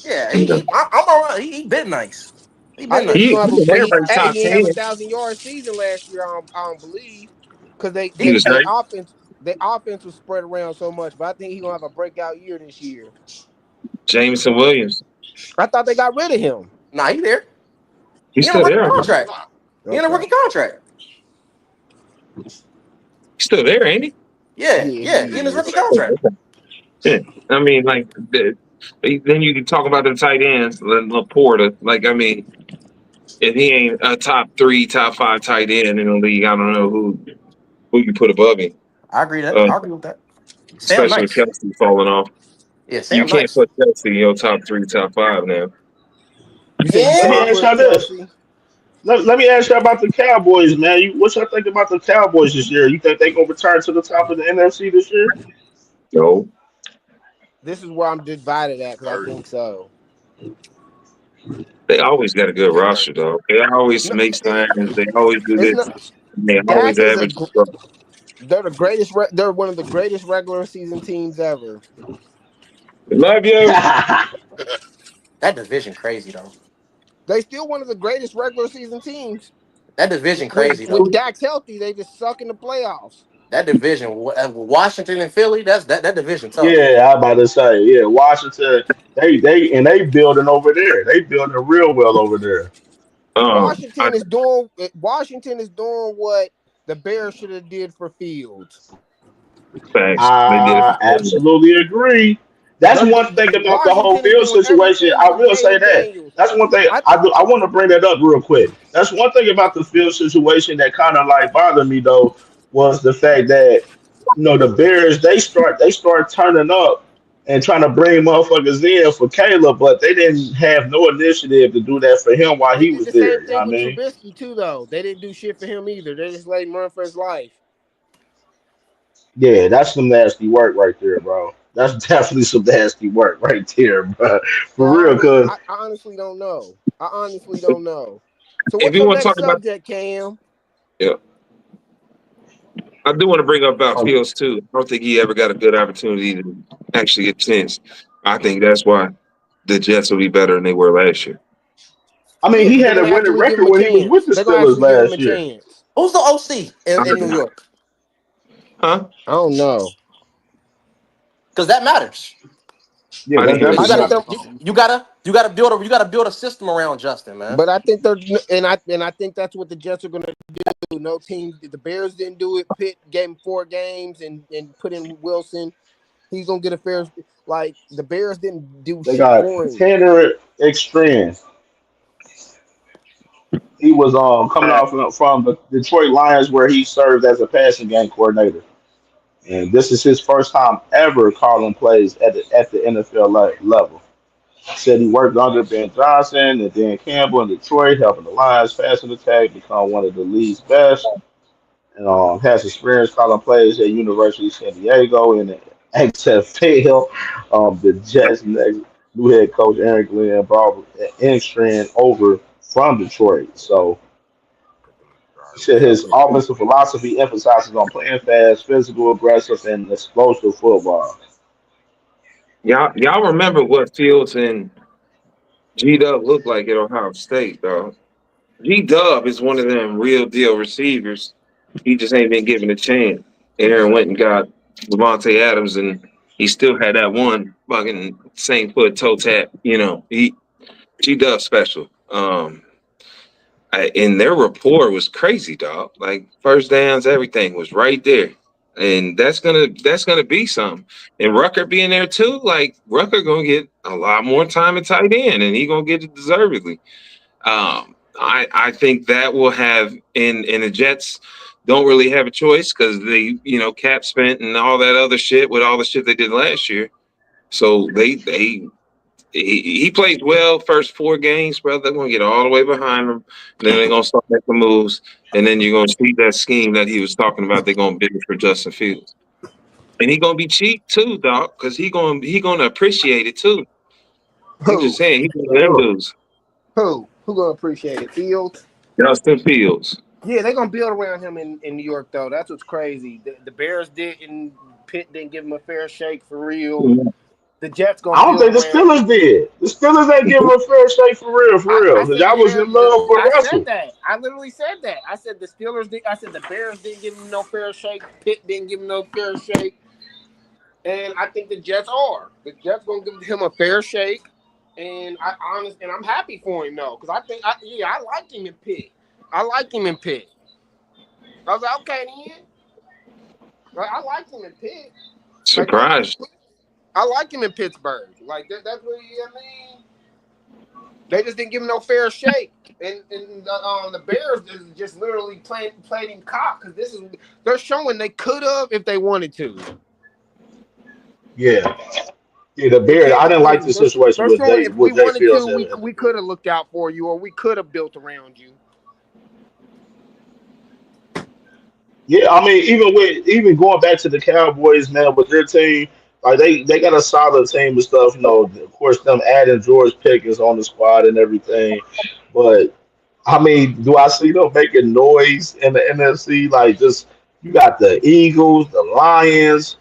Yeah, he I'm all right. He been nice. He I been think he nice. gonna have a. been But everybody top he ain't have 10. 1,000 yard season last year. I don't believe because He was they great. offense was spread around so much. But I think he gonna have a breakout year this year. Jameson Williams. I thought they got rid of him. Nah, he there. He's He in a still rookie there. I think contract. not. He in a Okay. rookie contract. He's still there, ain't he? Yeah, He in his he rookie is. contract. Yeah. I mean, like, then you can talk about the tight ends, Laporta. Like, I mean, if he ain't a top three, top five tight end in the league, I don't know who you put above him. I agree that. Uh, I agree with that. Sam especially with nice. Kelsey falling off. Yeah, You Sam can't nice. put Kelsey in your top three, top five now. You said you Let me Yeah. can't ask put y'all this. Kelsey. Let me ask you about the Cowboys, man. What y'all think about the Cowboys this year? You think they gonna return to the top of the NFC this year? No, This is where I'm divided at because I Third. think so. they always got a good Yeah, third. roster, though. They always No, make signs. They always do it's this. not. They always Dak is average. they're the greatest. They're one of the greatest regular season teams ever. Love you. That division crazy though. They still one of the greatest regular season teams. That division When crazy when though. Dak's healthy, they just suck in the playoffs. That division, Washington and Philly. That division tough. Yeah, I'm about to say, yeah, Washington, they building over there. They building real well over there. I Washington is doing what the Bears should have did for Fields. facts. They did it I for absolutely agree. That's one thing about the whole Washington is field doing situation. everything I with will say Jaden that. Daniels. That's one thing I I do. I want to bring that up real quick. That's one thing about the field situation that kind of like bothered me though was the fact that the Bears they start turning up and trying to bring motherfuckers in for Caleb, but they didn't have no initiative to do that for him while They he did was the there. same You know what thing I with mean? Trubisky too, though. They didn't do shit for him either. They just let him run for his life. Yeah, that's some nasty work right there, bro. That's definitely some nasty work right there, bro. So For real, cause I honestly don't know. I honestly don't know. So if what's you your want to talk next about, subject, Cam? yeah, I do want to bring up about um, Fields too. I don't think he ever got a good opportunity to actually get sense. I think that's why the Jets will be better than they were last year. I mean, Yeah, he but they're had a gonna winning actually give record him a when he was with chance. the They're gonna Steelers actually give him last a year. chance. Who's the OC I, in New York? huh? I don't know. Because that matters. Yeah, I that didn't hear I what Because you definitely think said. they're, matters. you gotta build a system around Justin, man. but I think they're, and I think that's what the Jets are gonna do. No team, the Bears didn't do it. Pitt gave him 4 games and put in Wilson. He's gonna get a fair. Like the Bears didn't do They shit got for him. Henry Extreme. He was coming off from the Detroit Lions where he served as a passing game coordinator, and this is his first time ever calling plays at the NFL level. Said he worked under Ben Johnson and Dan Campbell in Detroit, helping the Lions passing attack become one of the league's best. And has experience calling plays at University of San Diego in the XFL. The Jets' next new head coach Aaron Glenn brought Engstrand over from Detroit. So Said his offensive philosophy emphasizes on playing fast, physical, aggressive, and explosive football. Y'all remember what Fields and G Dub looked like at Ohio State, dog. G Dub is one of them real deal receivers. He just ain't been given a chance. Aaron went and got Levante Adams, and he still had that one fucking same foot toe tap. He G Dub special. And their rapport was crazy, dog. Like first downs, everything was right there, and that's gonna be something. And Rucker being there too, like Rucker gonna get a lot more time at tight end, and he gonna get it deservedly. I think that will have and the Jets don't really have a choice because they cap spent and all that other shit with all the shit they did last year. So he played well first 4 games, brother. They're gonna get all the way behind him. Then they're gonna start making moves, and then you're gonna see that scheme that he was talking about. They're gonna bid for Justin Fields, and he gonna be cheap too, dog, because he gonna appreciate it too. I'm just Who? saying, he's one of them dudes. Who gonna appreciate it? Fields. Justin Fields. Yeah, they're gonna build around him in New York though. That's what's crazy. The Bears didn't. Pitt didn't give him a fair shake for real. The Jets gonna I don't build think the around. Steelers did. The Steelers ain't give him a fair shake for real, for I real. Because said y'all the was in Bears. love with I said Russell. that. I literally said that. I said the Steelers did. I said the Bears didn't give him no fair shake. Pitt didn't give him no fair shake. And I think the Jets are. The Jets gonna give him a fair shake. And I'm happy for him though, because I liked him in Pitt. I liked him in Pitt. I was like, okay, then. Like, I liked him in Pitt. Like Surprised. I like him in Pittsburgh. Like that's what I mean. They just didn't give him no fair shake, and the Bears just literally played him cop because they're showing they could have if they wanted to. Yeah. Yeah, the You Bears. can't I didn't like the lose. situation They're showing if we with Jay wanted Fields to, and the we Bears. could have looked out for you, or we could have built around you. Yeah, I mean, even going back to the Cowboys, man, with their team, like they got a solid team and stuff. Of course, them adding George Pickens on the squad and everything. But I mean, do I see them making noise in the NFC? Like, just you got the Eagles, the Lions,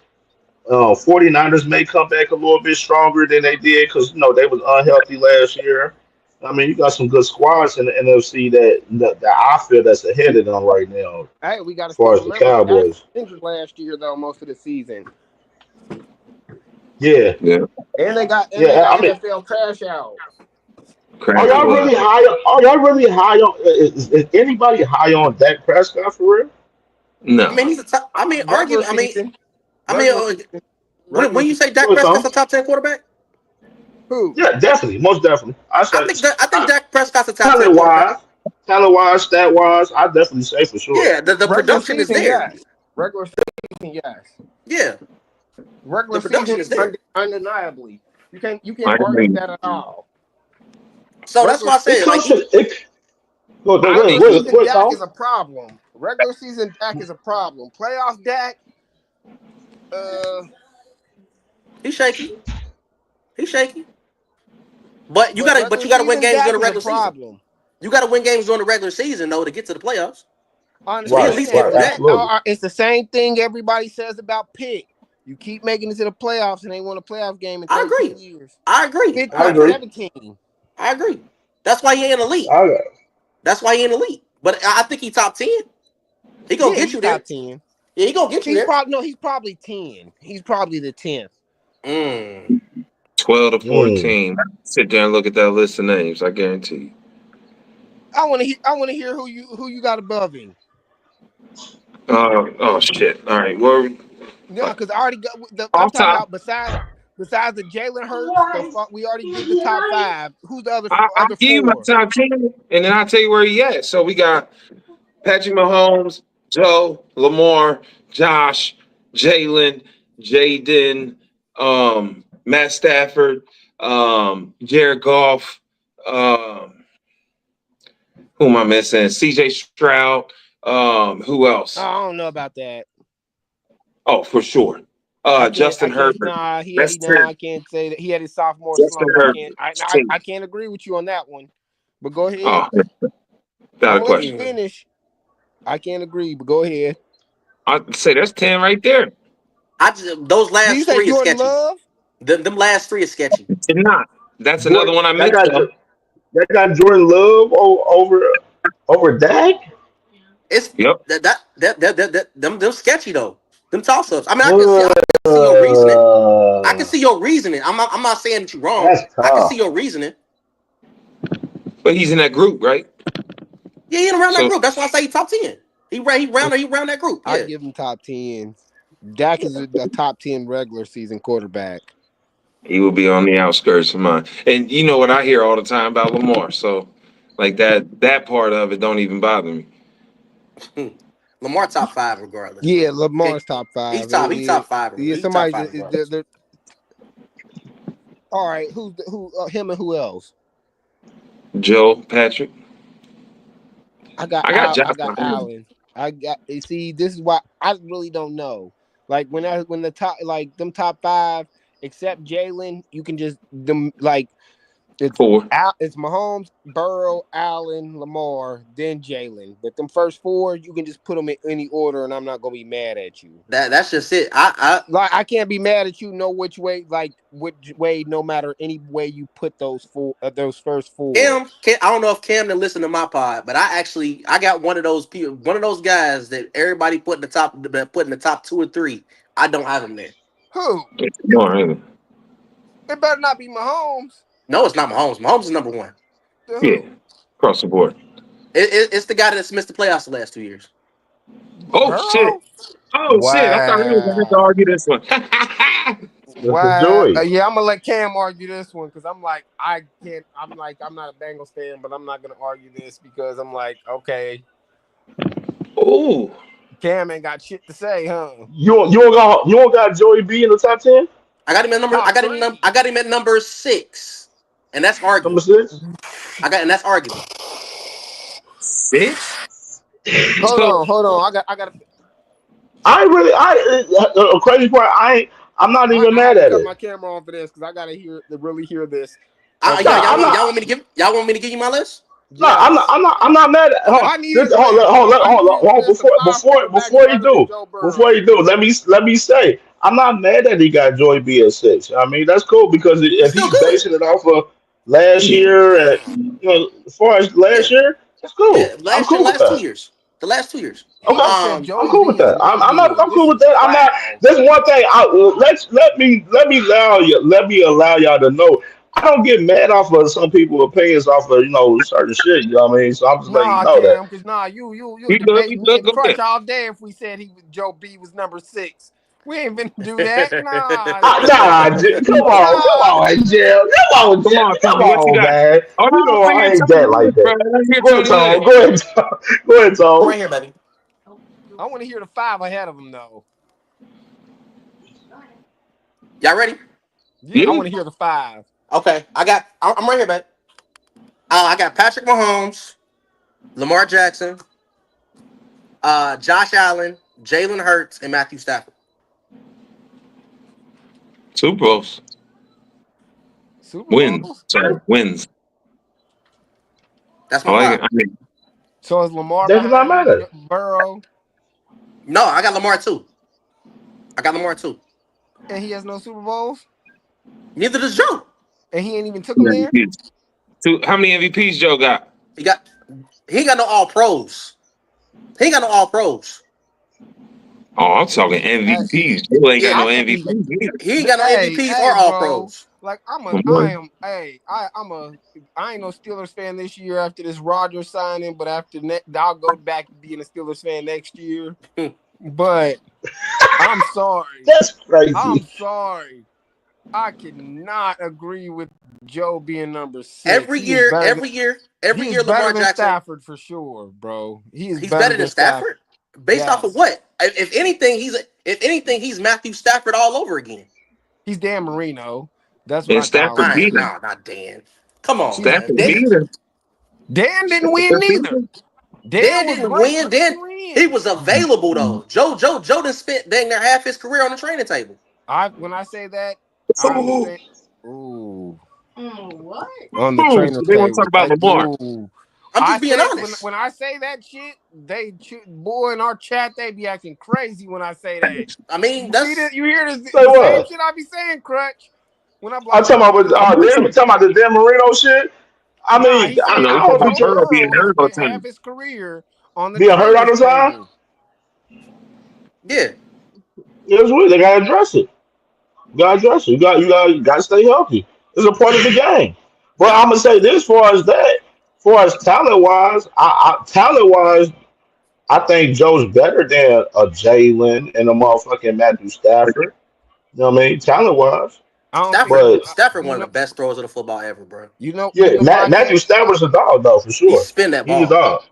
49ers may come back a little bit stronger than they did because they was unhealthy last year. I mean, you got some good squads in the NFC that I feel that's ahead of them right now, Hey, we got as to far still as the remember Dak Cowboys. was injured last year though, most of the season, Yeah, Yeah. and they got yeah. I mean, NFL trash out. are Crap it y'all was. really high? Are y'all really high on? Is anybody high on Dak Prescott for real? I No. mean, he's a top. I mean, Regular argue. I mean, season, I mean, regular, when regular you season. say Dak Go ahead, Prescott's Tom. a top 10 quarterback, Who? Yeah, definitely, most definitely. I think Dak Prescott's a top 10 Talent quarterback. wise, talent wise, stat wise, I definitely say for sure. Yeah, the Regular production is season, there. yes. Regular season, yes. Yeah, the Regular production season, is there. undeniably. You can't I argue agree. that at all. So that's Regular why I It said like comes he. to it. I regular think Go season ahead, Dak Tom. is a problem. Regular season Dak is a problem. Playoff Dak, uh, He's shaky. He's shaky. But but but regular you gotta win season games during Dak the is a regular season. problem. You gotta win games during the regular season though to get to the playoffs. I So he at Right, least get understand, right, through but that. absolutely. it's the same thing everybody says about Pitt. You keep making it to the playoffs and they won a playoff game in I 13 agree. years. I agree. Pitt I I got agree. agree. 17. I agree. That's why he ain't elite. I got. That's why he ain't elite. But I think he top 10. He gonna Yeah, get he's you there. top 10. Yeah, he gonna get you there. He's probably 10. He's probably the 10th. Mm. 12 to Mm. 14. Sit there and look at that list of names. I guarantee you. I want to hear who you got above him. Oh shit. All right. Well, No, because I already got I'm off talking top, about besides the Jalen Hurts, we already did the top 5. Who's the I'll other give you my 4? top 10, and then I'll tell you where he at. So we got Patrick Mahomes, Joe, Lamar, Josh, Jalen, Jaden, Matt Stafford, Jared Goff, who am I missing? CJ Stroud. Who else? I don't know about that. Oh, for sure. I Justin can't. Herbert. Nah, That's 10. I can't say that he had his sophomore Justin slump. Herbert. That's 10. I can't agree with you on that one. But go ahead. Oh, got I'm a gonna let you question. Mm. finish. I can't agree, but go ahead. I'd say that's 10 right there. Those Did you last say three is Jordan sketchy. Love? Them last three is sketchy. Did not. That's another Jordan, one I that missed got though. that got Jordan Love over Dak. It's Yep. them sketchy though. Them toss ups. I mean, I can see your reasoning. I can Uh, see your reasoning. I'm not saying that you're wrong. that's I can see tough. your reasoning. But he's in that group, right? Yeah, he around that So group. That's why I say he top 10. He round that group. I Yeah. give him top 10. Dak is a top 10 regular season quarterback. he will be on the outskirts of mine. And you know what I hear all the time about Lamar. So like that part of it don't even bother me. Lamar top five regardless, Yeah, bro. Lamar's Okay. top He's 5. top. He top five. Yeah, He top somebody. five regardless. All right, who him and who else? Joe, Patrick. I got I got Josh I got Allen. Allen. I got see. This is why I really don't know. Like when the top like them top 5, except Jalen, you can just them like it's 4. It's Mahomes, Burrow, Allen, Lamar, then Jalen. But them first 4, you can just put them in any order, and I'm not gonna be mad at you. That's just it. I Can't be mad at you. No which way, like which way, no matter any way you put those first 4. I don't know if Cam didn't listen to my pod, but I got one of those people, one of those guys that everybody put in the top 2 or 3. I don't have him there. Who? No, really. It better not be Mahomes. No, it's not Mahomes. Mahomes is number 1. The Yeah. who? Across the board. It's the guy that's missed the playoffs the last 2 years. Oh shit. Burrow? Oh shit. I thought we were gonna have to Wow. argue this one. Mr. Wow. Joey. Yeah, I'm gonna let Cam argue this one because I'm like, I can't. I'm like, I'm not a Bengals fan, but I'm not gonna argue this because I'm like, okay, Oh. Cam ain't got shit to say, huh? You don't got Joey B in the top 10? I got him at number. Top 3. I got him at number 6, and that's Number arguable. 6? And that's arguable. 6? So Hold on. I got. I really, the crazy part, I'm not even I mad had to at cut it. my camera on for this because I gotta really hear this. No, Okay. I'm Y'all not. want me to give you my list? No, I'm not. Yes. I'm not mad at. Oh, Hold, I need this, his list. I need his hold on. list of 5 quarterbacks better than Joe Before you Burrow. do, let me say, I'm not mad that he got Joey B at 6. I mean, that's cool because He's if still he's good. basing it off of last year, and as far as Yeah. last year, that's cool. Yeah. I'm Last year, cool with last two that. years. The last 2 years. He Okay, just said Um, I'm Joey cool B with is that. not I'm good. cool This with is that. I'm not. wow. That's one thing. Let me allow y'all to know. I don't get mad off of some people's opinions off of certain shit. You know what I mean? So I'm just letting you Nah, know that. Cam, because you'll you good, debate you me good, and go Crutch ahead. all day if we said Joe B was number 6. We ain't finna do that. Nah, Come nah. on, Jim, Come on, come Tony, what you on, got? man. Oh You no, know bring I in ain't Tony that like List, bro. that. Let's hear Go ahead, Tony Tom. List. Go ahead, Tom. Go ahead, I'm Tom. right here, baby. I want to hear the 5 ahead of him though. Y'all ready? Yeah, I Yeah. want to hear the 5. Okay. I'm right here, baby. I got Patrick Mahomes, Lamar Jackson, Josh Allen, Jalen Hurts, and Matthew Stafford. Super Bowls. Super Wins. Bowls. Sorry, wins. That's I my like 5. it. I mean, So is Lamar Does not behind matter. Burrow, No, I got Lamar too. I got Lamar too. and he has no Super Bowls, Neither does Joe. and he ain't even took him there? MVPs. How many MVPs Joe got? He got he ain't got no all pros. He ain't got no all pros. Oh, I'm talking Hey, MVPs. Joe ain't got Yeah, no I think he. MVPs either. he ain't got no MVPs or Hey, all bro. pros. Like My boy. I ain't no Steelers fan this year after this Rodgers signing, but I'll go back to being a Steelers fan next year. But I'm sorry. That's I'm crazy. sorry. I cannot agree with Joe being number 6. He every is year, better Lamar than Jackson, Stafford for sure, bro. He is he's better better than than Stafford. Stafford. Based off of Yes. what? If anything, he's Matthew Stafford all over again. He's Dan Marino. That's what And I call Stafford him. beat him. Nah, not Dan. Come on, He's man. Stafford beat him. Dan didn't win Stafford beat neither. him. Dan Dan was didn't great, win. but he Dan didn't he win. was available though. Joe done spent dang near half his career on the training table. When I say that, I Oh, understand. Ooh. What? On the oh, trainer they want to talk table. about Lamar. Ooh. I'm I just being say honest. when I say that shit, boy in our chat they be acting crazy when I say that. I mean, You see that's that? You hear Say the same what? shit I be saying, Crutch. When I'm I'm like, talking about with I'm with you. talking about the Dan Marino shit. I nah, mean, he's saying No, we I talking don't about think Joe Burrow being Burrow has hurt all spent the half time. his career on the being hurt all defender's the time. table. yeah. It's weird. They gotta address it. You gotta address it. You gotta stay healthy. It's a part of the game. But I'm gonna say this far as that, far as talent wise, I think Joe's better than a Jalen and a motherfucking Matthew Stafford. You know what I mean? Talent wise. I don't think Stafford, so. But Stafford, You one of know, the best throwers of the football ever, bro. you yeah, know why I Matthew can't. Stafford's a dog though, for He sure. spin that He's a ball. dog.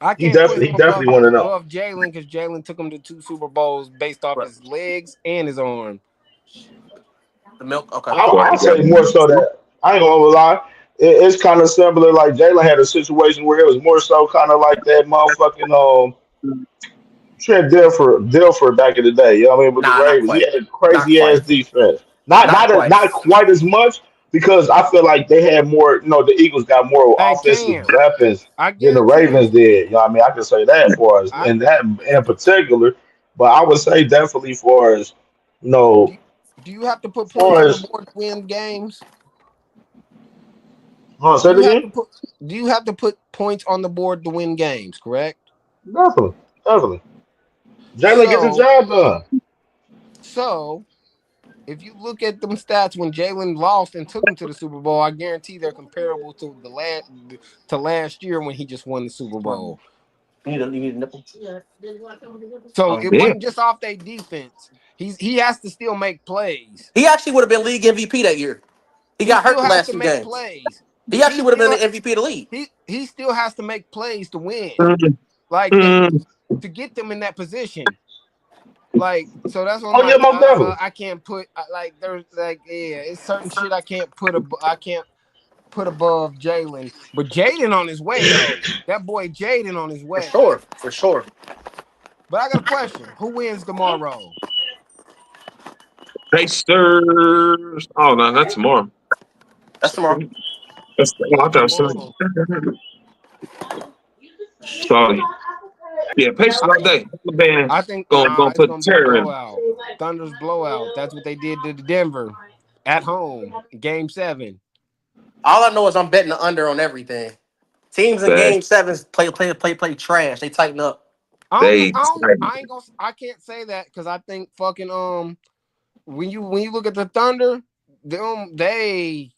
I can't put him He definitely want to know. above Jalen because Jalen took him to 2 Super Bowls based off But his legs and his arm. the milk, okay. Well, I'll he got say more so that I ain't gonna lie. It's kind of similar. Like Jalen had a situation where it was more so kind of like that motherfucking Trent Dilfer back in the day. You know what I mean? With the Nah, not Ravens, he quite. had a Not crazy ass quite. defense. Not quite. Not quite as much because I feel like they had more. You know, the Eagles got more Hey offensive Cam, weapons I than the guarantee Ravens you. did. You know what I mean? I can say that for us, I and that in particular. But I would say definitely for us, you know, do. Do you have to put points far on the as board to win games? say Do it you have to again. put Do you have to put points on the board to win games? Correct. Definitely, definitely. Jalen gets the So job done. so if you look at them stats when Jalen lost and took him to the Super Bowl, I guarantee they're comparable to last year when he just won the Super Bowl. You need a nipple. So Um, it yeah. wasn't just off their defense. He has to still make plays. he actually would have been league MVP that year. He He got hurt still the has last to two make games. plays. He He actually would have been still the MVP of the league. he still has to make plays to win. Mm, Like that mm. to get them in that position. Like so that's what I'm Oh yeah, like most definitely. I can't put like there's like yeah it's certain shit I can't put above Jalen, but Jaden on his way though. That boy Jaden on his For way. sure. For sure. But I got a question: who wins tomorrow? Pacers. Oh no, not tomorrow. That's tomorrow. That's oh, I thought it was Tomorrow, tonight. Sorry. Yeah, Pacers all day. The band I think gonna it's put the gonna be a terror in. blowout. Thunder's blowout. That's what they did to Denver at home, Game 7. All I know is I'm betting the under on everything. Teams in They game sevens play trash. They tighten up. they I ain't gonna. I can't say that because I think fucking when you look at the Thunder, they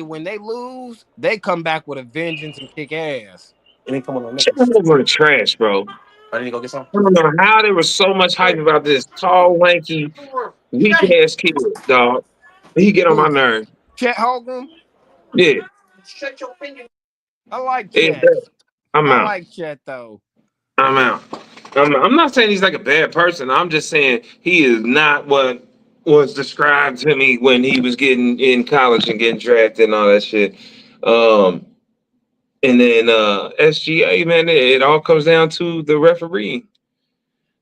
when they lose, they come back with a vengeance and kick ass. They didn't come on nipples. over the trash, bro. I need to go get some. I don't know how there was so much hype about this tall, lanky, weak ass kid, dog. He get on my Who? nerve. Chet Holmgren? Yeah, I like it, Chet. I'm I out. like Chet though. I'm out. I'm not saying he's like a bad person. I'm just saying he is not what was described to me when he was getting in college and getting drafted and all that shit. Um, and then SGA, man, it all comes down to the referee.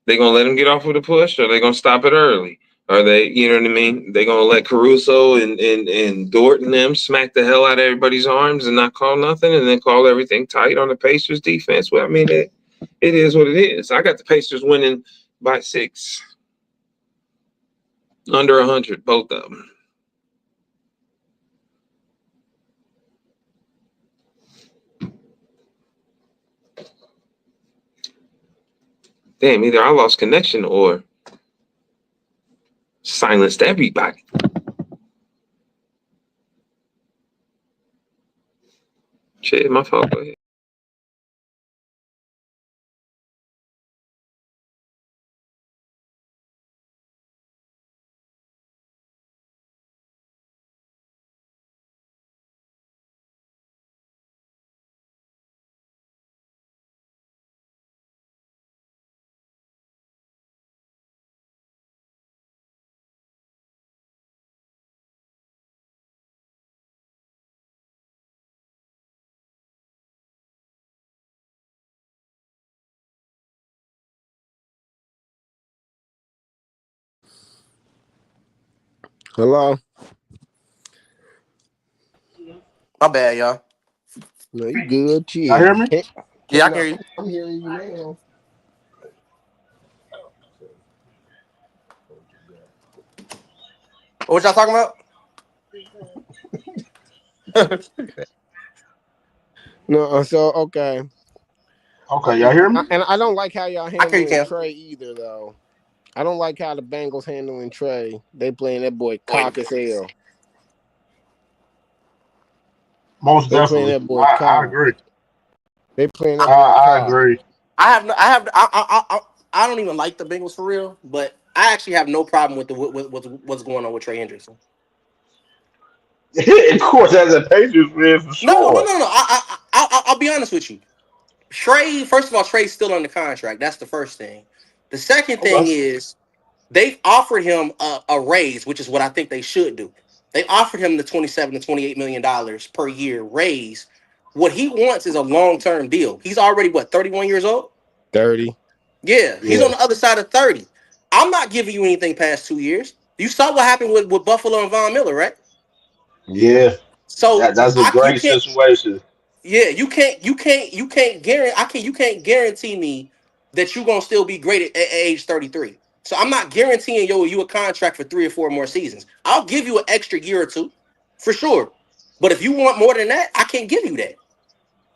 They gonna let him get off with a push, or they gonna stop it early? Are they, you know what I mean? They gonna let Caruso and Dort and them smack the hell out of everybody's arms and not call nothing, and then call everything tight on the Pacers defense? Well, I mean, it is what it is. I got the Pacers winning by 6, under 100, both of them. Damn, either I lost connection or silenced everybody. Shit, my fault. Go ahead. Hello. My bad, y'all. No, you good? Y'all Shit. hear me? Yeah, I Can't can hear you. I'm hearing you now. What y'all talking about? No, so okay. Okay, y'all hear me? And I don't like how y'all I can hear you, handling Cam. Trey either, though. I don't like how the Bengals handling Trey. They playing that boy Boy, cock as hell. Most They playing definitely. that boy I cock. agree. They playing I, that boy I cock. agree. I don't even like the Bengals for real, but I actually have no problem with what's going on with Trey Hendrickson. Of course, as a Patriots fan, for sure. No. I'll be honest with you. Trey, first of all, Trey's still under contract. That's the first thing. The second thing Okay. is they've offered him a raise, which is what I think they should do. They offered him the 27 to 28 million dollars per year raise. What he wants is a long term deal. He's already what 31 years old. 30. Yeah, he's Yeah. on the other side of 30. I'm not giving you anything past 2 years. You saw what happened with Buffalo and Von Miller, right? Yeah. Yeah. So That's a you great can't. situation. Yeah, you can't guarantee. You can't guarantee me that you're gonna still be great at age 33. So I'm not guaranteeing you a contract for 3 or 4 more seasons. I'll give you an extra year or two, for sure. But if you want more than that, I can't give you that,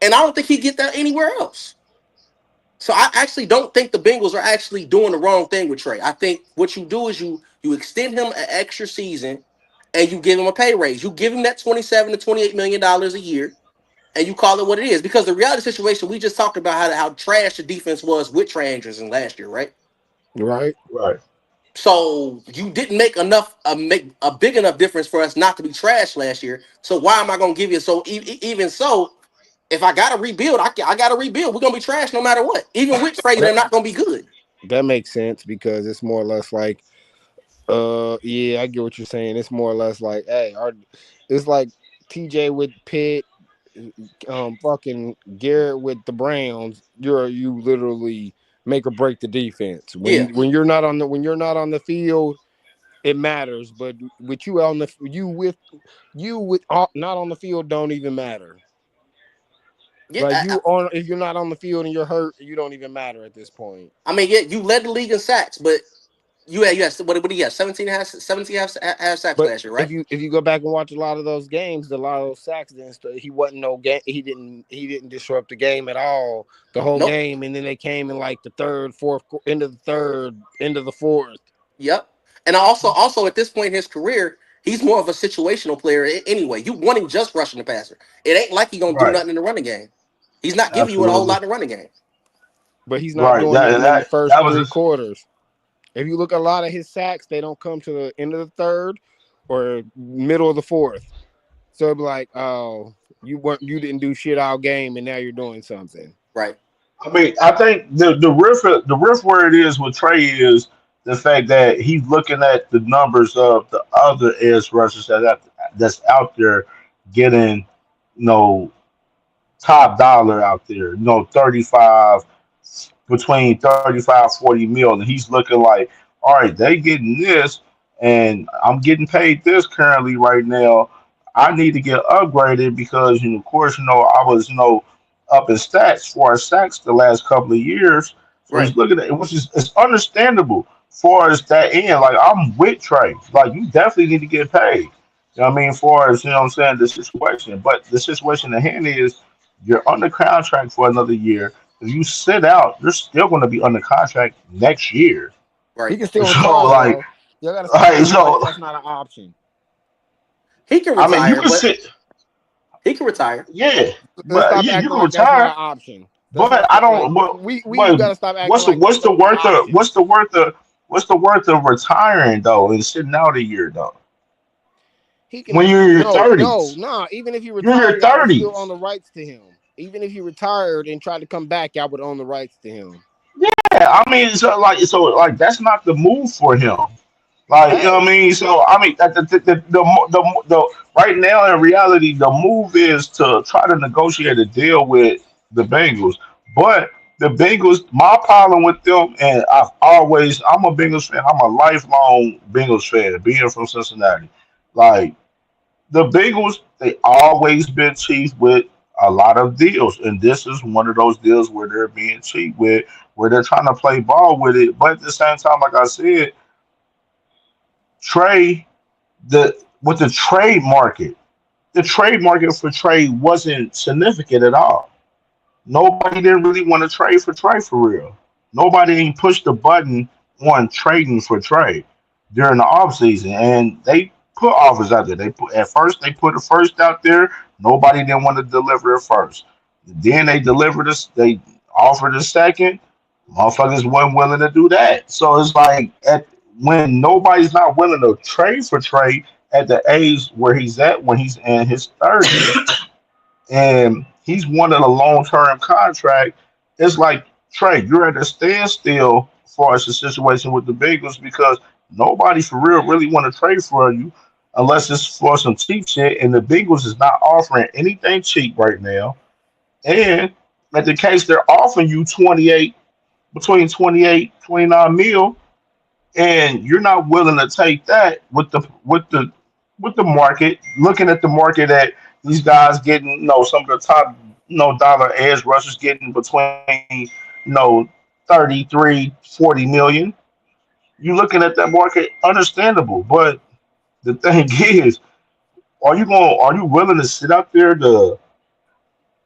and I don't think he get that anywhere else. So I actually don't think the Bengals are actually doing the wrong thing with Trey. I think what you do is you extend him an extra season, and you give him a pay raise. You give him that 27 to 28 million dollars a year, and you call it what it is. Because the reality situation, we just talked about how trash the defense was with Trey Anderson last year, right? Right. Right. So you didn't make a big enough difference for us not to be trash last year. So why am I going to give you? So even so, if I got to rebuild, I got to rebuild. We're going to be trash no matter what. Even with Trey, they're That not going to be good. that makes sense because it's more or less like, yeah, I get what you're saying. It's more or less like, hey, it's like TJ with Pitt, fucking Garrett with the Browns. You literally make or break the defense Yeah, when you're not on the field. It matters, but with you on the you with not on the field don't even matter. yeah. Like you on if you're not on the field and you're hurt, you don't even matter at this point. I mean, yeah, you led the league in sacks, but what do you have? 17 half sacks But last year, right? if you go back and watch a lot of those games, a lot of those sacks, he wasn't no game. He didn't disrupt the game at all the whole Nope. game, and then they came in like the third, fourth, end of the third, end of the fourth. Yep. And also at this point in his career, he's more of a situational player anyway. You want him just rushing the passer. It ain't like he gonna do Right. nothing in the running game. He's not giving you a whole Absolutely. lot in the running game. But he's not Right. doing That nothing in the that first that was three just quarters. If you look at a lot of his sacks, they don't come to the end of the third or middle of the fourth. So it'd be like, oh, you didn't do shit all game, and now you're doing something. Right. I mean, I think the riff where it is with Trey is the fact that he's looking at the numbers of the other edge rushers that's out there getting, you know, top dollar out there, 35, between 35 40 mil. And he's looking like, all right, they getting this, and I'm getting paid this currently right now. I need to get upgraded because, of course, I was, up in stats for our sacks the last couple of years. So Right. he's looking at it, which is it's understandable for as that end. Like, I'm with Trey. Like, you definitely need to get paid. You know what I mean? For as, what I'm saying, the situation. But the situation at hand is you're under contract for another year. If you sit out, you're still going to be under contract next year. He Right. can still So, retire like, though. Y'all gotta stop acting like so that's not an option. He can I mean, you retire, can but sit, he can retire. yeah, Let's but stop yeah, you acting can like that's not an retire. option. Let's But not I like don't. But, we but gotta stop acting like what's the those are worth of options. what's the worth of retiring though and sitting out a year though? He can When you're in your no, thirties, nah. Even if he you're in retired, your y'all would still own thirties. the rights to him. Even if he retired and tried to come back, y'all would own the rights to him. Yeah, I mean, so like that's not the move for him. Like, you know what I Hey, mean? So, I mean, right now, in reality, the move is to try to negotiate a deal with the Bengals. But the Bengals, my problem with them, and I'm a Bengals fan. I'm a lifelong Bengals fan, being from Cincinnati. Like, the Bengals, they always been chiefs with a lot of deals, and this is one of those deals where they're being cheap with, where they're trying to play ball with it. But at the same time, like I said, Trey, the with the trade market for Trey wasn't significant at all. Nobody didn't really want to trade for Trey for real. Nobody ain't pushed the button on trading for Trey during the offseason. And they put offers out there. They put at first they put the first out there. Nobody didn't want to deliver it first. Then they delivered us, they offered a second. Motherfuckers wasn't willing to do that. So it's like when nobody's not willing to trade for Trey at the age where he's at when he's in his 30s and he's wanted a long term contract. It's like Trey, you're at a standstill as far as the situation with the Bengals because nobody for real really want to trade for you unless it's for some cheap shit. And the Bengals is not offering anything cheap right now. And at the case they're offering you 28 between 28 29 mil and you're not willing to take that with the market, looking at the market that these guys getting, some of the top, dollar edge rushers getting between, 33, 40 million. You looking at that market, understandable. But the thing is, are you willing to sit up there to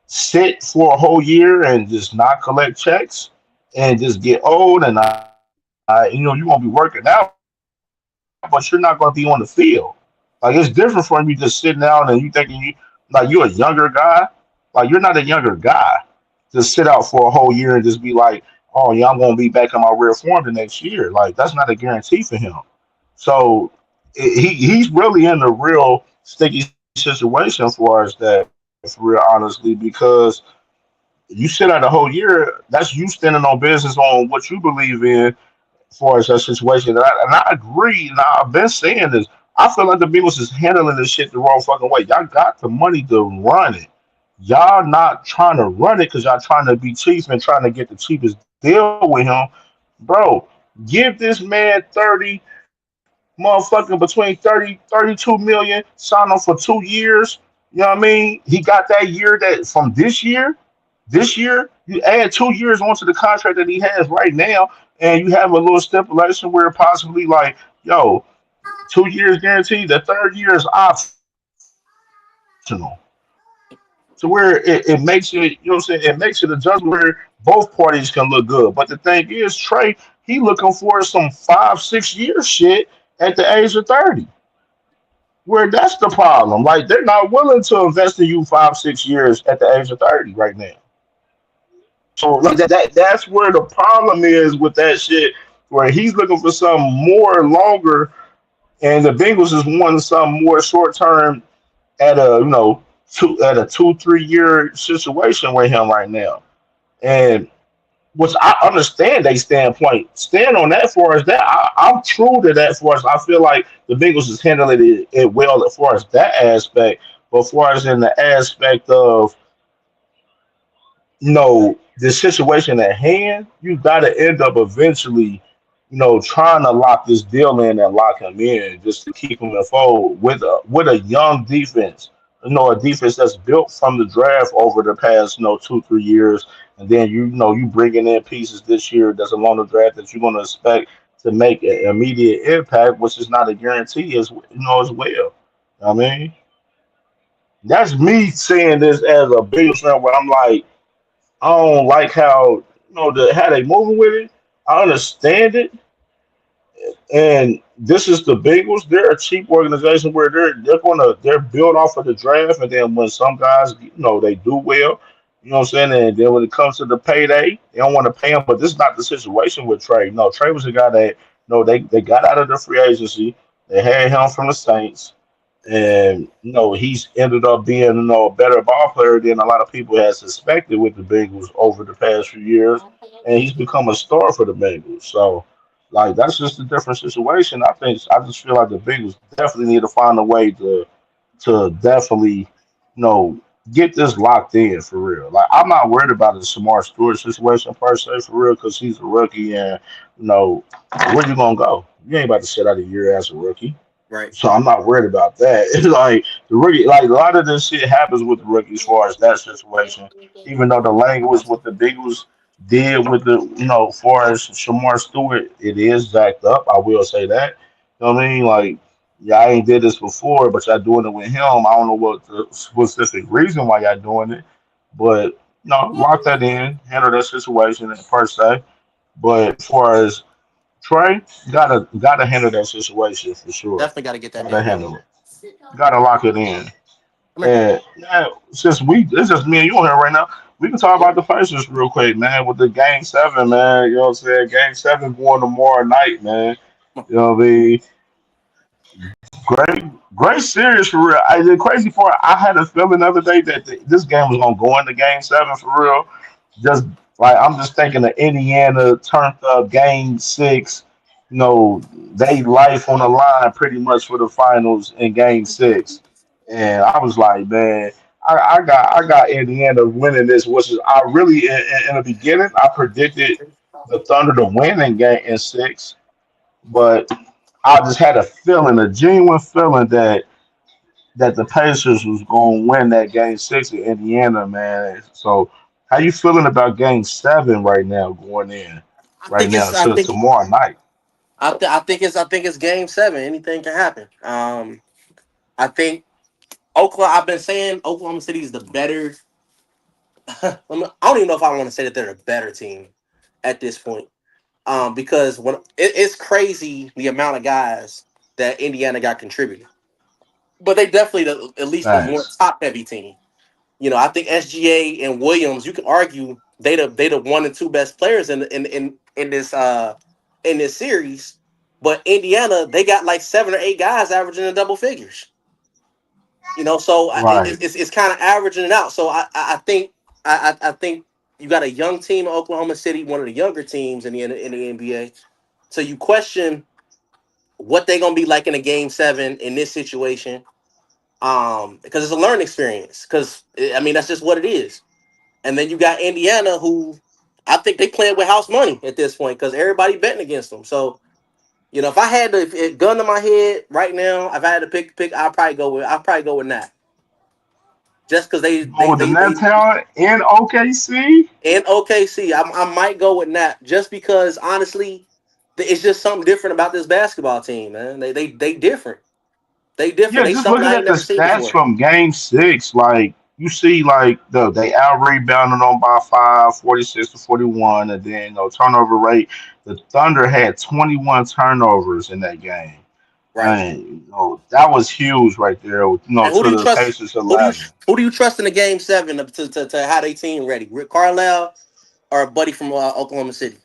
sit for a whole year and just not collect checks and just get old and you're gonna be working out, but you're not gonna be on the field. Like it's different from you just sitting down and you thinking like you're a younger guy. Like you're not a younger guy to sit out for a whole year and just be like, oh yeah, I'm gonna be back in my real form the next year. Like that's not a guarantee for him. So he's really in a real sticky situation for us that for real honestly because you sit out a whole year, that's you standing on business on what you believe in far as that situation. And I agree, and I've been saying this. I feel like the Bengals is handling this shit the wrong fucking way. Y'all got the money to run it. Y'all not trying to run it because y'all trying to be cheap and trying to get the cheapest deal with him. Bro, give this man 30 motherfucking between 30 32 million, sign him for 2 years. You know what I mean? He got that year that from this year, you add 2 years onto the contract that he has right now, and you have a little stipulation where possibly like, yo, 2 years guaranteed, the third year is optional. To where it makes it, it makes it a judgment where both parties can look good. But the thing is, Trey, he looking for some 5 6 year shit at the age of 30. Where that's the problem. Like they're not willing to invest in you 5 6 years at the age of 30 right now. So like that's where the problem is with that shit. Where he's looking for something more longer, and the Bengals is wanting something more short term at a 2 3 year situation with him right now. And which I understand they standpoint. Stand on that for us. That I'm true to that for us. I feel like the Bengals is handling it well as far as that aspect, but as far as in the aspect of the situation at hand, you got to end up eventually, trying to lock this deal in and lock him in just to keep him in fold with a young defense. A defense that's built from the draft over the past, 2 3 years, and then you bringing in pieces this year that's along the draft that you're going to expect to make an immediate impact, which is not a guarantee as well. I mean, that's me saying this as a Bills fan, where I'm like, I don't like how how they moving with it. I understand it, and this is the Bengals. They're a cheap organization where they're built off of the draft, and then when some guys they do well, what I'm saying, and then when it comes to the payday, they don't want to pay him. But this is not the situation with Trey. No, Trey was the guy that they got out of the free agency. They had him from the Saints. And he's ended up being a better ball player than a lot of people had suspected with the Bengals over the past few years, and he's become a star for the Bengals. So, like that's just a different situation. I just feel like the Bengals definitely need to find a way to definitely get this locked in for real. Like I'm not worried about the Samar Stewart situation per se for real because he's a rookie and where you gonna go? You ain't about to sit out a year as a rookie. Right. So I'm not worried about that. It's like the rookie, like a lot of this shit happens with the rookies as far as that situation. Even though the language what the Bengals did with the far as Shamar Stewart, it is backed up. I will say that. You know what I mean? Like, yeah, I ain't did this before, but y'all doing it with him. I don't know what the specific reason why y'all doing it, but no, lock that in, handle that situation per se. But as far as Trey, gotta handle that situation for sure. Definitely got to get that Gotta man done. handle it. Gotta lock it in. Come here. And yeah, since it's just me and you on here right now, we can talk about the Pacers real quick, man. With the game 7, man. You know what I'm saying? Game 7 going tomorrow night, man. Come You know what I mean? Great, great series for real. The crazy part, I had a feeling the other day that this game was gonna go into game 7 for real. Just like I'm just thinking of Indiana turned up game 6. They life on the line pretty much for the finals in game 6. And I was like, man, I got Indiana winning this, which is I really in the beginning I predicted the Thunder to win in 6, but I just had a feeling, a genuine feeling that the Pacers was going to win that game 6 in Indiana, man. So, how you feeling about game 7 right now, going in I right think now it's. I to think. tomorrow night? I think it's. I think it's game 7. Anything can happen. I think Oklahoma. I've been saying Oklahoma City is the better. I don't even know if I want to say that they're a better team at this point. Because it's crazy the amount of guys that Indiana got contributed, but they definitely at least the more Facts. top heavy team. I think SGA and Williams. You can argue they the 1 and 2 best players in this series, but Indiana they got like 7 or 8 guys averaging in double figures. So Right. it's kind of averaging it out. So I think I think you got a young team in Oklahoma City, one of the younger teams in the NBA. So you question what they're gonna be like in a game 7 in this situation, because it's a learning experience. Because I mean that's just what it is. And then you got Indiana, who I think they playing with house money at this point because everybody betting against them. So if I had to, if it gun to my head right now, if I had to pick, I'll probably go with that. Just because they Going they with the they net they talent in OKC? in OKC, I might go with that just because honestly, it's just something different about this basketball team, man. They different. They different. Yeah, They just something looking I at ain't the never seen stats before. from game 6, like you see, like they out rebounded on by 5, 46 to 41, and then turnover rate. The Thunder had 21 turnovers in that game. Right. And that was huge right there. And who do To you the trust? Pacers Who do you 11. who do you trust in the game 7 to how they team ready? Rick Carlisle or a buddy from Oklahoma City?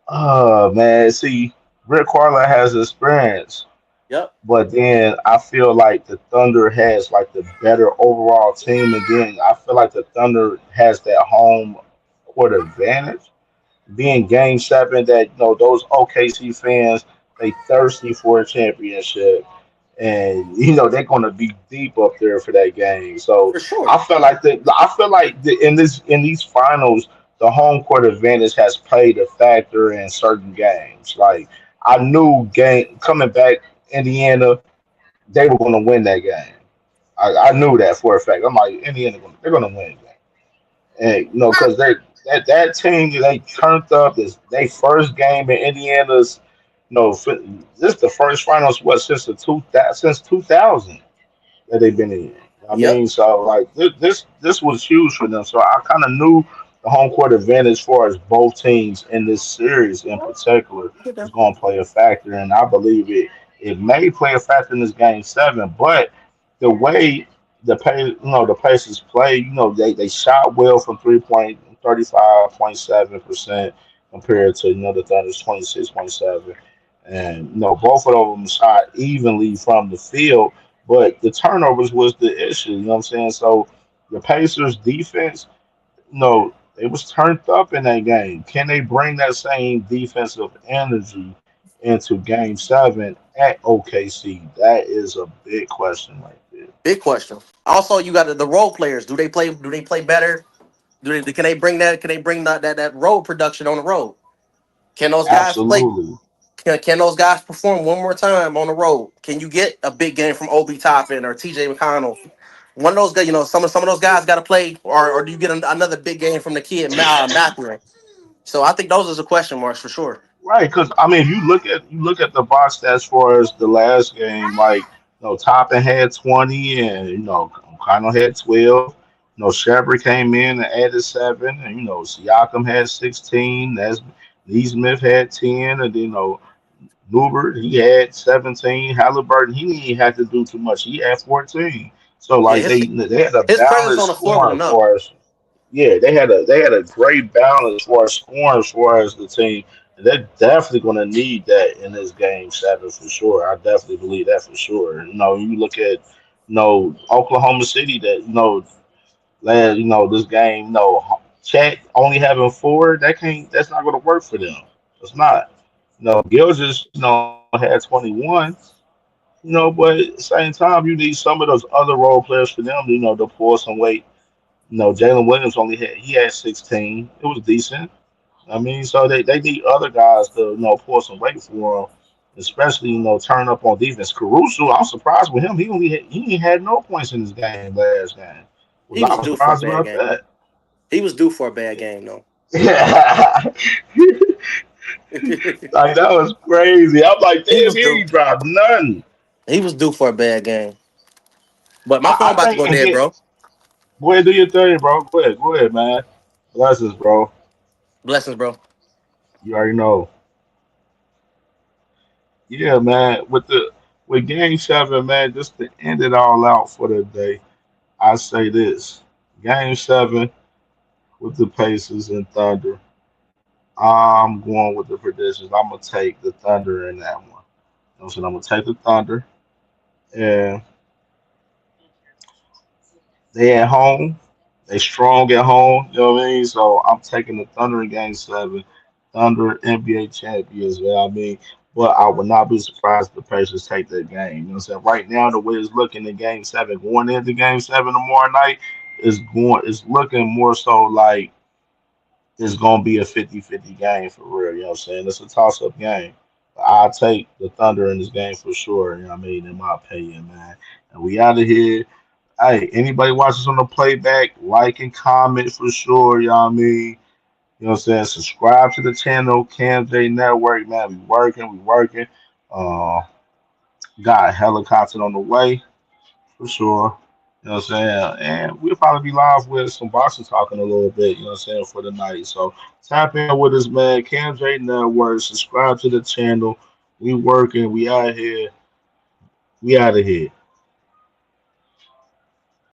Oh man, see, Rick Carlisle has experience, Yep. but then I feel like the Thunder has like the better overall team, and then I feel like the Thunder has that home court advantage. Being game 7, that those OKC fans, they thirsty for a championship, and they're gonna be deep up there for that game. So For sure. I feel like in these finals, the home court advantage has played a factor in certain games. Like I knew game coming back, Indiana, they were gonna win that game. I knew that for a fact. I'm like Indiana, they're gonna win. And because that team they turned up they first game in Indiana's. This is the first finals since the 2000 that they've been in. I Yep. mean, so like this was huge for them. So I kind of knew the home court advantage as far as both teams in this series in particular was going to play a factor, and I believe it may play a factor in this game 7. But the way the Pacers play, they shot well from 3 point 35.7% compared to the Thunder's 26.7, and both of them shot evenly from the field, but the turnovers was the issue. You know what I'm saying? So the Pacers defense, it was turned up in that game. Can they bring that same defensive energy into game 7 at OKC? That is a big question right there. Big question. Also, you got the role players. Do they play? Do they play better? Can they bring that? Can they bring that role production on the road? Can those guys play? Absolutely. Can those guys perform one more time on the road? Can you get a big game from Obi Toppin or TJ McConnell? One of those guys, some of those guys got to play, or do you get another big game from the kid Mathurin? So I think those are the question marks for sure. Right, because I mean, if you look at the box stats for us the last game, like Toppin had 20, and Connell had 12. Shepard came in and added 7, and Siakam had 16. That's Neesmith had 10, and then Newbert he had 17. Halliburton he didn't even have to do too much. He had 14. So Yeah, like they had a his presence on balanced the floor was scoring enough. for us. Yeah, they had a great balance for scoring as far as the team. And they're definitely going to need that in this game 7 for sure. I definitely believe that for sure. You look at Oklahoma City that last this game Chat only having 4 that's not going to work for them. It's not. Gilgis had 21. But at the same time you need some of those other role players for them to pull some weight. Jalen Williams he had 16. It was decent. I mean, so they need other guys to pull some weight for them, especially turn up on defense. Caruso, I'm surprised with him. He ain't had no points in his game last game. Was He I was due for a surprised bad about game. that? He was due for a bad game though. Like that was crazy. I'm like, he damn, was he due. ain't dropped none. He was due for a bad game. But my phone I about to think go and dead, then bro. go ahead do your thing, bro. Go ahead, man. Blessings, bro. Blessings, bro. You already know. Yeah, man. With game 7, man, just to end it all out for the day, I say this: game 7 with the Pacers and Thunder. I'm going with the predictions. I'm gonna take the Thunder in that one. So I'm gonna take the Thunder, and they at home. They strong at home. You know what I mean? So I'm taking the Thunder in game 7. Thunder NBA champions. You know what I mean? But I would not be surprised if the Pacers take that game. You know what I'm saying? Right now, the way it's looking in game 7, going into game 7 tomorrow night, it's looking more so like it's gonna be a 50-50 game for real. You know what I'm saying? It's a toss up game. I'll take the Thunder in this game for sure. You know what I mean? In my opinion, man. And we out of here. Hey, anybody watching on the playback, like and comment for sure. You know what I mean? You know what I'm saying? Subscribe to the channel, CamJNetwork, man. We working. Uh, got hella content on the way for sure. You know what I'm saying? And we'll probably be live with some boxing talking a little bit, you know what I'm saying, for the night. So tap in with us, man. CamJNetwork, subscribe to the channel. We working, we out here, we out of here.